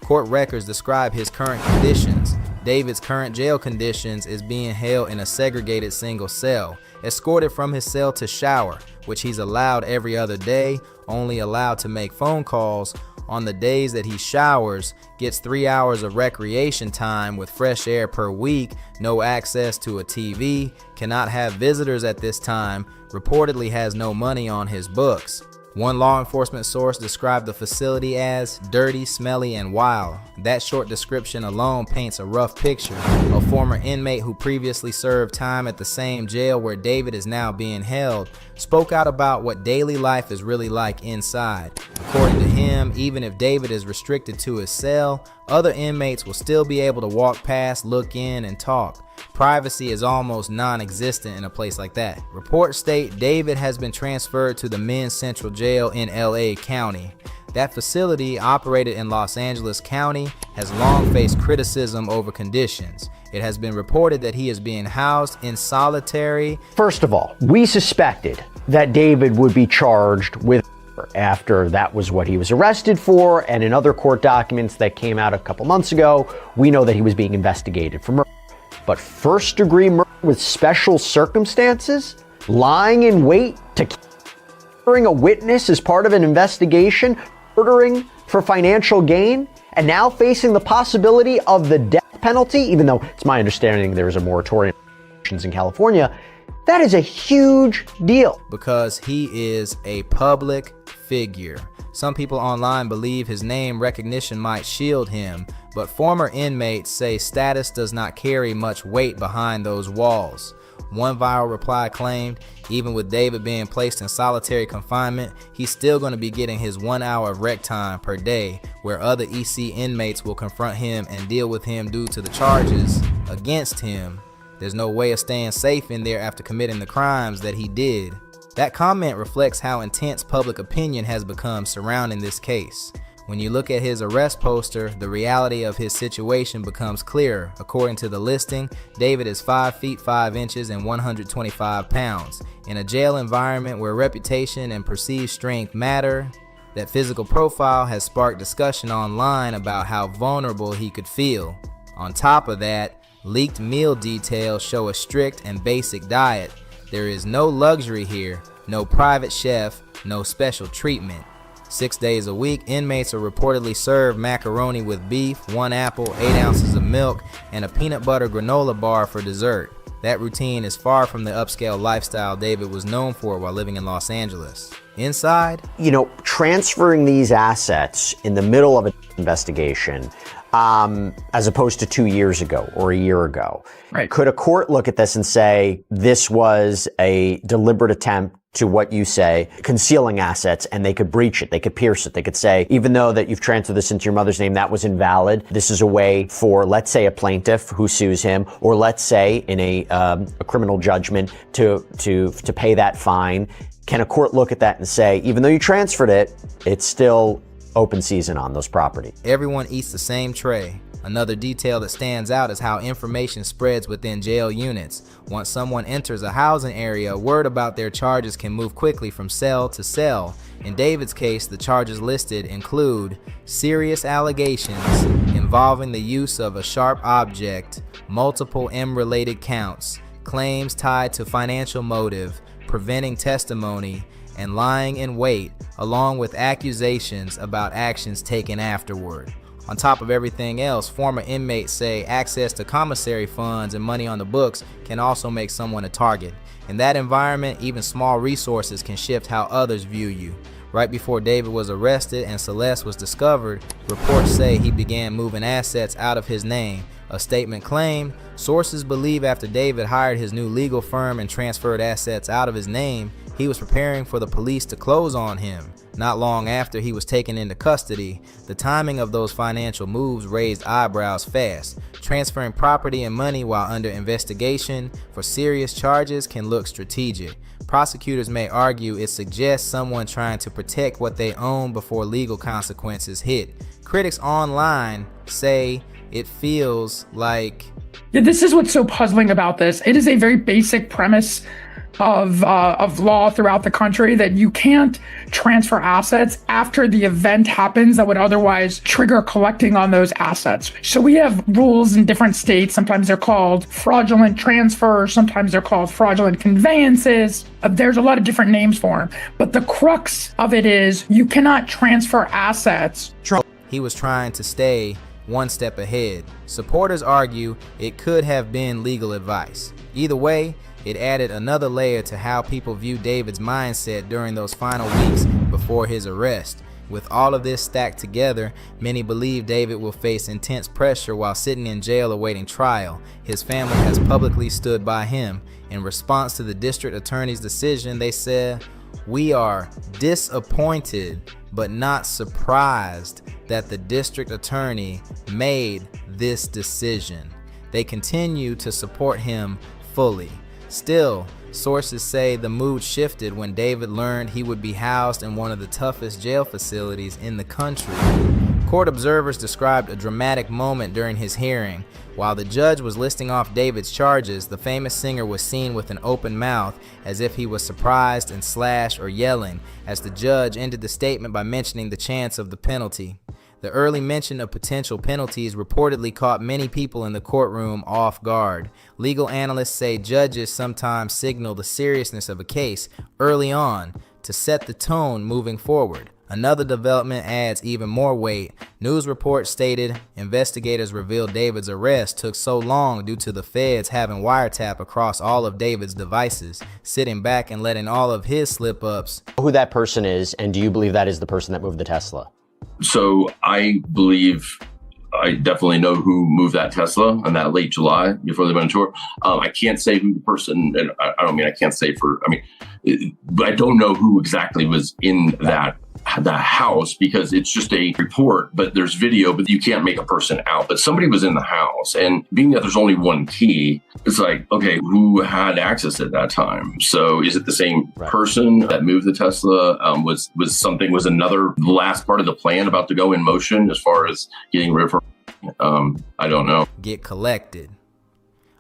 S2: Court records describe his current conditions. David's current jail conditions is being held in a segregated single cell, escorted from his cell to shower, which he's allowed every other day, only allowed to make phone calls. On the days that he showers, gets 3 hours of recreation time with fresh air per week, no access to a TV, cannot have visitors at this time, reportedly has no money on his books. One law enforcement source described the facility as dirty, smelly, and wild. That short description alone paints a rough picture. A former inmate who previously served time at the same jail where David is now being held spoke out about what daily life is really like inside. According to him, even if David is restricted to his cell, other inmates will still be able to walk past, look in, and talk. Privacy is almost non-existent in a place like that. Reports state David has been transferred to the Men's Central Jail in LA County. That facility, operated in Los Angeles County, has long faced criticism over conditions. It has been reported that he is being housed in solitary.
S3: First of all, we suspected that David would be charged with after that was what he was arrested for, and in other court documents that came out a couple months ago, we know that he was being investigated for murder. But first-degree murder with special circumstances? Lying in wait to murdering a witness as part of an investigation? Murdering for financial gain? And now facing the possibility of the death penalty, even though it's my understanding there is a moratorium in California. That is a huge deal.
S2: Because he is a public figure. Some people online believe his name recognition might shield him, but former inmates say status does not carry much weight behind those walls. One viral reply claimed, even with David being placed in solitary confinement, he's still going to be getting his 1 hour of rec time per day, where other EC inmates will confront him and deal with him due to the charges against him. There's no way of staying safe in there after committing the crimes that he did. That comment reflects how intense public opinion has become surrounding this case. When you look at his arrest poster, the reality of his situation becomes clearer. According to the listing, David is 5 feet 5 inches and 125 pounds. In a jail environment where reputation and perceived strength matter, that physical profile has sparked discussion online about how vulnerable he could feel. On top of that, leaked meal details show a strict and basic diet. There is no luxury here, no private chef, no special treatment. 6 days a week, inmates are reportedly served macaroni with beef, 1 apple, 8 ounces of milk, and a peanut butter granola bar for dessert. That routine is far from the upscale lifestyle David was known for while living in Los Angeles. Inside,
S3: transferring these assets in the middle of an investigation, as opposed to 2 years ago or a year ago. Right. Could a court look at this and say, this was a deliberate attempt to what you say, concealing assets, and they could breach it, they could pierce it, they could say, even though that you've transferred this into your mother's name, that was invalid. This is a way for, let's say, a plaintiff who sues him, or let's say in a criminal judgment to pay that fine. Can a court look at that and say, even though you transferred it, it's still open season on those property?
S2: Everyone eats the same tray. Another detail that stands out is how information spreads within jail units. Once someone enters a housing area, word about their charges can move quickly from cell to cell. In David's case, the charges listed include serious allegations involving the use of a sharp object, multiple M-related counts, claims tied to financial motive, preventing testimony, and lying in wait, along with accusations about actions taken afterward. On top of everything else, former inmates say access to commissary funds and money on the books can also make someone a target. In that environment, even small resources can shift how others view you. Right before David was arrested and Celeste was discovered, reports say he began moving assets out of his name. A statement claimed, sources believe after David hired his new legal firm and transferred assets out of his name, he was preparing for the police to close on him. Not long after he was taken into custody, the timing of those financial moves raised eyebrows fast. Transferring property and money while under investigation for serious charges can look strategic. Prosecutors may argue it suggests someone trying to protect what they own before legal consequences hit. Critics online say it feels like...
S18: Yeah, this is what's so puzzling about this. It is a very basic premise of law throughout the country that you can't transfer assets after the event happens that would otherwise trigger collecting on those assets. So we have rules in different states. Sometimes they're called fraudulent transfers. Sometimes they're called fraudulent conveyances. There's a lot of different names for them. But the crux of it is you cannot transfer assets.
S2: He was trying to stay one step ahead. Supporters argue it could have been legal advice. Either way, it added another layer to how people view David's mindset during those final weeks before his arrest. With all of this stacked together, many believe David will face intense pressure while sitting in jail awaiting trial. His family has publicly stood by him. In response to the district attorney's decision, they said, "We are disappointed but not surprised that the district attorney made this decision." They continue to support him fully. Still, sources say the mood shifted when David learned he would be housed in one of the toughest jail facilities in the country. Court observers described a dramatic moment during his hearing. While the judge was listing off David's charges, the famous singer was seen with an open mouth as if he was surprised and slashed or yelling, as the judge ended the statement by mentioning the chance of the penalty. The early mention of potential penalties reportedly caught many people in the courtroom off guard. Legal analysts say judges sometimes signal the seriousness of a case early on to set the tone moving forward. Another development adds even more weight. News reports stated investigators revealed David's arrest took so long due to the feds having wiretap across all of David's devices, sitting back and letting all of his slip-ups.
S3: Who that person is, and do you believe that is the person that moved the Tesla?
S19: So I believe I definitely know who moved that Tesla in that late July before they went on tour. I can't say who the person, and I don't mean I can't say for, but I don't know who exactly was in that house because it's just a report, but there's video, but you can't make a person out. But somebody was in the house, and being that there's only one key, it's like, okay, who had access at that time? So is it the same person that moved the Tesla? Was another last part of the plan about to go in motion as far as getting rid of her? I don't know.
S2: Get collected.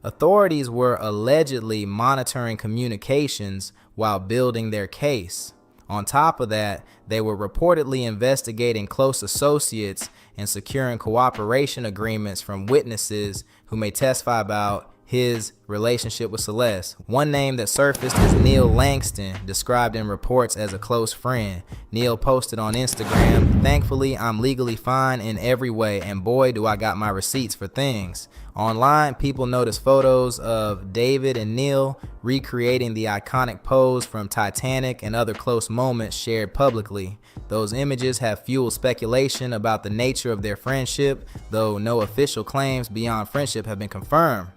S2: Authorities were allegedly monitoring communications while building their case. On top of that, they were reportedly investigating close associates and securing cooperation agreements from witnesses who may testify about his relationship with Celeste. One name that surfaced is Neil Langston, described in reports as a close friend. Neil posted on Instagram, "Thankfully, I'm legally fine in every way, and boy, do I got my receipts for things." Online, people noticed photos of David and Neil recreating the iconic pose from Titanic and other close moments shared publicly. Those images have fueled speculation about the nature of their friendship, though no official claims beyond friendship have been confirmed.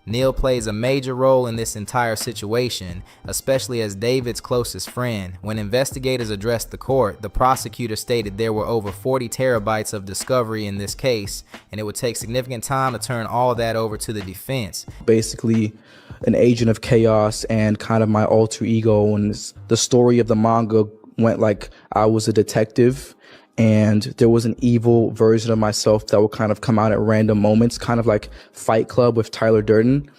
S2: Neil plays a major role in this entire situation, especially as David's closest friend. When investigators addressed the court, the prosecutor stated there were over 40 terabytes of discovery in this case, and it would take significant time to turn all of that over to the defense.
S1: Basically, an agent of chaos and kind of my alter ego, and the story of the manga went like I was a detective, and there was an evil version of myself that would kind of come out at random moments, kind of like Fight Club with Tyler Durden.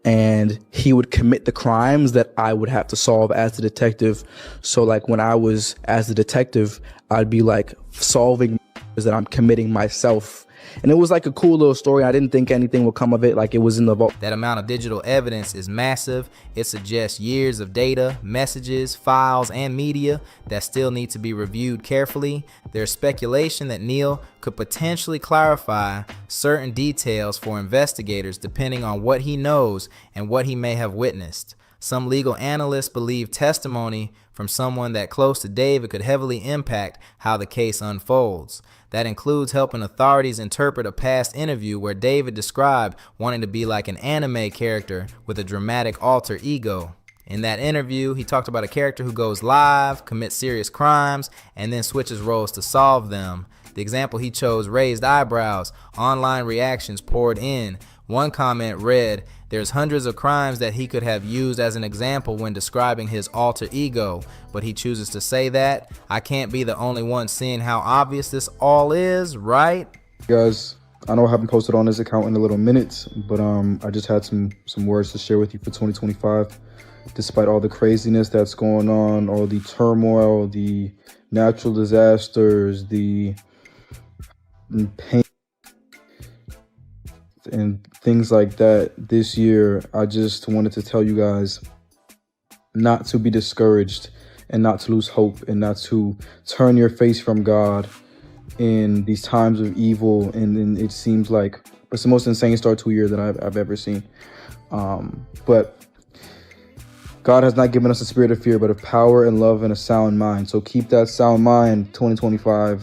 S1: And he would commit the crimes that I would have to solve as the detective. So like when I was as the detective, I'd be like solving is that I'm committing myself. And it was like a cool little story. I didn't think anything would come of it. Like, it was in the vault.
S2: That amount of digital evidence is massive. It suggests years of data, messages, files, and media that still need to be reviewed carefully. There's speculation that Neil could potentially clarify certain details for investigators depending on what he knows and what he may have witnessed. Some legal analysts believe testimony from someone that close to David could heavily impact how the case unfolds. That includes helping authorities interpret a past interview where David described wanting to be like an anime character with a dramatic alter ego. In that interview, he talked about a character who goes live, commits serious crimes, and then switches roles to solve them. The example he chose raised eyebrows. Online reactions poured in. One comment read, "There's hundreds of crimes that he could have used as an example when describing his alter ego, but he chooses to say that. I can't be the only one seeing how obvious this all is, right?"
S1: Guys, I know I haven't posted on this account in a little minute, but I just had some words to share with you for 2025. Despite all the craziness that's going on, all the turmoil, the natural disasters, the pain, and things like that, this year, I just wanted to tell you guys not to be discouraged and not to lose hope and not to turn your face from God in these times of evil. And it seems like it's the most insane start to a year that I've ever seen. But God has not given us a spirit of fear, but of power and love and a sound mind. So keep that sound mind, 2025.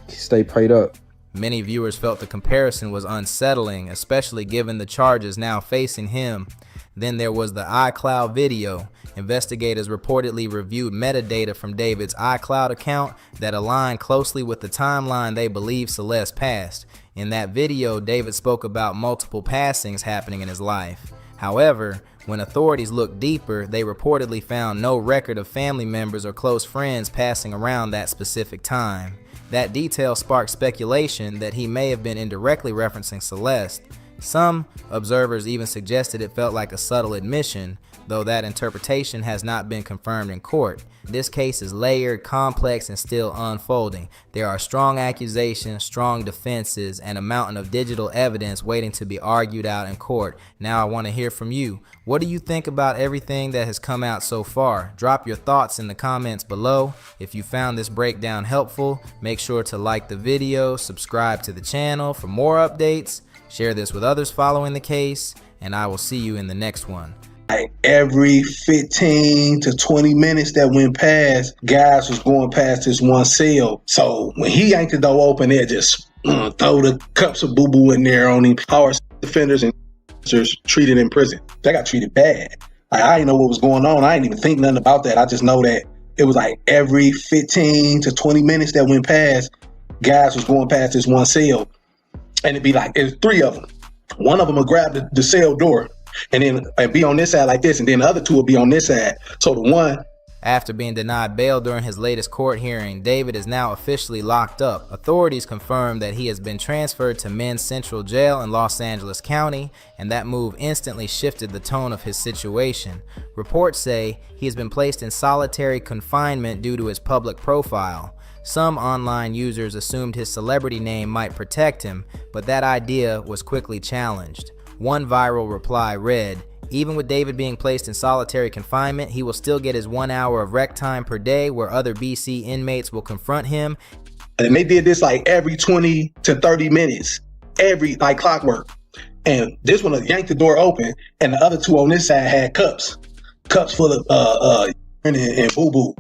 S1: Stay prayed up.
S2: Many viewers felt the comparison was unsettling, especially given the charges now facing him. Then there was the iCloud video. Investigators reportedly reviewed metadata from David's iCloud account that aligned closely with the timeline they believe Celeste passed. In that video, David spoke about multiple passings happening in his life. However, when authorities looked deeper, they reportedly found no record of family members or close friends passing around that specific time. That detail sparked speculation that he may have been indirectly referencing Celeste. Some observers even suggested it felt like a subtle admission, though that interpretation has not been confirmed in court. This case is layered, complex, and still unfolding. There are strong accusations, strong defenses, and a mountain of digital evidence waiting to be argued out in court. Now I want to hear from you. What do you think about everything that has come out so far? Drop your thoughts in the comments below. If you found this breakdown helpful, make sure to like the video, subscribe to the channel for more updates, share this with others following the case, and I will see you in the next one.
S11: Like every 15 to 20 minutes that went past, guys was going past this one cell. So when he yanked the door open, they just throw the cups of boo-boo in there on him. Our defenders and treated in prison. They got treated bad. Like, I didn't know what was going on. I didn't even think nothing about that. I just know that it was like every 15 to 20 minutes that went past, guys was going past this one cell. And it'd be like, there's three of them. One of them would grab the cell door and then be on this side like this, and then the other two will be on this side. So the one...
S2: After being denied bail during his latest court hearing, David is now officially locked up. Authorities confirmed that he has been transferred to Men's Central Jail in Los Angeles County, and that move instantly shifted the tone of his situation. Reports say he has been placed in solitary confinement due to his public profile. Some online users assumed his celebrity name might protect him, but that idea was quickly challenged. One viral reply read, "Even with David being placed in solitary confinement, he will still get his 1 hour of rec time per day where other BC inmates will confront him."
S11: And they did this like every 20 to 30 minutes, every like clockwork. And this one yanked the door open, and the other two on this side had cups full of and boo-boo.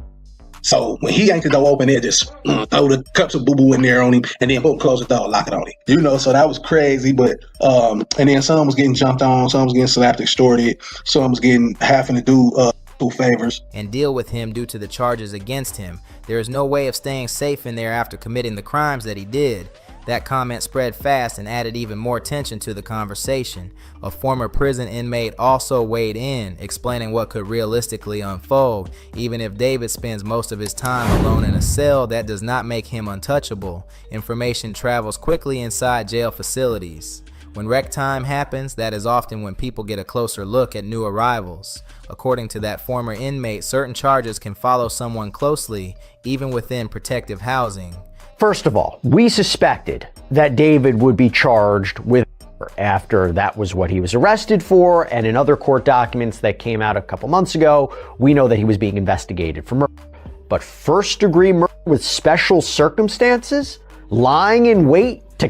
S11: So when he yanked the door open, they just throw the cups of boo-boo in there on him, and then boom, close the door, lock it on him. You know, so that was crazy. But and then some was getting jumped on, some was getting slapped, extorted, some was having to do favors
S2: and deal with him due to the charges against him. There is no way of staying safe in there after committing the crimes that he did. That comment spread fast and added even more tension to the conversation. A former prison inmate also weighed in, explaining what could realistically unfold. Even if David spends most of his time alone in a cell, that does not make him untouchable. Information travels quickly inside jail facilities. When rec time happens, that is often when people get a closer look at new arrivals. According to that former inmate, certain charges can follow someone closely, even within protective housing.
S3: First of all, we suspected that David would be charged with murder after that was what he was arrested for, and in other court documents that came out a couple months ago, we know that he was being investigated for murder. But first-degree murder with special circumstances? Lying in wait to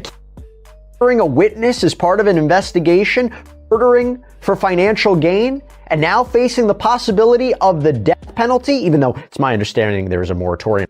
S3: murdering a witness as part of an investigation? Murdering for financial gain? And now facing the possibility of the death penalty, even though it's my understanding there is a moratorium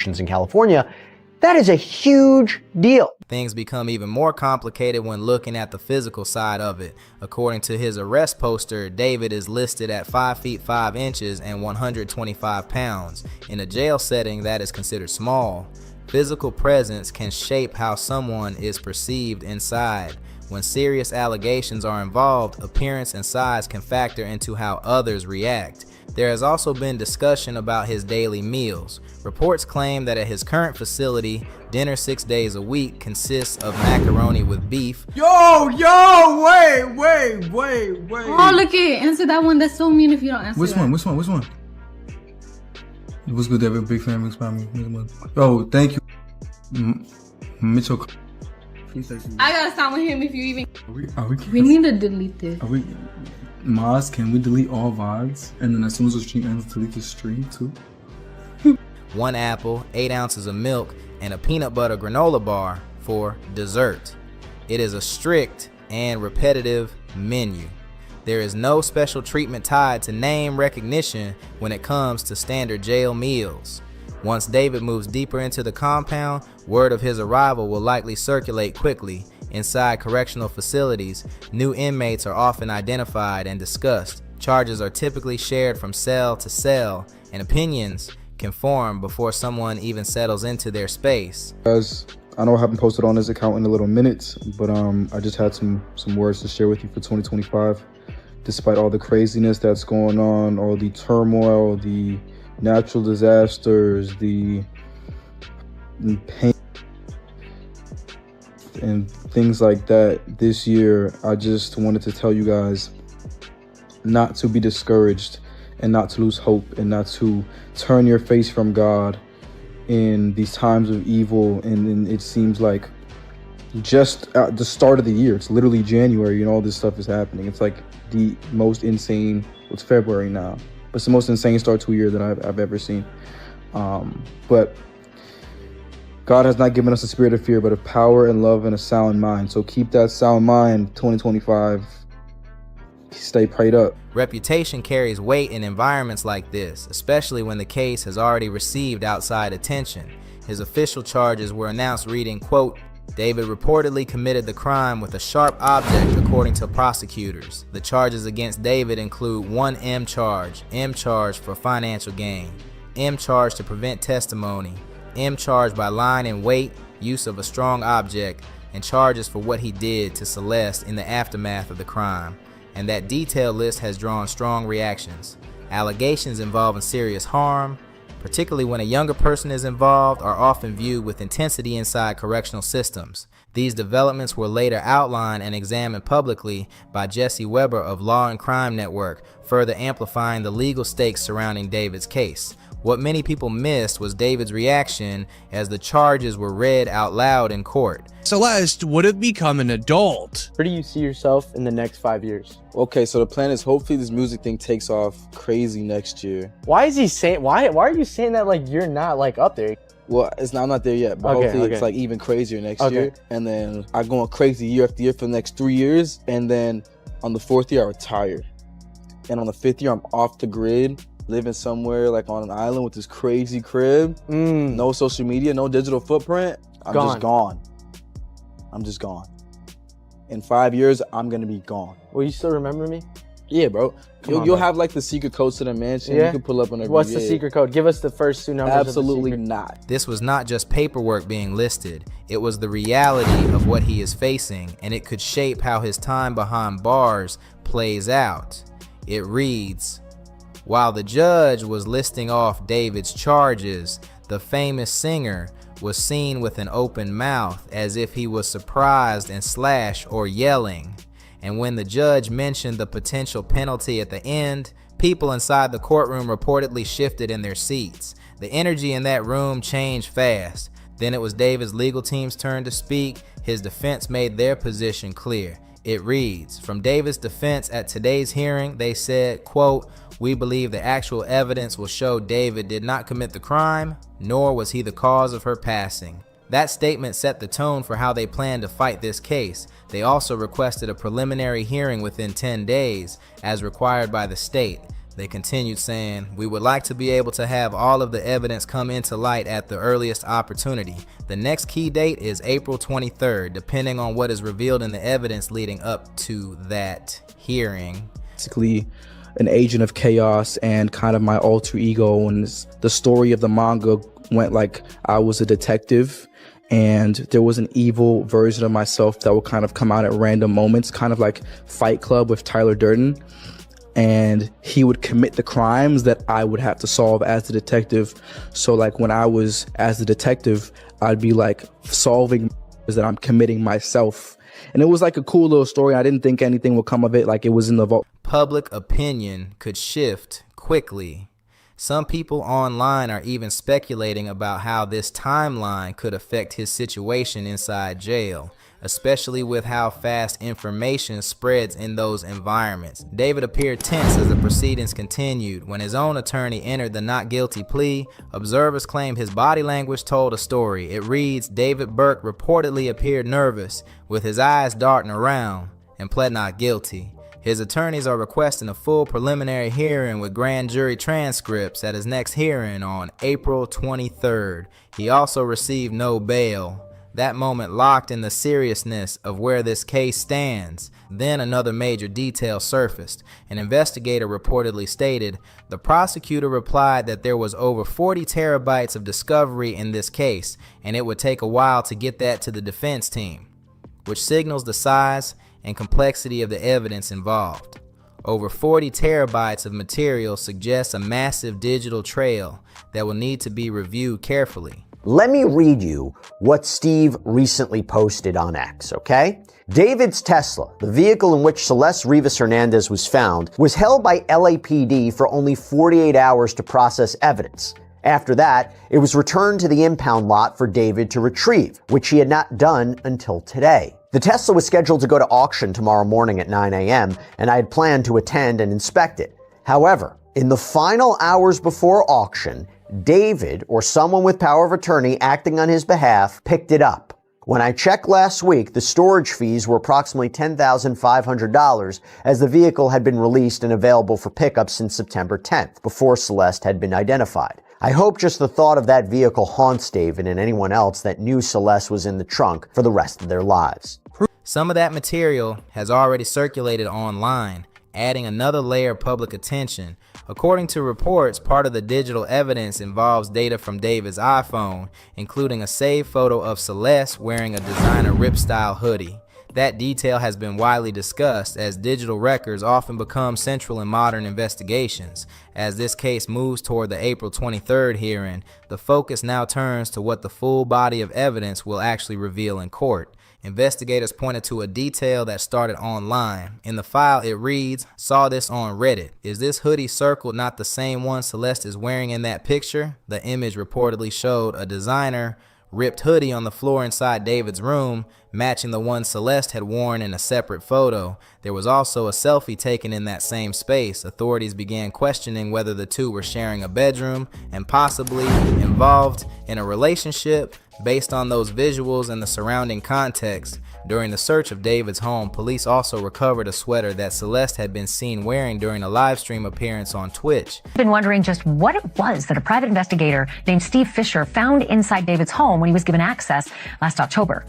S3: in California. That is a huge deal.
S2: Things become even more complicated when looking at the physical side of it. According to his arrest poster, David is listed at 5 feet 5 inches and 125 pounds. In a jail setting, that is considered small. Physical presence can shape how someone is perceived inside. When serious allegations are involved, appearance and size can factor into how others react. There has also been discussion about his daily meals. Reports claim that at his current facility, dinner 6 days a week consists of macaroni with beef.
S15: Yo, wait.
S17: Oh, look it. Answer that one. That's so mean if you don't answer
S1: Which
S17: that.
S1: one? What's good, David? Big fan, big spam. Oh, thank you. Mitchell.
S17: I gotta stop with him if you even.
S1: We
S17: need to delete this.
S1: Maz, can we delete all VODs? And then as soon as the stream ends, delete the stream too?
S2: 1 apple, 8 ounces of milk, and a peanut butter granola bar for dessert. It is a strict and repetitive menu. There is no special treatment tied to name recognition when it comes to standard jail meals. Once David moves deeper into the compound, word of his arrival will likely circulate quickly. Inside correctional facilities, new inmates are often identified and discussed. Charges are typically shared from cell to cell, and opinions can form before someone even settles into their space.
S1: Guys, I know I haven't posted on this account in a little minutes, but I just had some words to share with you for 2025. Despite all the craziness that's going on, all the turmoil, the natural disasters, the pain, and things like that this year, I just wanted to tell you guys not to be discouraged and not to lose hope and not to turn your face from God in these times of evil. And it seems like just at the start of the year, it's literally January and all this stuff is happening. It's like the most insane, it's February now, but it's the most insane start to a year that I've ever seen. But God has not given us a spirit of fear, but of power and love and a sound mind. So keep that sound mind, 2025. Stay prayed up.
S2: Reputation carries weight in environments like this, especially when the case has already received outside attention. His official charges were announced reading, quote, David reportedly committed the crime with a sharp object, according to prosecutors. The charges against David include 1 M charge for financial gain, M charge to prevent testimony, M charged by lying in wait, use of a strong object, and charges for what he did to Celeste in the aftermath of the crime. And that detailed list has drawn strong reactions. Allegations involving serious harm, particularly when a younger person is involved, are often viewed with intensity inside correctional systems. These developments were later outlined and examined publicly by Jesse Weber of Law and Crime Network, further amplifying the legal stakes surrounding David's case. What many people missed was David's reaction as the charges were read out loud in court.
S4: Celeste would have become an adult.
S14: Where do you see yourself in the next 5 years?
S1: Okay, so the plan is hopefully this music thing takes off crazy next year.
S14: Why is he saying, why are you saying that like you're not like up there?
S1: Well, I'm not there yet, but hopefully it's like even crazier next year. And then I go on crazy year after year for the next 3 years. And then on the 4th year, I retire. And on the 5th year, I'm off the grid, living somewhere like on an island with this crazy crib. No social media, no digital footprint. I'm just gone. In 5 years, I'm gonna be gone.
S14: Will you still remember me?
S1: Yeah, bro. You'll have like the secret codes to the mansion. You can pull up on every.
S14: What's the secret code? Give us the first 2 numbers.
S1: Absolutely
S14: of the
S1: not.
S2: This was not just paperwork being listed. It was the reality of what he is facing, and it could shape how his time behind bars plays out. It reads, while the judge was listing off David's charges, the famous singer was seen with an open mouth as if he was surprised and / or yelling. And when the judge mentioned the potential penalty at the end, people inside the courtroom reportedly shifted in their seats. The energy in that room changed fast. Then it was David's legal team's turn to speak. His defense made their position clear. It reads, from David's defense at today's hearing, they said, quote, "We believe the actual evidence will show David did not commit the crime, nor was he the cause of her passing." That statement set the tone for how they plan to fight this case. They also requested a preliminary hearing within 10 days, as required by the state. They continued saying, "We would like to be able to have all of the evidence come into light at the earliest opportunity. The next key date is April 23rd, depending on what is revealed in the evidence leading up to that hearing."
S1: Basically, an agent of chaos and kind of my alter ego. And the story of the manga went like I was a detective and there was an evil version of myself that would kind of come out at random moments, kind of like Fight Club with Tyler Durden. And he would commit the crimes that I would have to solve as the detective. So like when I was as the detective, I'd be like solving that I'm committing myself. And it was like a cool little story. I didn't think anything would come of it. Like it was in the vault.
S2: Public opinion could shift quickly. Some people online are even speculating about how this timeline could affect his situation inside jail, especially with how fast information spreads in those environments. David appeared tense as the proceedings continued. When his own attorney entered the not guilty plea, observers claimed his body language told a story. It reads, David Burke reportedly appeared nervous, with his eyes darting around, and pled not guilty. His attorneys are requesting a full preliminary hearing with grand jury transcripts at his next hearing on April 23rd. He also received no bail. That moment locked in the seriousness of where this case stands. Then another major detail surfaced. An investigator reportedly stated, the prosecutor replied that there was over 40 terabytes of discovery in this case, and it would take a while to get that to the defense team, which signals the size and complexity of the evidence involved. Over 40 terabytes of material suggests a massive digital trail that will need to be reviewed carefully.
S3: Let me read you what Steve recently posted on X, okay? David's Tesla, the vehicle in which Celeste Rivas Hernandez was found, was held by LAPD for only 48 hours to process evidence. After that, it was returned to the impound lot for David to retrieve, which he had not done until today. The Tesla was scheduled to go to auction tomorrow morning at 9 a.m., and I had planned to attend and inspect it. However, in the final hours before auction, David, or someone with power of attorney acting on his behalf, picked it up. When I checked last week, the storage fees were approximately $10,500 as the vehicle had been released and available for pickup since September 10th, before Celeste had been identified. I hope just the thought of that vehicle haunts David and anyone else that knew Celeste was in the trunk for the rest of their lives.
S2: Some of that material has already circulated online, adding another layer of public attention. According to reports, part of the digital evidence involves data from David's iPhone, including a saved photo of Celeste wearing a designer Rip-style hoodie. That detail has been widely discussed, as digital records often become central in modern investigations. As this case moves toward the April 23rd hearing, the focus now turns to what the full body of evidence will actually reveal in court. Investigators pointed to a detail that started online. In the file, it reads, saw this on Reddit. Is this hoodie circled not the same one Celeste is wearing in that picture? The image reportedly showed a designer ripped hoodie on the floor inside David's room, matching the one Celeste had worn in a separate photo. There was also a selfie taken in that same space. Authorities began questioning whether the two were sharing a bedroom and possibly involved in a relationship based on those visuals and the surrounding context. During the search of David's home, police also recovered a sweater that Celeste had been seen wearing during a live stream appearance on Twitch.
S13: I've been wondering just what it was that a private investigator named Steve Fisher found inside David's home when he was given access last October.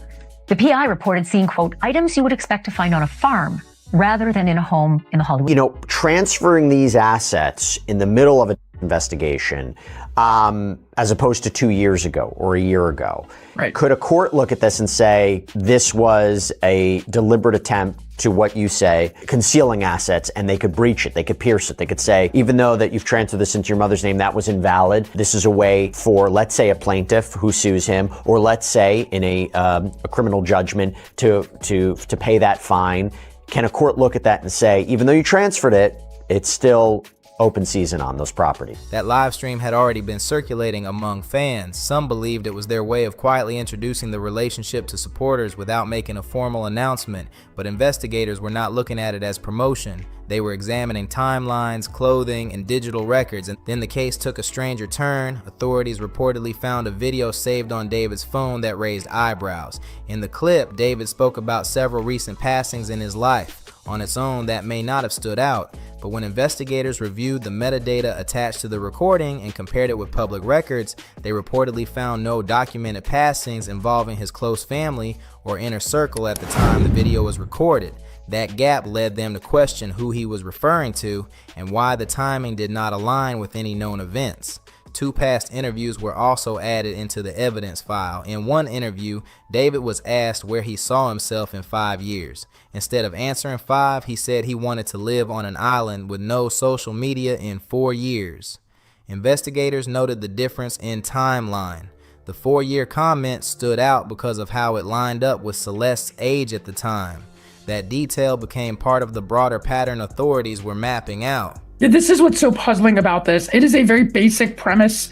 S13: The PI reported seeing, quote, items you would expect to find on a farm rather than in a home in the Hollywood.
S3: You know, transferring these assets in the middle of an investigation, as opposed to 2 years ago or a year ago.
S18: Right.
S3: Could a court look at this and say, this was a deliberate attempt to, what you say, concealing assets, and they could breach it, they could pierce it, they could say, even though that you've transferred this into your mother's name, that was invalid. This is a way for, let's say, a plaintiff who sues him, or let's say in a criminal judgment to pay that fine. Can a court look at that and say, even though you transferred it, it's still open season on those properties.
S2: That live stream had already been circulating among fans. Some believed it was their way of quietly introducing the relationship to supporters without making a formal announcement, but investigators were not looking at it as promotion. They were examining timelines, clothing, and digital records, and then the case took a stranger turn. Authorities reportedly found a video saved on David's phone that raised eyebrows. In the clip, David spoke about several recent passings in his life. On its own, that may not have stood out, but when investigators reviewed the metadata attached to the recording and compared it with public records, they reportedly found no documented passings involving his close family or inner circle at the time the video was recorded. That gap led them to question who he was referring to and why the timing did not align with any known events. 2 past interviews were also added into the evidence file. In one interview, David was asked where he saw himself in 5 years. Instead of answering 5, he said he wanted to live on an island with no social media in 4 years. Investigators noted the difference in timeline. The 4-year comment stood out because of how it lined up with Celeste's age at the time. That detail became part of the broader pattern authorities were mapping out.
S18: This is what's so puzzling about this. It is a very basic premise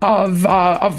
S18: of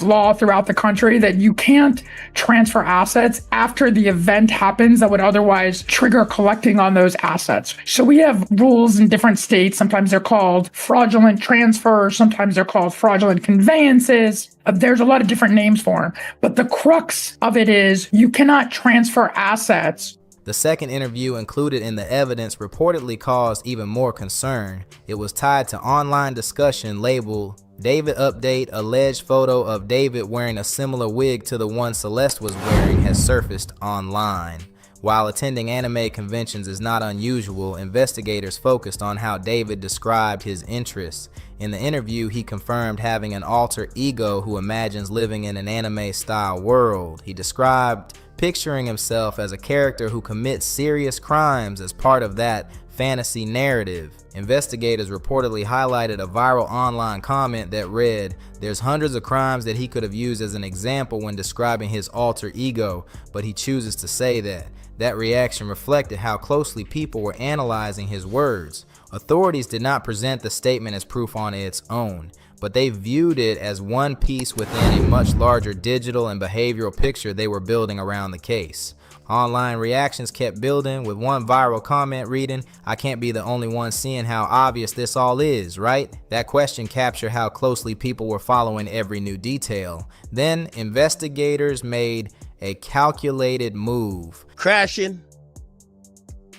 S18: law throughout the country that you can't transfer assets after the event happens that would otherwise trigger collecting on those assets. So we have rules in different states. Sometimes they're called fraudulent transfers. Sometimes they're called fraudulent conveyances. There's a lot of different names for them. But the crux of it is you cannot transfer assets.
S2: The second interview included in the evidence reportedly caused even more concern. It was tied to online discussion labeled David Update. Alleged photo of David wearing a similar wig to the one Celeste was wearing has surfaced online. While attending anime conventions is not unusual, investigators focused on how David described his interests. In the interview, he confirmed having an alter ego who imagines living in an anime-style world. He described picturing himself as a character who commits serious crimes as part of that fantasy narrative. Investigators reportedly highlighted a viral online comment that read, "There's hundreds of crimes that he could have used as an example when describing his alter ego, but he chooses to say that." That reaction reflected how closely people were analyzing his words. Authorities did not present the statement as proof on its own, but they viewed it as one piece within a much larger digital and behavioral picture they were building around the case. Online reactions kept building, with one viral comment reading, "I can't be the only one seeing how obvious this all is, right?" That question captured how closely people were following every new detail. Then investigators made a calculated move.
S25: Crashing.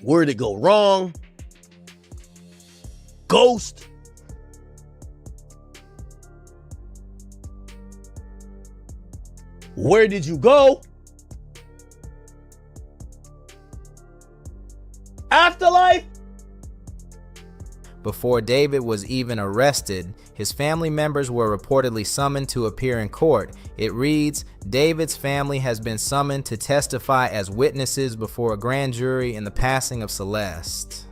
S25: Where'd it go wrong? Ghost. Where did you go? Afterlife?
S2: Before David was even arrested, his family members were reportedly summoned to appear in court. It reads, David's family has been summoned to testify as witnesses before a grand jury in the passing of Celeste.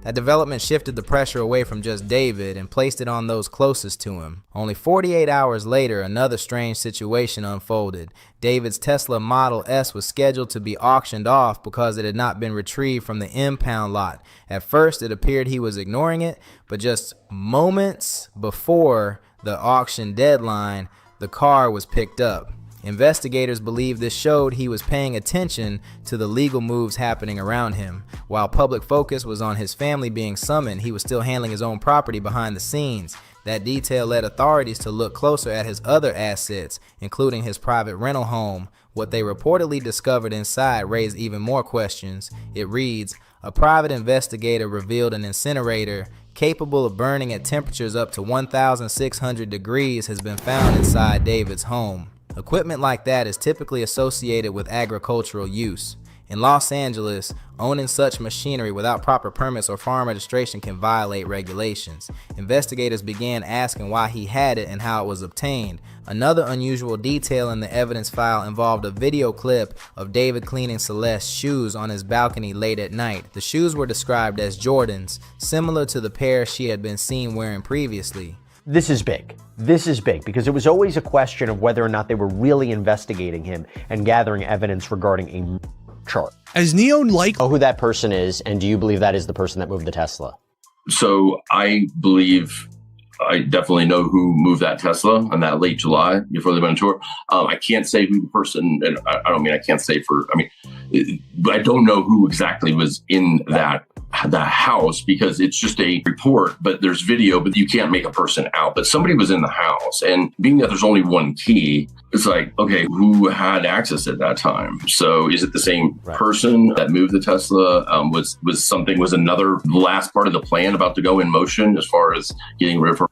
S2: That development shifted the pressure away from just David and placed it on those closest to him. Only 48 hours later, another strange situation unfolded. David's Tesla Model S was scheduled to be auctioned off because it had not been retrieved from the impound lot. At first, it appeared he was ignoring it, but just moments before the auction deadline, the car was picked up. Investigators believe this showed he was paying attention to the legal moves happening around him. While public focus was on his family being summoned, he was still handling his own property behind the scenes. That detail led authorities to look closer at his other assets, including his private rental home. What they reportedly discovered inside raised even more questions. It reads, a private investigator revealed an incinerator capable of burning at temperatures up to 1,600 degrees has been found inside David's home. Equipment like that is typically associated with agricultural use. In Los Angeles, owning such machinery without proper permits or farm registration can violate regulations. Investigators began asking why he had it and how it was obtained. Another unusual detail in the evidence file involved a video clip of David cleaning Celeste's shoes on his balcony late at night. The shoes were described as Jordans, similar to the pair she had been seen wearing previously.
S3: This is big. This is big because it was always a question of whether or not they were really investigating him and gathering evidence regarding a chart.
S4: As Neo
S3: know who that person is, and do you believe that is the person that moved the Tesla?
S19: So I believe I definitely know who moved that Tesla on that late July before they went on tour. I can't say who the person, and I don't mean I can't say I don't know who exactly was in that house because it's just a report, but there's video, but you can't make a person out. But somebody was in the house, and being that there's only one key, it's like, okay, who had access at that time? So is it the same person that moved the Tesla? Was another last part of the plan about to go in motion as far as getting rid of her?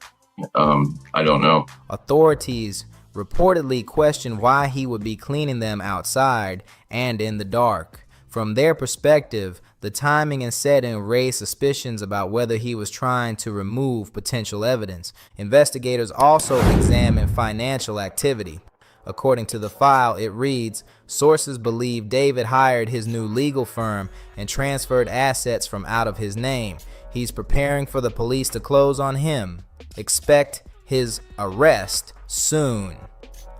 S19: I don't know.
S2: Authorities reportedly questioned why he would be cleaning them outside and in the dark. From their perspective, the timing and setting raised suspicions about whether he was trying to remove potential evidence. Investigators also examined financial activity. According to the file, it reads, sources believe David hired his new legal firm and transferred assets from out of his name. He's preparing for the police to close on him. Expect his arrest soon.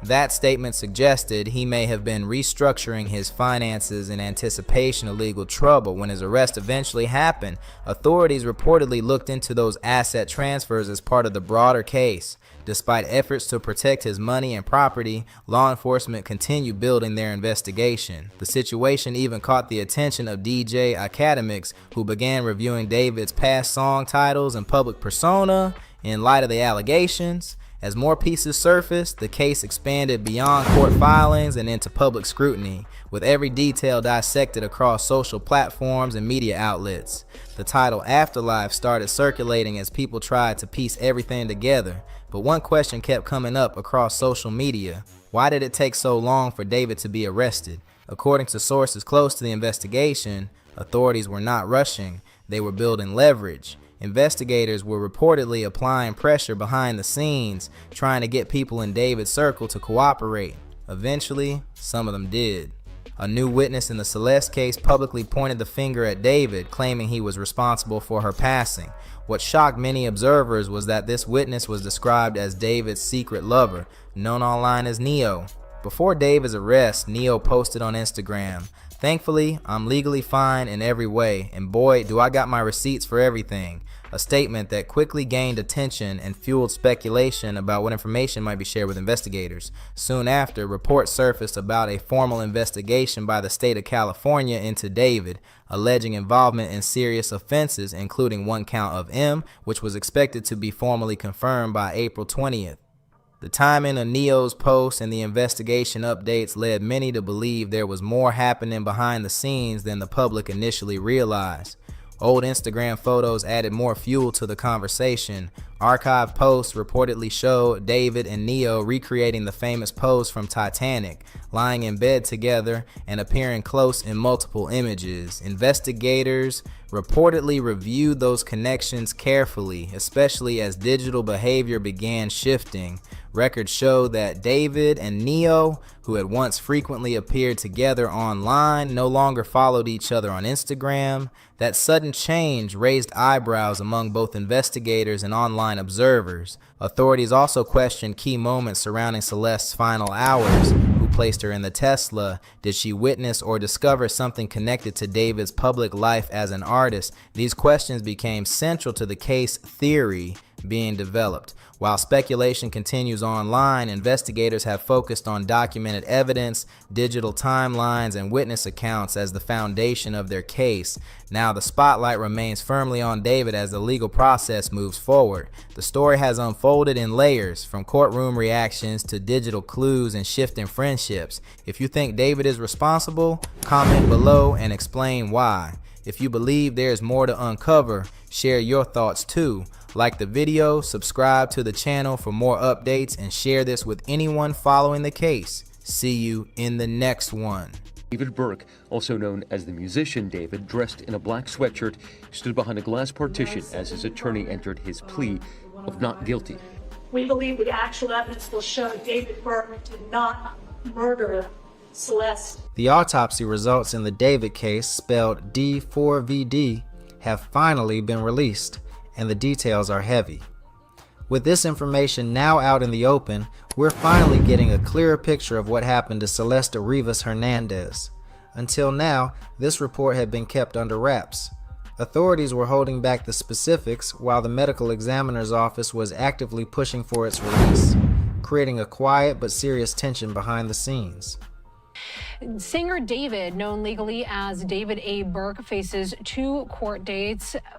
S2: That statement suggested he may have been restructuring his finances in anticipation of legal trouble. When his arrest eventually happened, authorities reportedly looked into those asset transfers as part of the broader case. Despite efforts to protect his money and property, law enforcement continued building their investigation. The situation even caught the attention of DJ Academics, who began reviewing David's past song titles and public persona in light of the allegations. As more pieces surfaced, the case expanded beyond court filings and into public scrutiny, with every detail dissected across social platforms and media outlets. The title Afterlife started circulating as people tried to piece everything together, but one question kept coming up across social media. Why did it take so long for David to be arrested? According to sources close to the investigation, authorities were not rushing, they were building leverage. Investigators were reportedly applying pressure behind the scenes, trying to get people in David's circle to cooperate. Eventually, some of them did. A new witness in the Celeste case publicly pointed the finger at David, claiming he was responsible for her passing. What shocked many observers was that this witness was described as David's secret lover, known online as Neo. Before David's arrest, Neo posted on Instagram, "Thankfully, I'm legally fine in every way, and boy, do I got my receipts for everything." A statement that quickly gained attention and fueled speculation about what information might be shared with investigators. Soon after, reports surfaced about a formal investigation by the state of California into David, alleging involvement in serious offenses, including one count of M, which was expected to be formally confirmed by April 20th. The timing of Neo's post and the investigation updates led many to believe there was more happening behind the scenes than the public initially realized. Old Instagram photos added more fuel to the conversation. Archive posts reportedly showed David and Neo recreating the famous pose from Titanic, lying in bed together and appearing close in multiple images. Investigators reportedly reviewed those connections carefully, especially as digital behavior began shifting. Records show that David and Neo, who had once frequently appeared together online, no longer followed each other on Instagram. That sudden change raised eyebrows among both investigators and online observers. Authorities also questioned key moments surrounding Celeste's final hours. Who placed her in the Tesla? Did she witness or discover something connected to David's public life as an artist? These questions became central to the case theory being developed. While speculation continues online, investigators have focused on documented evidence, digital timelines, and witness accounts as the foundation of their case. Now the spotlight remains firmly on David as the legal process moves forward. The story has unfolded in layers, from courtroom reactions to digital clues and shifting friendships. If you think David is responsible, comment below and explain why. If you believe there's more to uncover, share your thoughts too. Like the video, subscribe to the channel for more updates, and share this with anyone following the case. See you in the next one.
S5: David Burke, also known as the musician David, dressed in a black sweatshirt, stood behind a glass partition as his attorney entered his plea of not guilty.
S16: We believe the actual evidence will show David Burke did not murder Celeste.
S2: The autopsy results in the David case, spelled D4vd, have finally been released, and the details are heavy. With this information now out in the open, we're finally getting a clearer picture of what happened to Celeste Rivas Hernandez. Until now, this report had been kept under wraps. Authorities were holding back the specifics while the medical examiner's office was actively pushing for its release, creating a quiet but serious tension behind the scenes.
S6: Singer David, known legally as David A. Burke, faces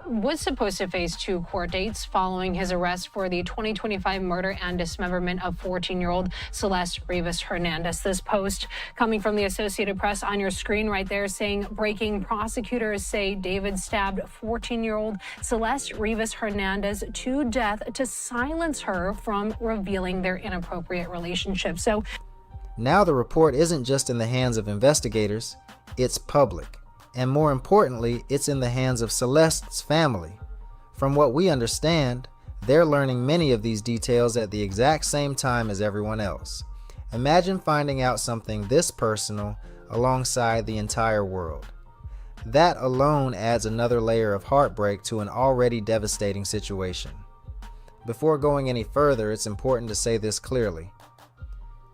S6: was supposed to face two court dates following his arrest for the 2025 murder and dismemberment of 14-year-old Celeste Rivas Hernandez. This post coming from the Associated Press on your screen right there saying, breaking, prosecutors say David stabbed 14-year-old Celeste Rivas Hernandez to death to silence her from revealing their inappropriate relationship. So
S2: now the report isn't just in the hands of investigators, it's public. And more importantly, it's in the hands of Celeste's family. From what we understand, they're learning many of these details at the exact same time as everyone else. Imagine finding out something this personal alongside the entire world. That alone adds another layer of heartbreak to an already devastating situation. Before going any further, it's important to say this clearly.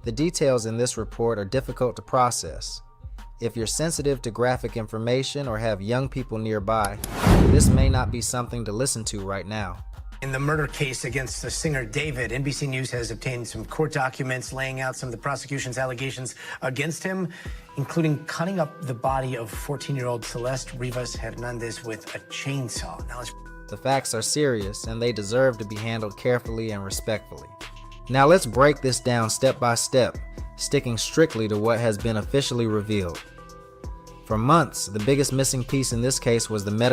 S2: The details in this report are difficult to process. If you're sensitive to graphic information or have young people nearby, this may not be something to listen to right now.
S20: In the murder case against the singer David, NBC News has obtained some court documents laying out some of the prosecution's allegations against him, including cutting up the body of 14-year-old Celeste Rivas Hernandez with a chainsaw. Now
S2: the facts are serious and they deserve to be handled carefully and respectfully. Now let's break this down step by step, sticking strictly to what has been officially revealed. For months, the biggest missing piece in this case was the medical